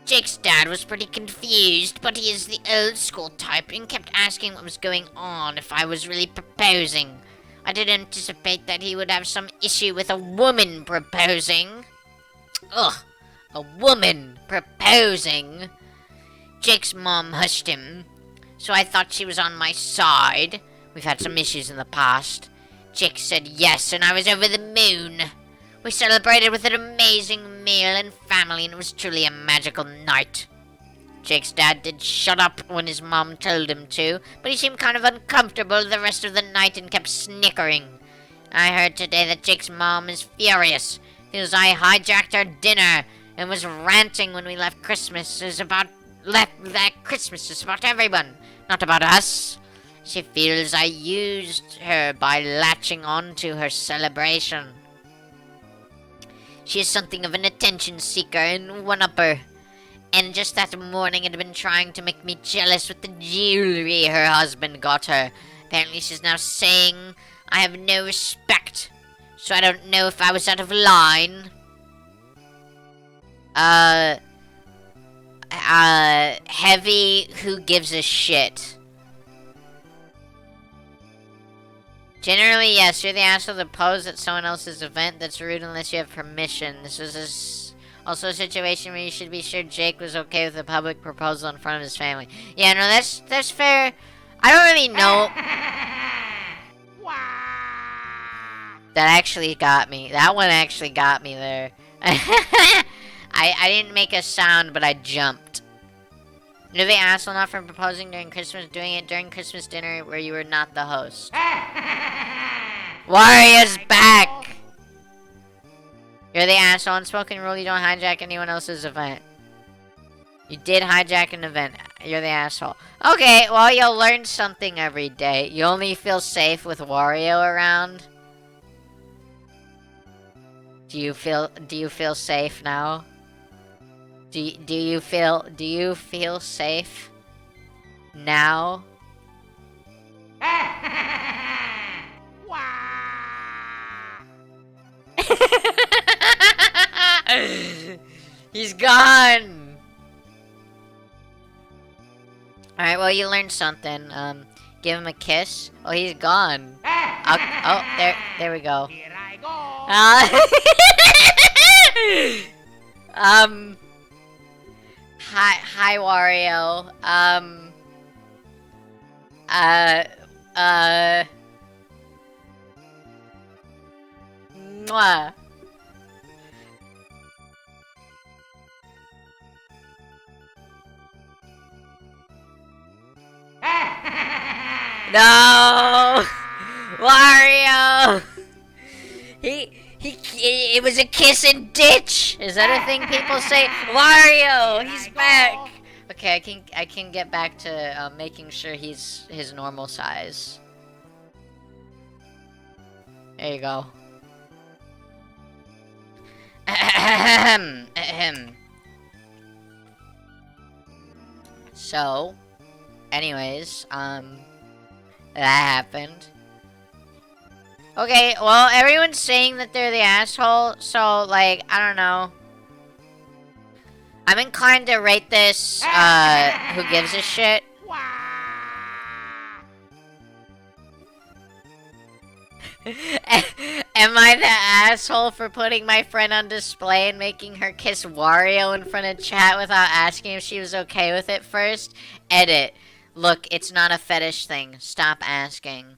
Jake's dad was pretty confused, but he is the old school type and kept asking what was going on if I was really proposing. I did anticipate that he would have some issue with a woman proposing. Ugh, a woman proposing. Jake's mom hushed him, so I thought she was on my side. We've had some issues in the past. Jake said yes, and I was over the moon. We celebrated with an amazing meal and family, and it was truly a magical night. Jake's dad did shut up when his mom told him to, but he seemed kind of uncomfortable the rest of the night and kept snickering. I heard today that Jake's mom is furious because I hijacked her dinner and was ranting when we left Christmas. That Christmas is about everyone, not about us. She feels I used her by latching on to her celebration. She is something of an attention seeker and one-upper. And just that morning had been trying to make me jealous with the jewelry her husband got her. Apparently she's now saying I have no respect. So I don't know if I was out of line. Heavy, who gives a shit? Generally, yes, you're the asshole that posed at someone else's event. That's rude unless you have permission. This was also a situation where you should be sure Jake was okay with the public proposal in front of his family. Yeah, no, that's fair. I don't really know. That actually got me. That one actually got me there. I didn't make a sound, but I jumped. You're the asshole not for proposing during Christmas, doing it during Christmas dinner where you were not the host. Warrior's back! You're the asshole. Unspoken rule, you don't hijack anyone else's event. You did hijack an event. You're the asshole. Okay, well, you'll learn something every day. You only feel safe with Wario around. Do you feel safe now? Do you feel safe now? He's gone. Alright, well, you learned something. Give him a kiss. Oh, he's gone. Oh, there we go.
Here I go.
Hi, Wario. Mwah. No! Wario! It was a kiss and ditch! Is that a thing people say? Wario! He's back! Okay, I can get back to making sure he's his normal size. There you go. Ahem. So, anyways, that happened. Okay, well, everyone's saying that they're the asshole, so, like, I don't know. I'm inclined to rate this, who gives a shit. Am I the asshole for putting my friend on display and making her kiss Wario in front of chat without asking if she was okay with it first? Edit. Look, it's not a fetish thing. Stop asking.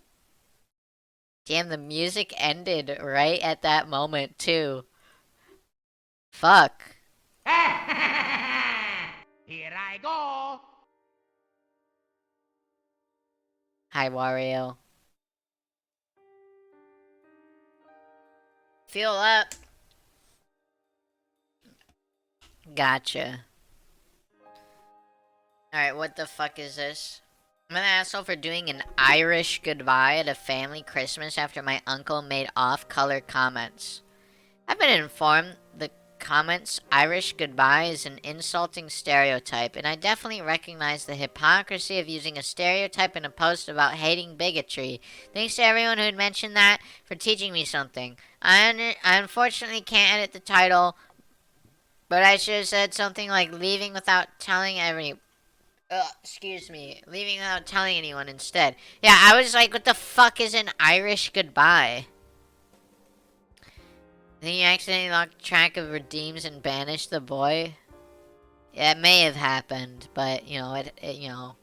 Damn, the music ended right at that moment, too. Fuck.
Here I go.
Hi, Wario. Feel up. Gotcha. Alright, what the fuck is this? I'm an asshole for doing an Irish goodbye at a family Christmas after my uncle made off-color comments. I've been informed the comments Irish goodbye is an insulting stereotype, and I definitely recognize the hypocrisy of using a stereotype in a post about hating bigotry. Thanks to everyone who had mentioned that for teaching me something. I unfortunately can't edit the title, but I should have said something like leaving without telling leaving without telling anyone instead. Yeah, I was like, what the fuck is an Irish goodbye? Then you accidentally lost track of redeems and banished the boy? Yeah, it may have happened, but, you know,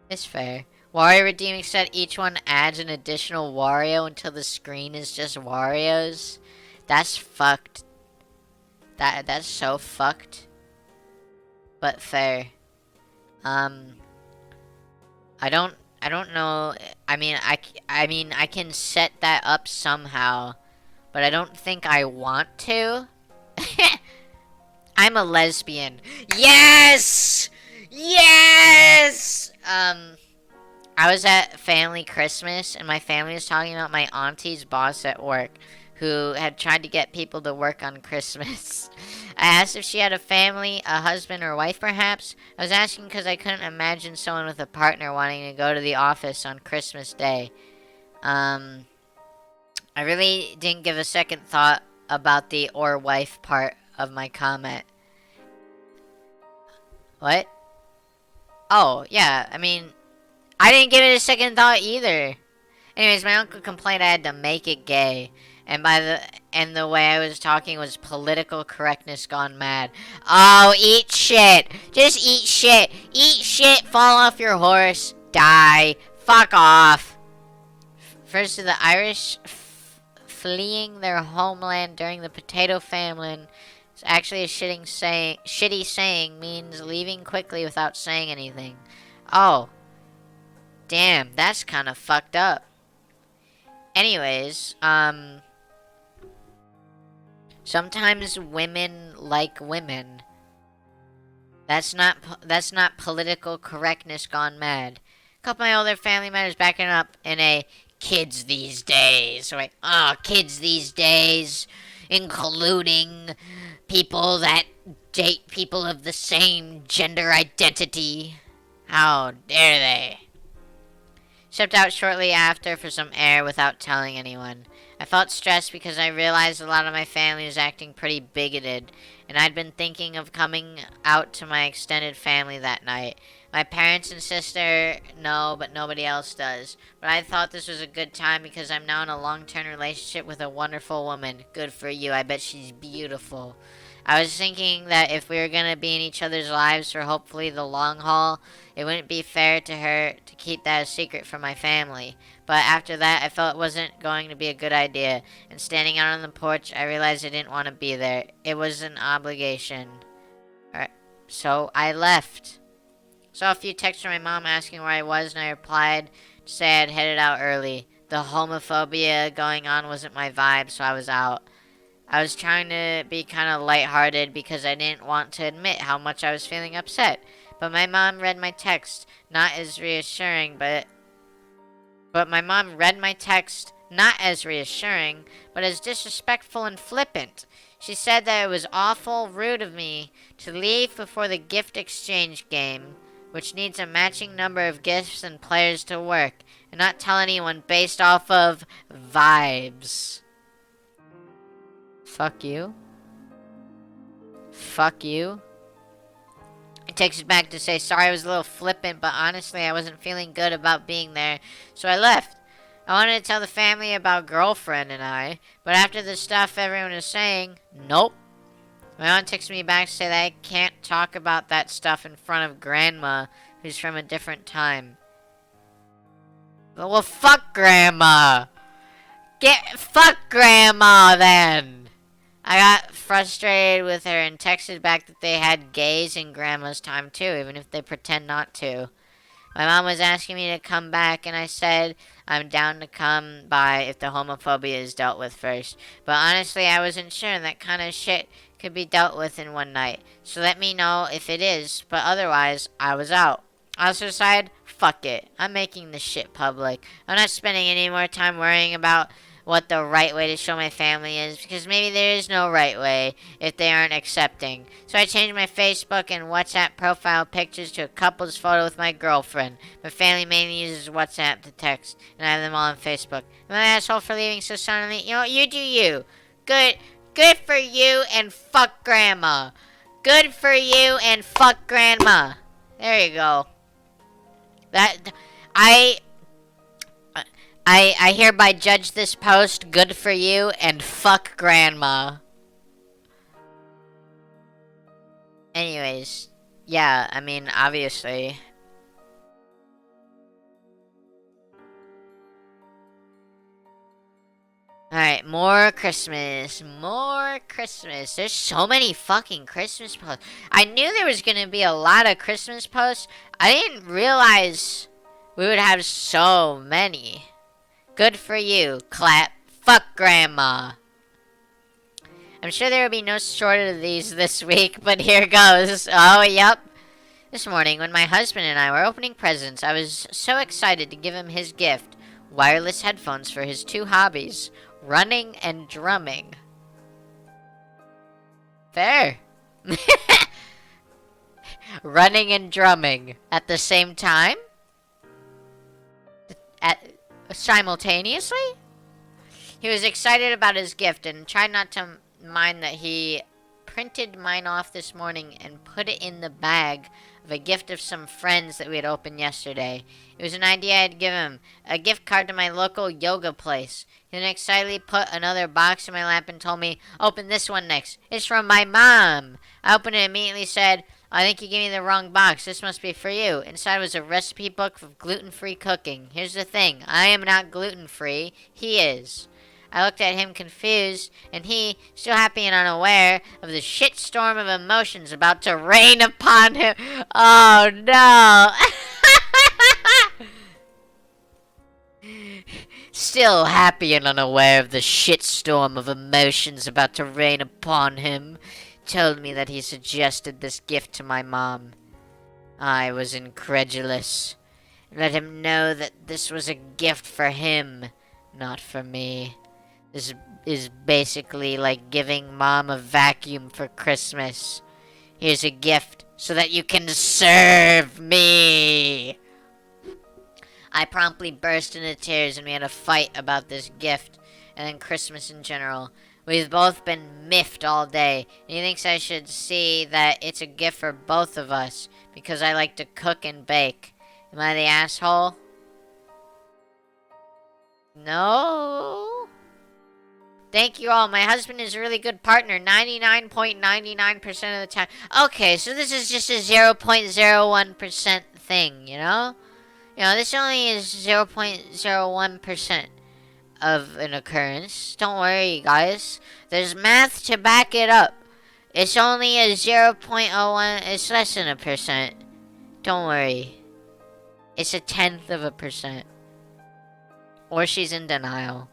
it's fair. Wario redeeming set, each one adds an additional Wario until the screen is just Wario's. That's fucked. That's so fucked. But fair. Um, I don't I don't know. I mean I can set that up somehow, but I don't think I want to. I'm a lesbian. Yes! Yes! I was at family Christmas and my family was talking about my auntie's boss at work who had tried to get people to work on Christmas. I asked if she had a family, a husband or wife perhaps. I was asking because I couldn't imagine someone with a partner wanting to go to the office on Christmas Day. Um, I really didn't give a second thought about the or wife part of my comment. What? Oh, yeah, I mean, I didn't give it a second thought either. Anyways, my uncle complained I had to make it gay. And the way I was talking was political correctness gone mad. Oh, eat shit. Just eat shit. Eat shit, fall off your horse, die, fuck off. First of the Irish fleeing their homeland during the potato famine. It's actually a shitty saying means leaving quickly without saying anything. Oh, damn, that's kind of fucked up. Anyways, sometimes women like women. That's not political correctness gone mad. A couple of my older family members backing up in a kids these days. So kids these days, including people that date people of the same gender identity. How dare they? Stepped out shortly after for some air without telling anyone. I felt stressed because I realized a lot of my family was acting pretty bigoted, and I'd been thinking of coming out to my extended family that night. My parents and sister know, but nobody else does. But I thought this was a good time because I'm now in a long-term relationship with a wonderful woman. Good for you. I bet she's beautiful. I was thinking that if we were going to be in each other's lives for hopefully the long haul, it wouldn't be fair to her to keep that a secret from my family. But after that, I felt it wasn't going to be a good idea. And standing out on the porch, I realized I didn't want to be there. It was an obligation. Alright, so I left. Saw a few texts from my mom asking where I was, and I replied to say I had headed out early. The homophobia going on wasn't my vibe, so I was out. I was trying to be kind of lighthearted because I didn't want to admit how much I was feeling upset. But my mom read my text, not as reassuring, but my mom read my text not as reassuring, but as disrespectful and flippant. She said that it was awful rude of me to leave before the gift exchange game, which needs a matching number of gifts and players to work, and not tell anyone based off of vibes. Fuck you. Fuck you. I texted back to say sorry I was a little flippant, but honestly I wasn't feeling good about being there, so I left. I wanted to tell the family about girlfriend and I, but after the stuff everyone was saying, nope. My aunt texted me back to say that I can't talk about that stuff in front of grandma, who's from a different time. Well, fuck grandma. Fuck grandma then. I got frustrated with her and texted back that they had gays in grandma's time too, even if they pretend not to. My mom was asking me to come back, and I said I'm down to come by if the homophobia is dealt with first. But honestly, I wasn't sure, and that kind of shit could be dealt with in one night. So let me know if it is, but otherwise, I was out. I also decided, fuck it. I'm making this shit public. I'm not spending any more time worrying about what the right way to show my family is, because maybe there is no right way if they aren't accepting. So I changed my Facebook and WhatsApp profile pictures to a couple's photo with my girlfriend. My family mainly uses WhatsApp to text, and I have them all on Facebook. Am I an asshole for leaving so suddenly? You know what? You do you. Good for you, and fuck grandma. Good for you, and fuck grandma. There you go. I hereby judge this post good for you and fuck grandma. Anyways, yeah, I mean, obviously. Alright, Alright, more Christmas. More Christmas. There's so many fucking Christmas posts. I knew there was gonna be a lot of Christmas posts. I didn't realize we would have so many. Good for you. Clap. Fuck Grandma. I'm sure there will be no shortage of these this week, but here goes. Oh, yep. This morning, when my husband and I were opening presents, I was so excited to give him his gift. Wireless headphones for his two hobbies. Running and drumming. Fair. Running and drumming at the same time? Simultaneously? He was excited about his gift and tried not to mind that he printed mine off this morning and put it in the bag of a gift of some friends that we had opened yesterday. It was an idea I'd give him. A gift card to my local yoga place. He then excitedly put another box in my lap and told me, open this one next. It's from my mom. I opened it and immediately said, I think you gave me the wrong box. This must be for you. Inside was a recipe book of gluten-free cooking. Here's the thing. I am not gluten-free. He is. I looked at him confused, and he, still happy and unaware of the shitstorm of emotions about to rain upon him. Oh, no. Still happy and unaware of the shitstorm of emotions about to rain upon him, told me that he suggested this gift to my mom. I was incredulous. Let him know that this was a gift for him, not for me. This is basically like giving Mom a vacuum for Christmas. Here's a gift so that you can serve me. I promptly burst into tears and we had a fight about this gift and then Christmas in general. We've both been miffed all day, and he thinks I should see that it's a gift for both of us because I like to cook and bake. Am I the asshole? No. Thank you all. My husband is a really good partner, 99.99% of the time. Okay, so this is just a 0.01% thing, you know? You know, this only is 0.01% of an occurrence. Don't worry, guys. There's math to back it up. It's only a 0.01. It's less than a percent. Don't worry. It's a 1/10 of a percent. Or she's in denial.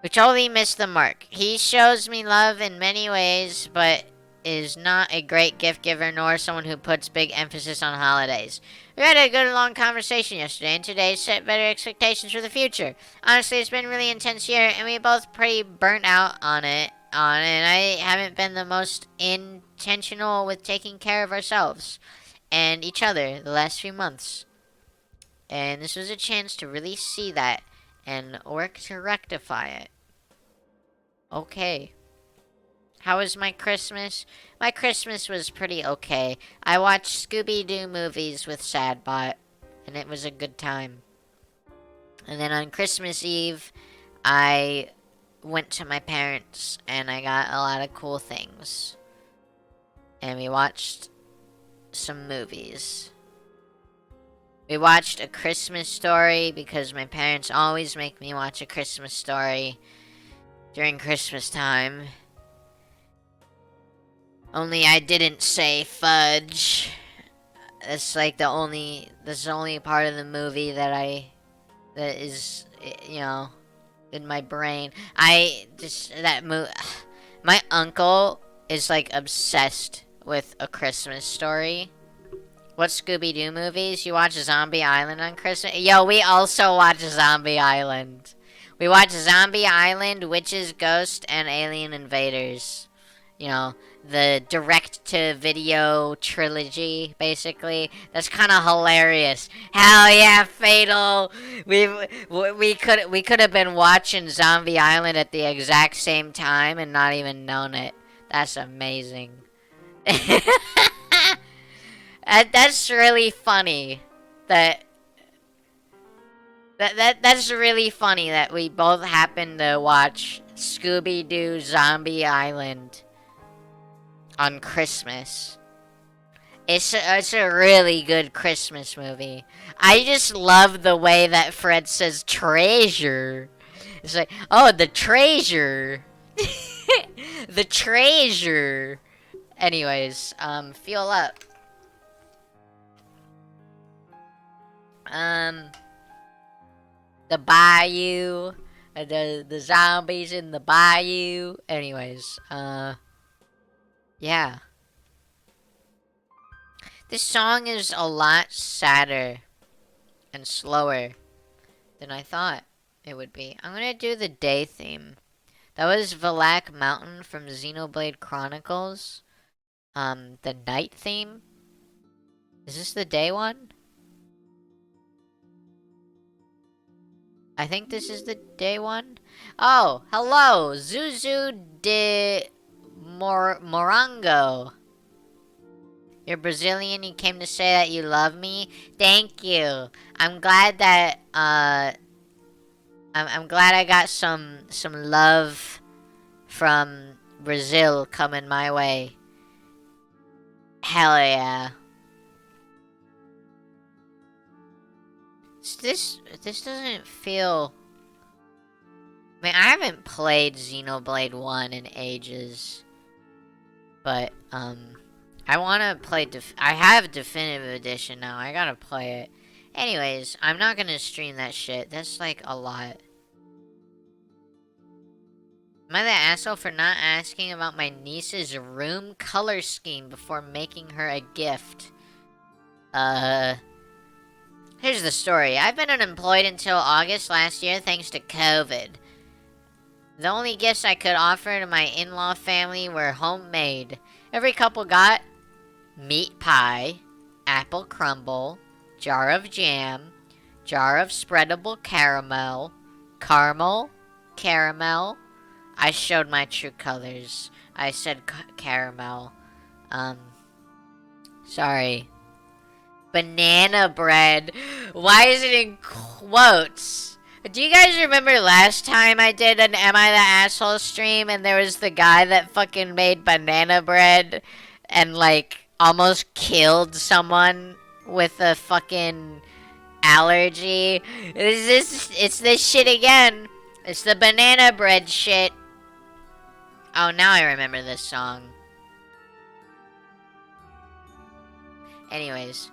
Which only missed the mark. He shows me love in many ways, but is not a great gift giver nor someone who puts big emphasis on holidays. We had a good long conversation yesterday, and today set better expectations for the future. Honestly, it's been a really intense year, and we both pretty burnt out on it, and I haven't been the most intentional with taking care of ourselves and each other the last few months. And this was a chance to really see that and work to rectify it. Okay. How was my Christmas? My Christmas was pretty okay. I watched Scooby-Doo movies with Sadbot, and it was a good time. And then on Christmas Eve, I went to my parents, and I got a lot of cool things. And we watched some movies. We watched A Christmas Story, because my parents always make me watch A Christmas Story during Christmas time. Only I didn't say fudge. That's like the only part of the movie that is, you know, in my brain. My uncle is like obsessed with A Christmas Story. What Scooby-Doo movies? You watch Zombie Island on Christmas? Yo, we also watch Zombie Island. We watch Zombie Island, Witches, Ghosts, and Alien Invaders. You know, the direct-to-video trilogy, basically. That's kind of hilarious. Hell yeah, Fatal! We could have been watching Zombie Island at the exact same time and not even known it. That's amazing. That's really funny. That's really funny that we both happened to watch Scooby-Doo Zombie Island on Christmas. It's a really good Christmas movie. I just love the way that Fred says treasure. It's like, oh, the treasure. The treasure. Anyways, feel up. Um, the bayou. The zombies in the bayou. Anyways, yeah. This song is a lot sadder and slower than I thought it would be. I'm gonna do the day theme. That was Valak Mountain from Xenoblade Chronicles. The night theme. Is this the day one? I think this is the day one. Oh, hello, Zuzu de Morango. You're Brazilian. You came to say that you love me. Thank you. I'm glad that I'm glad I got some love from Brazil coming my way. Hell yeah. This doesn't feel. I mean, I haven't played Xenoblade 1 in ages, but I want to play. I have Definitive Edition now. I gotta play it. Anyways, I'm not gonna stream that shit. That's like a lot. Am I the asshole for not asking about my niece's room color scheme before making her a gift? Here's the story. I've been unemployed until August last year thanks to COVID. The only gifts I could offer to my in-law family were homemade. Every couple got meat pie, apple crumble, jar of jam, jar of spreadable caramel, caramel. I showed my true colors. I said caramel. Sorry. Banana bread. Why is it in quotes? Do you guys remember last time I did an Am I the Asshole stream and there was the guy that fucking made banana bread and like almost killed someone with a fucking allergy? It's this shit again. It's the banana bread shit. Oh, now I remember this song. Anyways,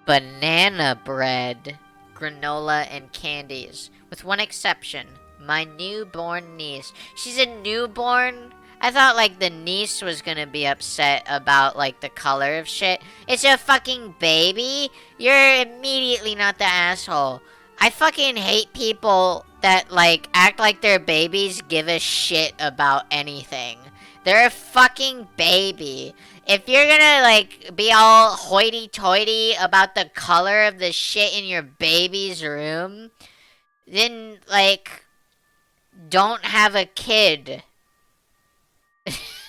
banana bread, granola, and candies. With one exception, my newborn niece. She's a newborn? I thought, like, the niece was gonna be upset about, like, the color of shit. It's a fucking baby? You're immediately not the asshole. I fucking hate people that, like, act like their babies give a shit about anything. They're a fucking baby. If you're gonna, like, be all hoity-toity about the color of the shit in your baby's room, then, like, don't have a kid.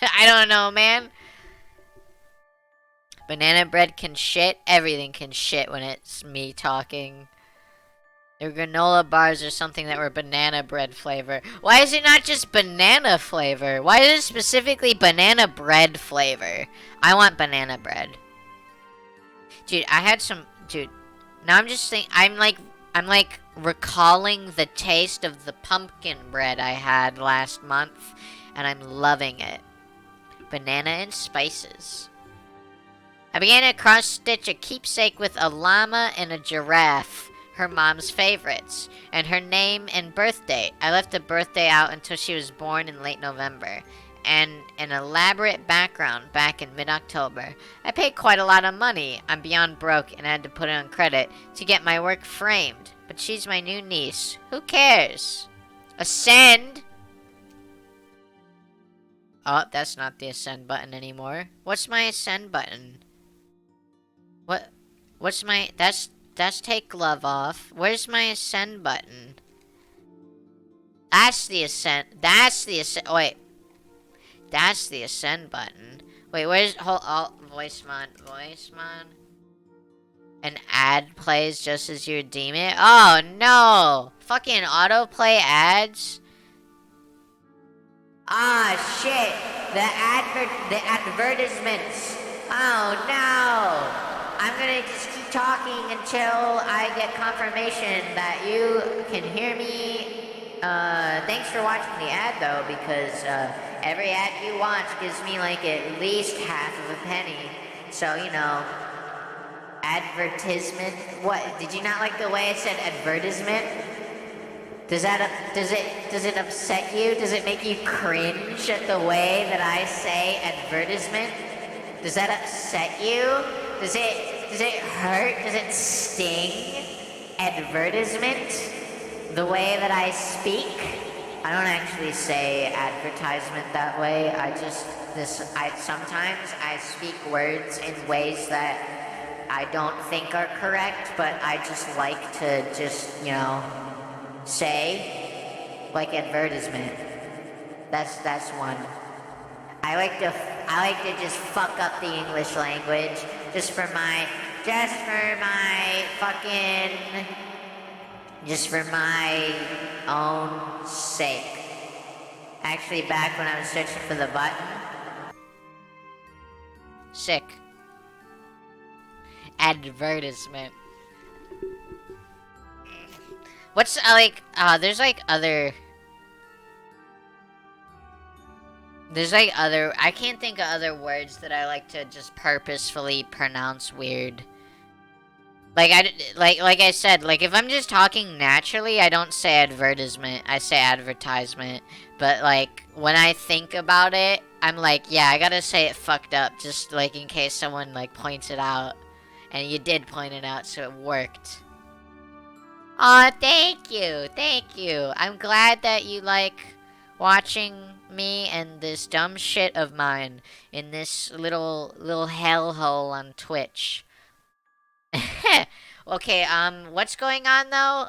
I don't know, man. Banana bread can shit. Everything can shit when it's me talking. Their granola bars or something that were banana bread flavor. Why is it not just banana flavor? Why is it specifically banana bread flavor? I want banana bread. Dude, I had some... Dude, now I'm just thinking... I'm like recalling the taste of the pumpkin bread I had last month. And I'm loving it. Banana and spices. I began to cross-stitch a keepsake with a llama and a giraffe. Her mom's favorites, and her name and birth date. I left the birthday out until she was born in late November, and an elaborate background back in mid-October. I paid quite a lot of money. I'm beyond broke and I had to put it on credit to get my work framed. But she's my new niece. Who cares? Ascend? Oh, that's not the ascend button anymore. What's my ascend button? What's my... That's take glove off. Where's my ascend button? That's the ascend. Oh, wait. That's the ascend button. Wait, where's... voice mod. An ad plays just as you redeem it? Oh, no. Fucking autoplay ads? Ah, shit. The advertisements. Oh, no. I'm gonna just keep talking until I get confirmation that you can hear me. Thanks for watching the ad though, because every ad you watch gives me like at least half of a penny. So, you know, advertisement. What? Did you not like the way I said advertisement? Does it upset you? Does it make you cringe at the way that I say advertisement? Does that upset you? Does it hurt? Does it sting? Advertisement? The way that I speak? I don't actually say advertisement that way. Sometimes I speak words in ways that I don't think are correct, but I just like to you know, say, like advertisement. That's one. I like to just fuck up the English language just for my own sake. Actually, back when I was searching for the button. Sick. Advertisement. What's there's like other I can't think of other words that I like to just purposefully pronounce weird. Like I said, like if I'm just talking naturally, I don't say advertisement, I say advertisement. But like when I think about it, I'm like, yeah, I gotta say it fucked up, just like in case someone like points it out. And you did point it out, so it worked. Aw, thank you, thank you. I'm glad that you like watching me and this dumb shit of mine in this little hellhole on Twitch. Okay, what's going on though?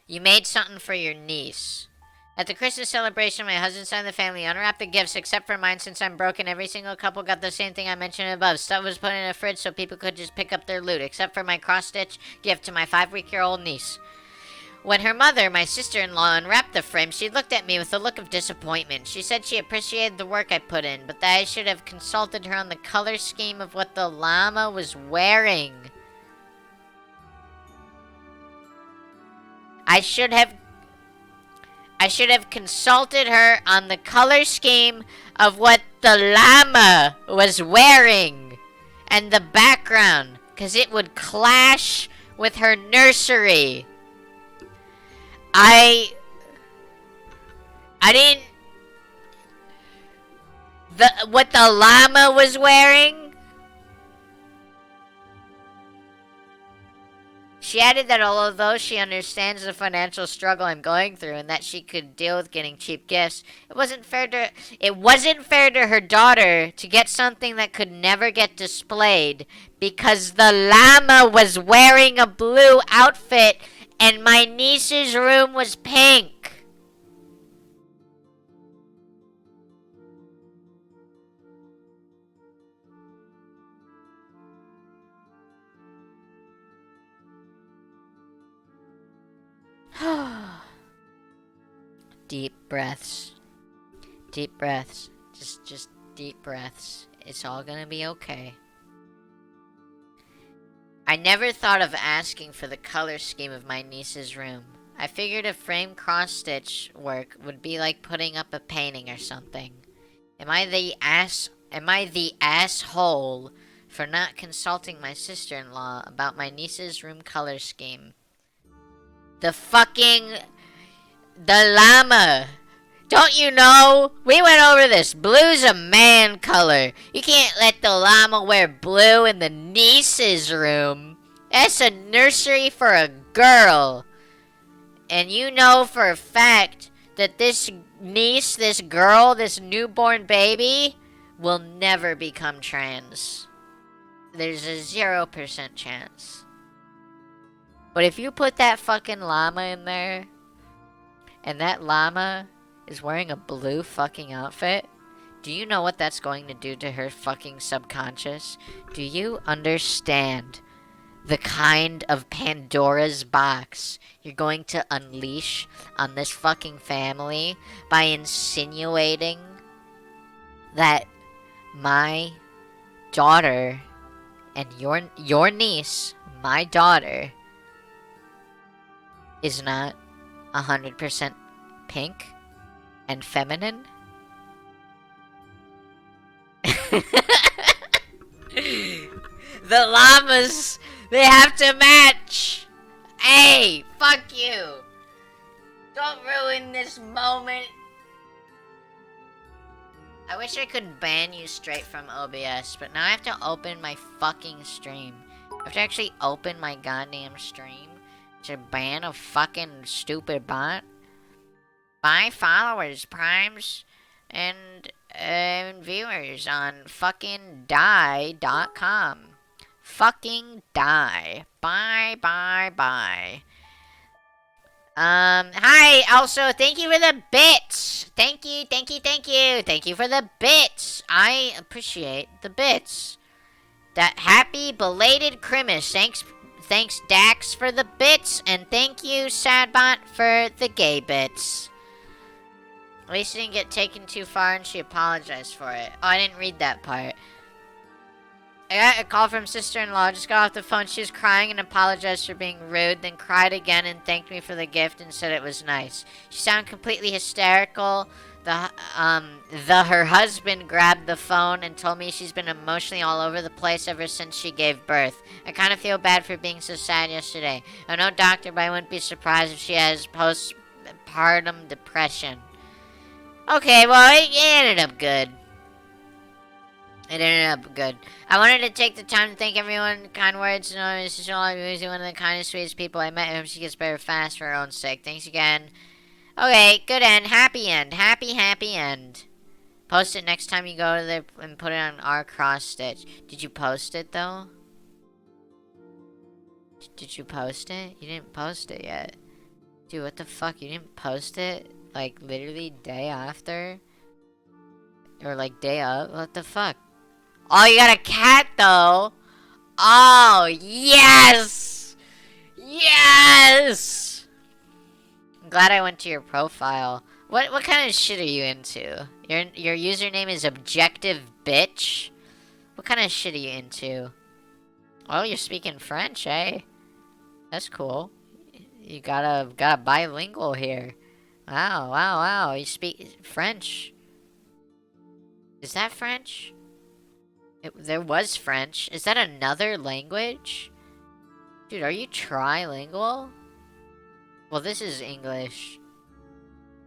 You made something for your niece. At the Christmas celebration, my husband side of the family unwrapped the gifts except for mine since I'm broken. Every single couple got the same thing I mentioned above. Stuff was put in a fridge so people could just pick up their loot, except for my cross-stitch gift to my 5-week-old niece. When her mother, my sister-in-law, unwrapped the frame, she looked at me with a look of disappointment. She said she appreciated the work I put in, but that I should have consulted her on the color scheme of what the llama was wearing. I should have consulted her on the color scheme of what the llama was wearing and the background, because it would clash with her nursery. I didn't... What the llama was wearing? She added that although she understands the financial struggle I'm going through and that she could deal with getting cheap gifts, it wasn't fair to her daughter to get something that could never get displayed because the llama was wearing a blue outfit and my niece's room was pink. Deep breaths. Deep breaths. Just deep breaths. It's all gonna be okay. I never thought of asking for the color scheme of my niece's room. I figured a frame cross-stitch work would be like putting up a painting or something. Am I the asshole for not consulting my sister-in-law about my niece's room color scheme? The llama. Don't you know? We went over this. Blue's a man color. You can't let the llama wear blue in the niece's room. That's a nursery for a girl. And you know for a fact that this niece, this girl, this newborn baby will never become trans. There's a 0% chance. But if you put that fucking llama in there, and that llama is wearing a blue fucking outfit, do you know what that's going to do to her fucking subconscious? Do you understand the kind of Pandora's box you're going to unleash on this fucking family by insinuating that my daughter and your niece, my daughter, is not 100% pink and feminine? The llamas, they have to match. Hey, fuck you. Don't ruin this moment. I wish I could ban you straight from OBS, but now I have to open my fucking stream. I have to actually open my goddamn stream to ban a fucking stupid bot. Buy followers, primes, and viewers on fucking die.com. Fucking die. Bye, bye, bye. Hi, also, thank you for the bits. Thank you, thank you, thank you. Thank you for the bits. I appreciate the bits. That happy belated Christmas. Thanks, Dax, for the bits. And thank you, Sadbot, for the gay bits. At least it didn't get taken too far and she apologized for it. Oh, I didn't read that part. I got a call from sister-in-law, just got off the phone. She was crying and apologized for being rude, then cried again and thanked me for the gift and said it was nice. She sounded completely hysterical. Her husband grabbed the phone and told me she's been emotionally all over the place ever since she gave birth. I kind of feel bad for being so sad yesterday. I'm no doctor, but I wouldn't be surprised if she has postpartum depression. Okay, well, it ended up good. It ended up good. I wanted to take the time to thank everyone. Kind words. You know, this is all I'm usually one of the kindest, sweetest people I met. I hope she gets better fast for her own sake. Thanks again. Okay, good end. Happy end. Happy end. Post it next time you go to there and put it on our cross stitch. Did you post it, though? Did you post it? You didn't post it yet. Dude, what the fuck? You didn't post it? Like, literally day after? Or, like, day up? What the fuck? Oh, you got a cat, though. Oh, yes! Yes! I'm glad I went to your profile. What kind of shit are you into? Your username is Objective Bitch? What kind of shit are you into? Oh, you're speaking French, eh? That's cool. You got a bilingual here. Wow. You speak French. Is that French? There was French. Is that another language? Dude, are you trilingual? Well, this is English.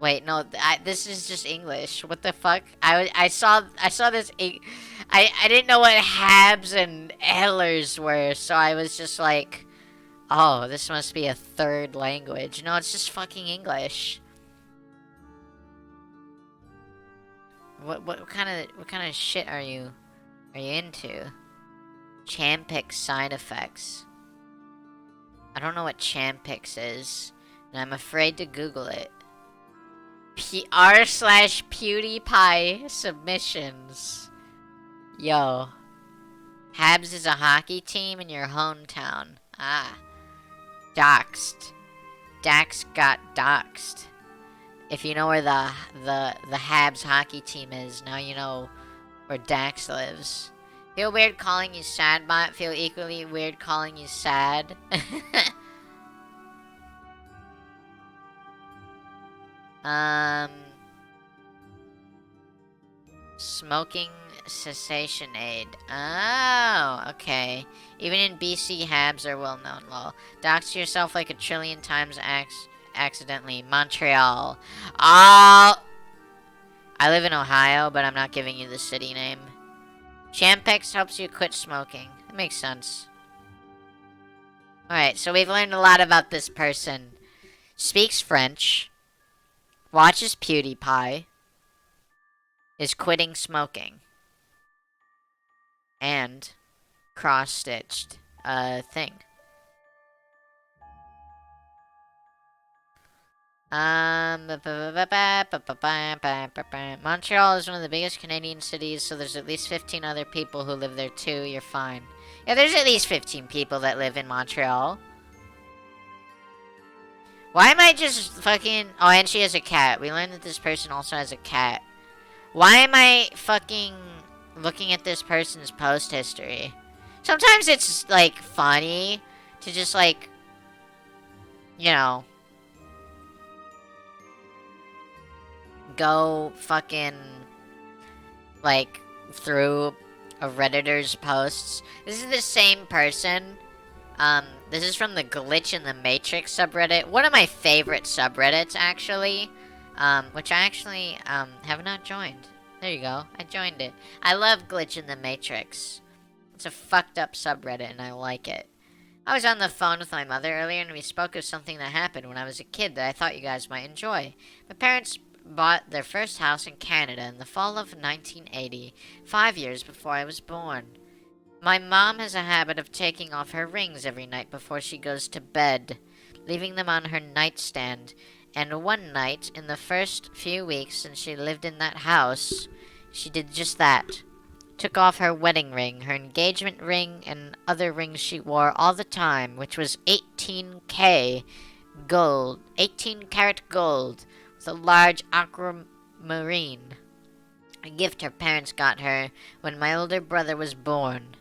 Wait, no, this is just English. What the fuck? I saw this. I didn't know what Habs and Hellers were, so I was just like, oh, this must be a third language. No, it's just fucking English. What kind of shit are you into? Champix side effects. I don't know what Champix is, and I'm afraid to Google it. r/PewDiePie submissions. Yo. Habs is a hockey team in your hometown. Ah. Doxed. Dax got doxed. If you know where the Habs hockey team is, now you know where Dax lives. Feel weird calling you Sadbot. Feel equally weird calling you sad. Smoking cessation aid. Oh, okay. Even in BC, Habs are well known. Lol. Dox yourself like a trillion times accidentally. Montreal. Oh! I live in Ohio, but I'm not giving you the city name. Champex helps you quit smoking. That makes sense. Alright, so we've learned a lot about this person. Speaks French. Watches PewDiePie. Is quitting smoking. And cross-stitched a thing. Montreal is one of the biggest Canadian cities, so there's at least 15 other people who live there too. You're fine. Yeah, there's at least 15 people that live in Montreal. Why am I just fucking... Oh, and she has a cat. We learned that this person also has a cat. Why am I fucking looking at this person's post history? Sometimes it's, like, funny to just, like, you know, go fucking, like, through a Redditor's posts. This is the same person. This is from the Glitch in the Matrix subreddit. One of my favorite subreddits, actually. Which I actually, have not joined. There you go. I joined it. I love Glitch in the Matrix. It's a fucked up subreddit and I like it. I was on the phone with my mother earlier and we spoke of something that happened when I was a kid that I thought you guys might enjoy. My parents bought their first house in Canada in the fall of 1980, 5 years before I was born. My mom has a habit of taking off her rings every night before she goes to bed, leaving them on her nightstand. And one night, in the first few weeks since she lived in that house, she did just that. Took off her wedding ring, her engagement ring, and other rings she wore all the time, which was 18K gold, 18 karat gold, with a large aquamarine. A gift her parents got her when my older brother was born.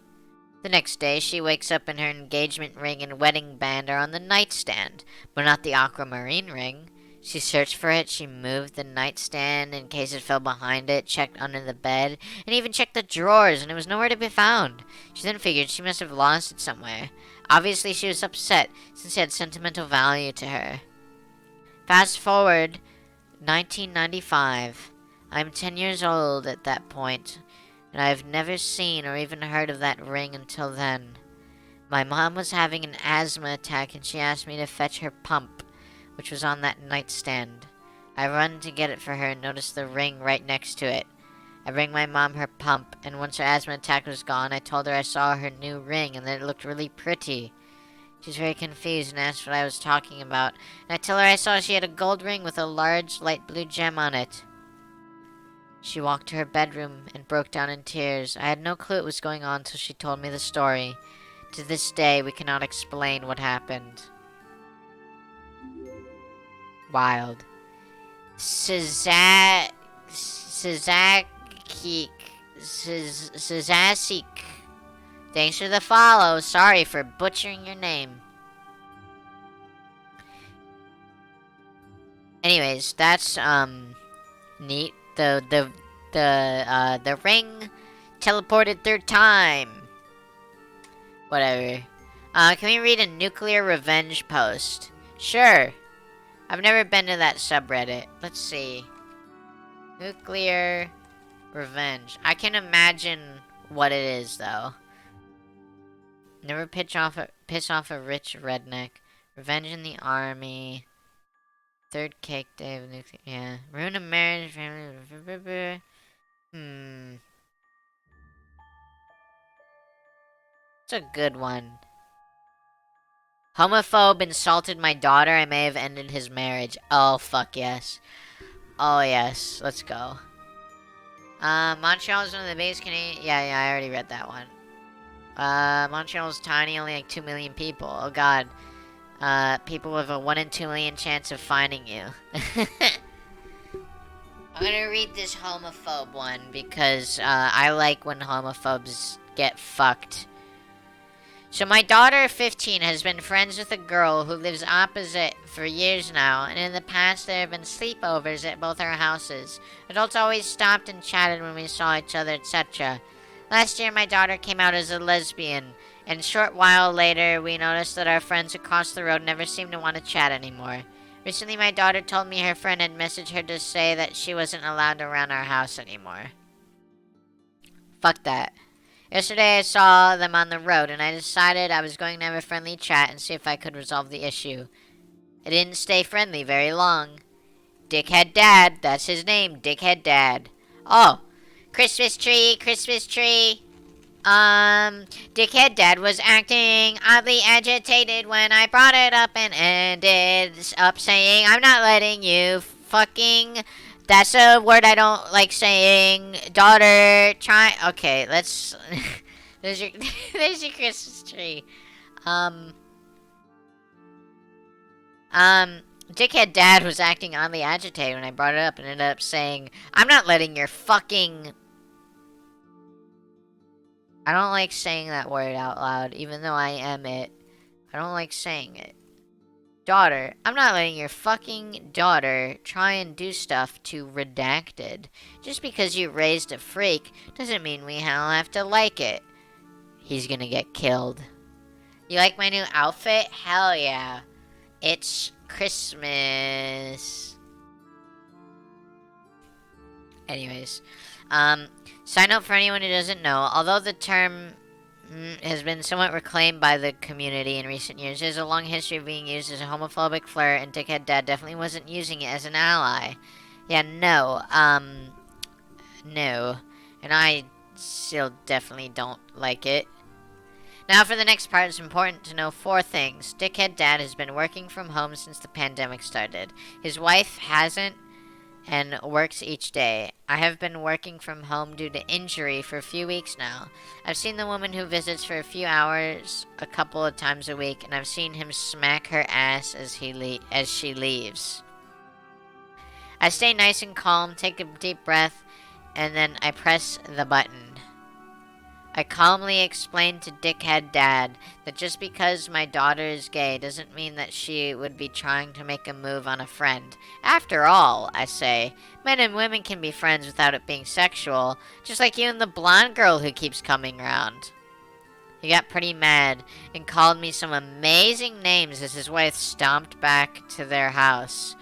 The next day, she wakes up and her engagement ring and wedding band are on the nightstand, but not the aquamarine ring. She searched for it, she moved the nightstand in case it fell behind it, checked under the bed, and even checked the drawers, and it was nowhere to be found. She then figured she must have lost it somewhere. Obviously, she was upset, since it had sentimental value to her. Fast forward, 1995. I'm 10 years old at that point, and I've never seen or even heard of that ring until then. My mom was having an asthma attack, and she asked me to fetch her pump, which was on that nightstand. I run to get it for her and notice the ring right next to it. I bring my mom her pump, and once her asthma attack was gone, I told her I saw her new ring and that it looked really pretty. She's very confused and asked what I was talking about, and I tell her I saw she had a gold ring with a large light blue gem on it. She walked to her bedroom and broke down in tears. I had no clue what was going on until she told me the story. To this day, we cannot explain what happened. Wild. Sazakik. Thanks for the follow. Sorry for butchering your name. Anyways, that's neat. The ring teleported through time. Whatever. Can we read a nuclear revenge post? Sure. I've never been to that subreddit. Let's see. Nuclear revenge. I can imagine what it is, though. Never piss off a rich redneck. Revenge in the army. Third cake day of nuclear. Yeah. Ruin a marriage. Family. It's a good one. Homophobe insulted my daughter. I may have ended his marriage. Oh, fuck yes. Oh, yes. Let's go. Montreal is one of the biggest Canadian... Yeah, I already read that one. Montreal's tiny, only like 2 million people. Oh, God. People with a 1 in 2 million chance of finding you. I'm gonna read this homophobe one because, I like when homophobes get fucked. So my daughter, 15, has been friends with a girl who lives opposite for years now, and in the past there have been sleepovers at both our houses. Adults always stopped and chatted when we saw each other, etc. Last year my daughter came out as a lesbian, and a short while later we noticed that our friends across the road never seemed to want to chat anymore. Recently my daughter told me her friend had messaged her to say that she wasn't allowed around our house anymore. Fuck that. Yesterday I saw them on the road, and I decided I was going to have a friendly chat and see if I could resolve the issue. It didn't stay friendly very long. Dickhead Dad, that's his name, Dickhead Dad. Oh, Christmas tree, Christmas tree. Dickhead Dad was acting oddly agitated when I brought it up and ended up saying, I'm not letting you fucking... That's a word I don't like saying. Daughter, try... Okay, let's... there's your Christmas tree. Dickhead Dad was acting oddly agitated when I brought it up and ended up saying, I'm not letting your fucking... I don't like saying that word out loud, even though I am it. I don't like saying it. Daughter, I'm not letting your fucking daughter try and do stuff to Redacted. Just because you raised a freak doesn't mean we all have to like it. He's gonna get killed. You like my new outfit? Hell yeah. It's Christmas. Anyways, side note for anyone who doesn't know, although the term has been somewhat reclaimed by the community in recent years, there's a long history of being used as a homophobic slur, and Dickhead Dad definitely wasn't using it as an ally. Yeah, no, no. And I still definitely don't like it. Now for the next part, it's important to know 4 things. Dickhead Dad has been working from home since the pandemic started. His wife hasn't, and works each day. I have been working from home due to injury for a few weeks now. I've seen the woman who visits for a few hours a couple of times a week, and I've seen him smack her ass as she leaves. I stay nice and calm, take a deep breath, and then I press the button. I calmly explained to Dickhead Dad that just because my daughter is gay doesn't mean that she would be trying to make a move on a friend. After all, I say, men and women can be friends without it being sexual, just like you and the blonde girl who keeps coming around. He got pretty mad and called me some amazing names as his wife stomped back to their house.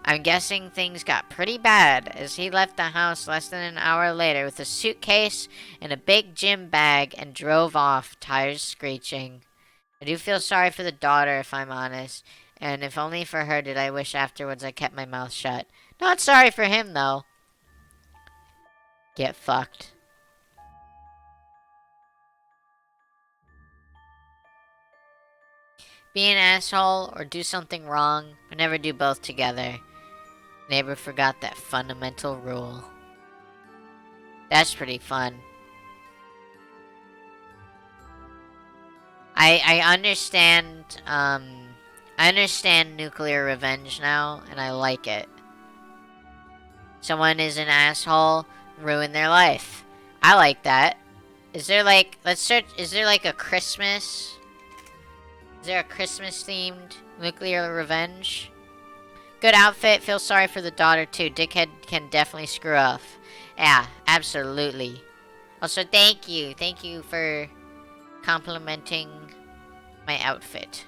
I'm guessing things got pretty bad as he left the house less than an hour later with a suitcase and a big gym bag and drove off, tires screeching. I do feel sorry for the daughter if I'm honest, and if only for her did I wish afterwards I kept my mouth shut. Not sorry for him though. Get fucked. Be an asshole or do something wrong, but never do both together. Neighbor forgot that fundamental rule. That's pretty fun. I understand nuclear revenge now, and I like it. Someone is an asshole, ruin their life. I like that. Is there like, let's search, is there like a Christmas? Is there a Christmas themed nuclear revenge? Good outfit, feel sorry for the daughter too. Dickhead can definitely screw up. Yeah, absolutely. Also, thank you. Thank you for complimenting my outfit.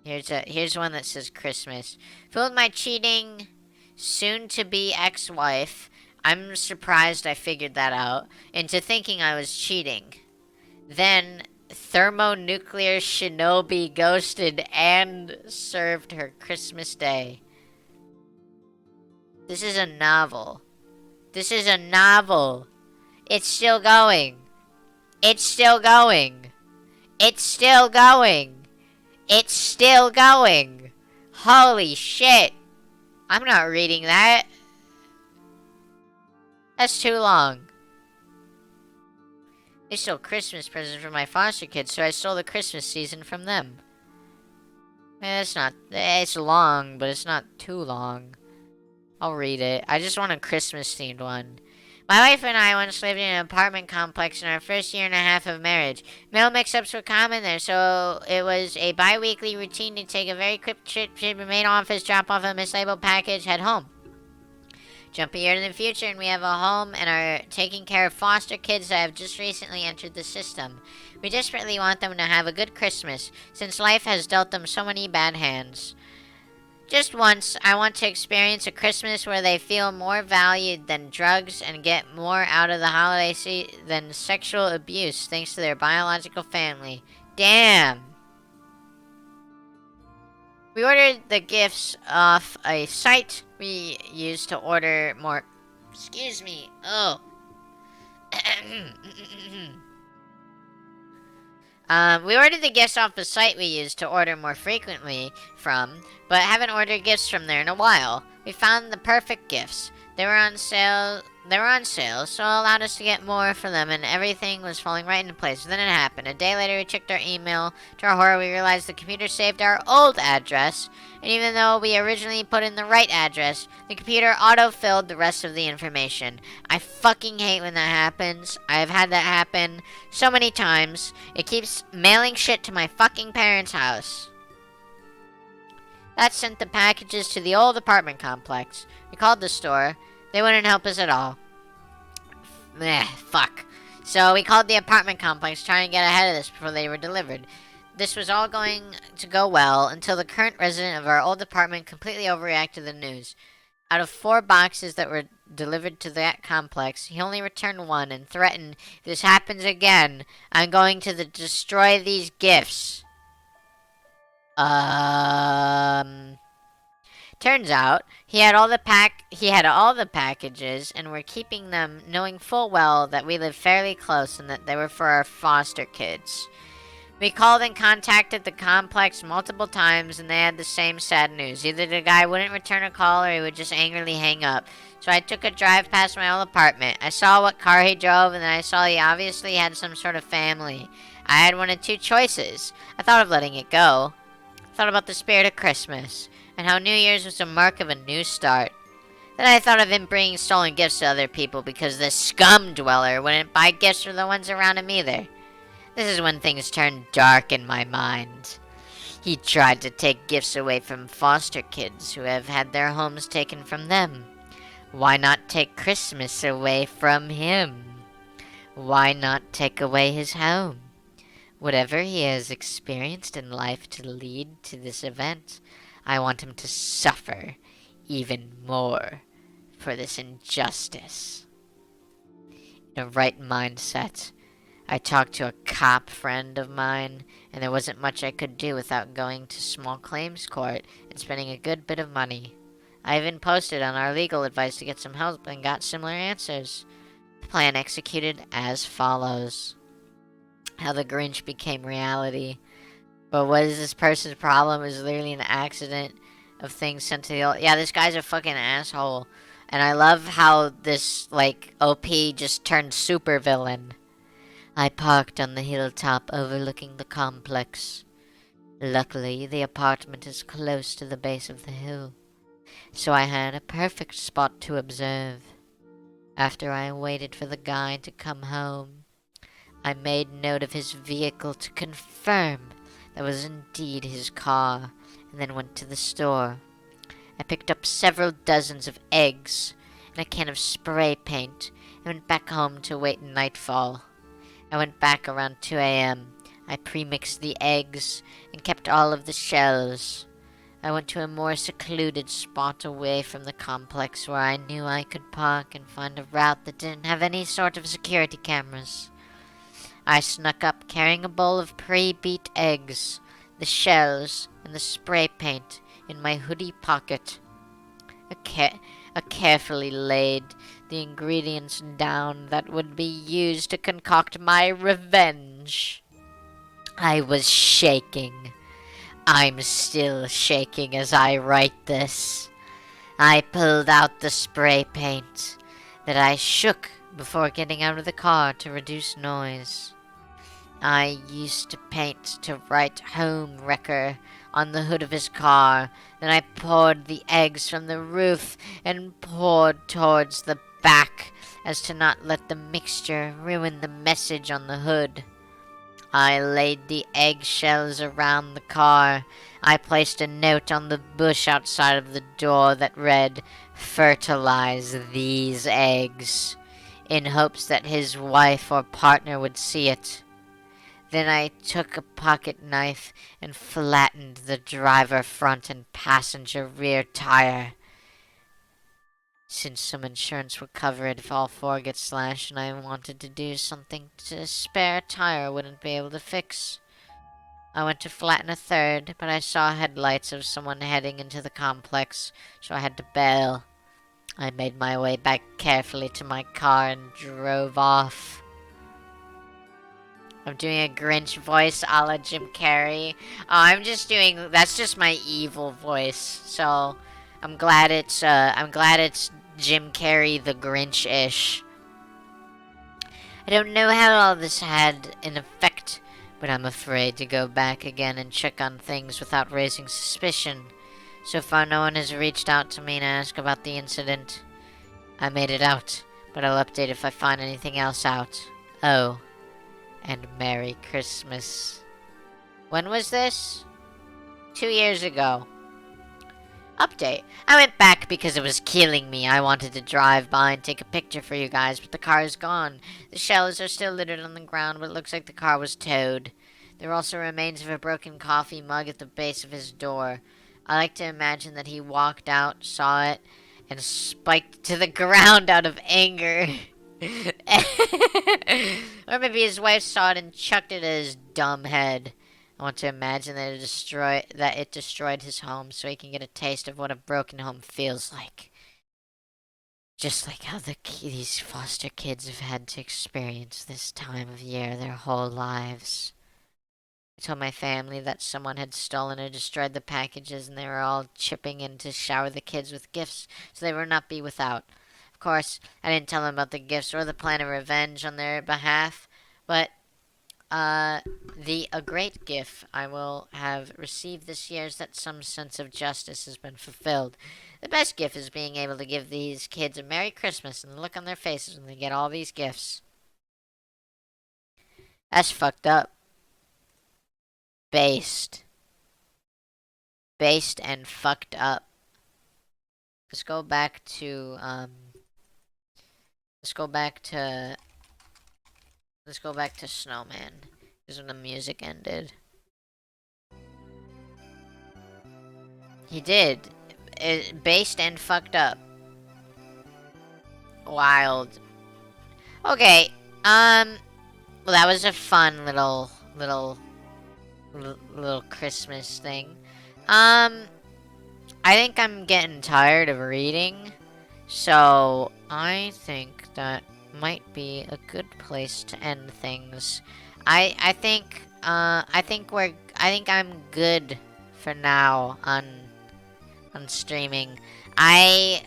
Here's one that says Christmas. Filled my cheating soon-to-be ex-wife. I'm surprised I figured that out. Into thinking I was cheating. Then thermonuclear shinobi ghosted and served her Christmas Day. This is a novel. This is a novel. It's still going. It's still going. It's still going. It's still going. Holy shit. I'm not reading that. That's too long. They stole Christmas presents from my foster kids, so I stole the Christmas season from them. It's not, it's long, but it's not too long. I'll read it. I just want a Christmas themed one. My wife and I once lived in an apartment complex in our first year and a half of marriage. Mail mix-ups were common there, so it was a bi-weekly routine to take a very quick trip to the main office, drop off a mislabeled package, head home. Jump a year in the future and we have a home and are taking care of foster kids that have just recently entered the system. We desperately want them to have a good Christmas, since life has dealt them so many bad hands. Just once, I want to experience a Christmas where they feel more valued than drugs and get more out of the holiday than sexual abuse thanks to their biological family. Damn! We ordered the gifts off a site we used to order more... Excuse me. Oh. We ordered the gifts off the site we used to order more frequently from, but haven't ordered gifts from there in a while. We found the perfect gifts. They were on sale. So it allowed us to get more for them, and everything was falling right into place. Then it happened. A day later, we checked our email. To our horror, we realized the computer saved our old address, and even though we originally put in the right address, the computer auto-filled the rest of the information. I fucking hate when that happens. I have had that happen so many times. It keeps mailing shit to my fucking parents' house. That sent the packages to the old apartment complex. We called the store. They wouldn't help us at all. Fuck. So we called the apartment complex trying to get ahead of this before they were delivered. This was all going to go well until the current resident of our old apartment completely overreacted to the news. Out of 4 boxes that were delivered to that complex, he only returned 1 and threatened, if this happens again, I'm going to destroy these gifts. Turns out he had all the packages and were keeping them, knowing full well that we lived fairly close and that they were for our foster kids. We called and contacted the complex multiple times and they had the same sad news. Either the guy wouldn't return a call or he would just angrily hang up. So I took a drive past my old apartment. I saw what car he drove and then I saw he obviously had some sort of family. I had one of 2 choices. I thought of letting it go. I thought about the spirit of Christmas and how New Year's was a mark of a new start. Then I thought of him bringing stolen gifts to other people because the scum dweller wouldn't buy gifts for the ones around him either. This is when things turned dark in my mind. He tried to take gifts away from foster kids who have had their homes taken from them. Why not take Christmas away from him? Why not take away his home? Whatever he has experienced in life to lead to this event, I want him to suffer even more for this injustice. In a right mindset, I talked to a cop friend of mine, and there wasn't much I could do without going to small claims court and spending a good bit of money. I even posted on our legal advice to get some help and got similar answers. The plan executed as follows. How the Grinch became reality. But what is this person's problem is literally an accident of things sent to the old... Yeah, this guy's a fucking asshole. And I love how this, OP just turned super villain. I parked on the hilltop overlooking the complex. Luckily, the apartment is close to the base of the hill, so I had a perfect spot to observe. After I waited for the guy to come home, I made note of his vehicle to confirm that was indeed his car, and then went to the store. I picked up several dozens of eggs and a can of spray paint and went back home to wait nightfall. I went back around 2 a.m. I pre-mixed the eggs and kept all of the shells. I went to a more secluded spot away from the complex where I knew I could park and find a route that didn't have any sort of security cameras. I snuck up carrying a bowl of pre-beat eggs, the shells, and the spray paint in my hoodie pocket. I carefully laid the ingredients down that would be used to concoct my revenge. I was shaking. I'm still shaking as I write this. I pulled out the spray paint that I shook before getting out of the car to reduce noise. I used to paint to write "Home Wrecker" on the hood of his car. Then I poured the eggs from the roof and poured towards the back as to not let the mixture ruin the message on the hood. I laid the eggshells around the car. I placed a note on the bush outside of the door that read, "Fertilize these eggs," in hopes that his wife or partner would see it. Then I took a pocket knife and flattened the driver front and passenger rear tire. Since some insurance would cover it if all 4 get slashed, and I wanted to do something to a spare tire wouldn't be able to fix. I went to flatten a third, but I saw headlights of someone heading into the complex, so I had to bail. I made my way back carefully to my car and drove off. I'm doing a Grinch voice a la Jim Carrey. That's just my evil voice. So I'm glad it's Jim Carrey the Grinch-ish. I don't know how all this had an effect, but I'm afraid to go back again and check on things without raising suspicion. So far, no one has reached out to me to ask about the incident. I made it out, but I'll update if I find anything else out. Oh, and Merry Christmas. When was this? 2 years ago. Update. I went back because it was killing me. I wanted to drive by and take a picture for you guys, but the car is gone. The shells are still littered on the ground, but it looks like the car was towed. There are also remains of a broken coffee mug at the base of his door. I like to imagine that he walked out, saw it, and spiked to the ground out of anger. Or maybe his wife saw it and chucked it at his dumb head. I want to imagine that it destroyed his home so he can get a taste of what a broken home feels like. Just like how these foster kids have had to experience this time of year their whole lives. I told my family that someone had stolen or destroyed the packages and they were all chipping in to shower the kids with gifts so they would not be without. Of course, I didn't tell them about the gifts or the plan of revenge on their behalf, but a great gift I will have received this year is that some sense of justice has been fulfilled. The best gift is being able to give these kids a Merry Christmas and the look on their faces when they get all these gifts. That's fucked up. Based. Based and fucked up. Let's go back to, let's go back to Snowman. This is when the music ended. He did. Based and fucked up. Wild. Okay. Well, that was a fun little Christmas thing. I think I'm getting tired of reading, so I think that might be a good place to end things. I think I'm good for now on streaming. Yeah,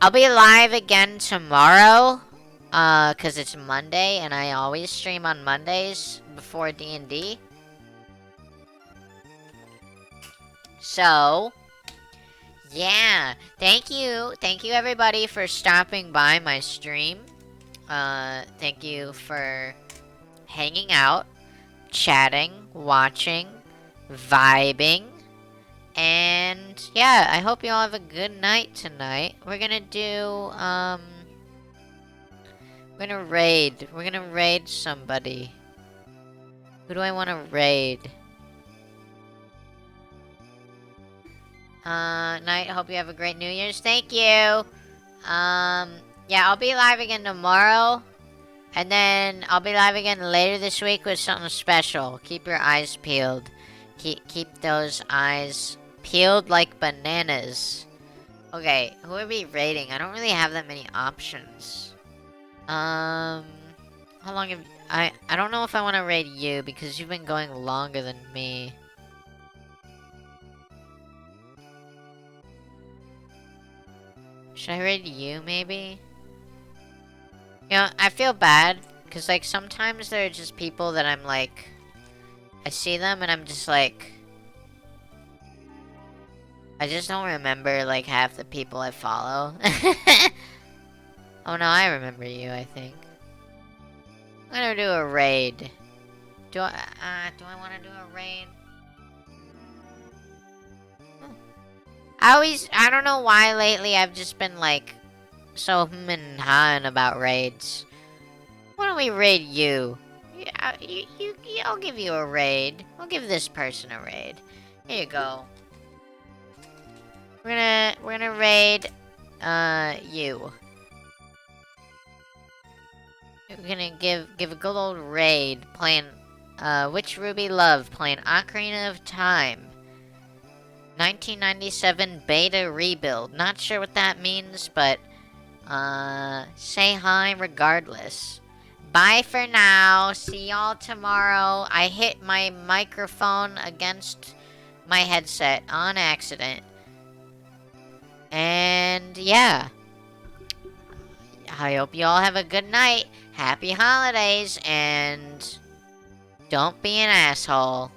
I'll be live again tomorrow, 'cause it's Monday and I always stream on Mondays before D&D. So, yeah, thank you everybody for stopping by my stream. Thank you for hanging out, chatting, watching, vibing, and yeah, I hope you all have a good night tonight. We're gonna raid somebody. Who do I want to raid? Night, hope you have a great New Year's. Thank you. Yeah, I'll be live again tomorrow. And then I'll be live again later this week with something special. Keep your eyes peeled. Keep those eyes peeled like bananas. Okay, who are we raiding? I don't really have that many options. How long have... I don't know if I want to raid you because you've been going longer than me. Should I raid you, maybe? You know, I feel bad, because, like, sometimes there are just people that I'm, like... I see them, and I'm just, like... I just don't remember, like, half the people I follow. Oh, no, I remember you, I think. I'm gonna do a raid. Do I want to do a raid? I don't know why lately I've just been like so and hawing about raids. Why don't we raid you? Yeah, I'll give you a raid. I'll give this person a raid. Here you go. We're gonna raid you. We're gonna give a good old raid playing Witch Ruby Love playing Ocarina of Time. 1997 beta rebuild. Not sure what that means, but say hi regardless. Bye for now. See y'all tomorrow. I hit my microphone against my headset on accident. And yeah, I hope you all have a good night. Happy holidays, and don't be an asshole.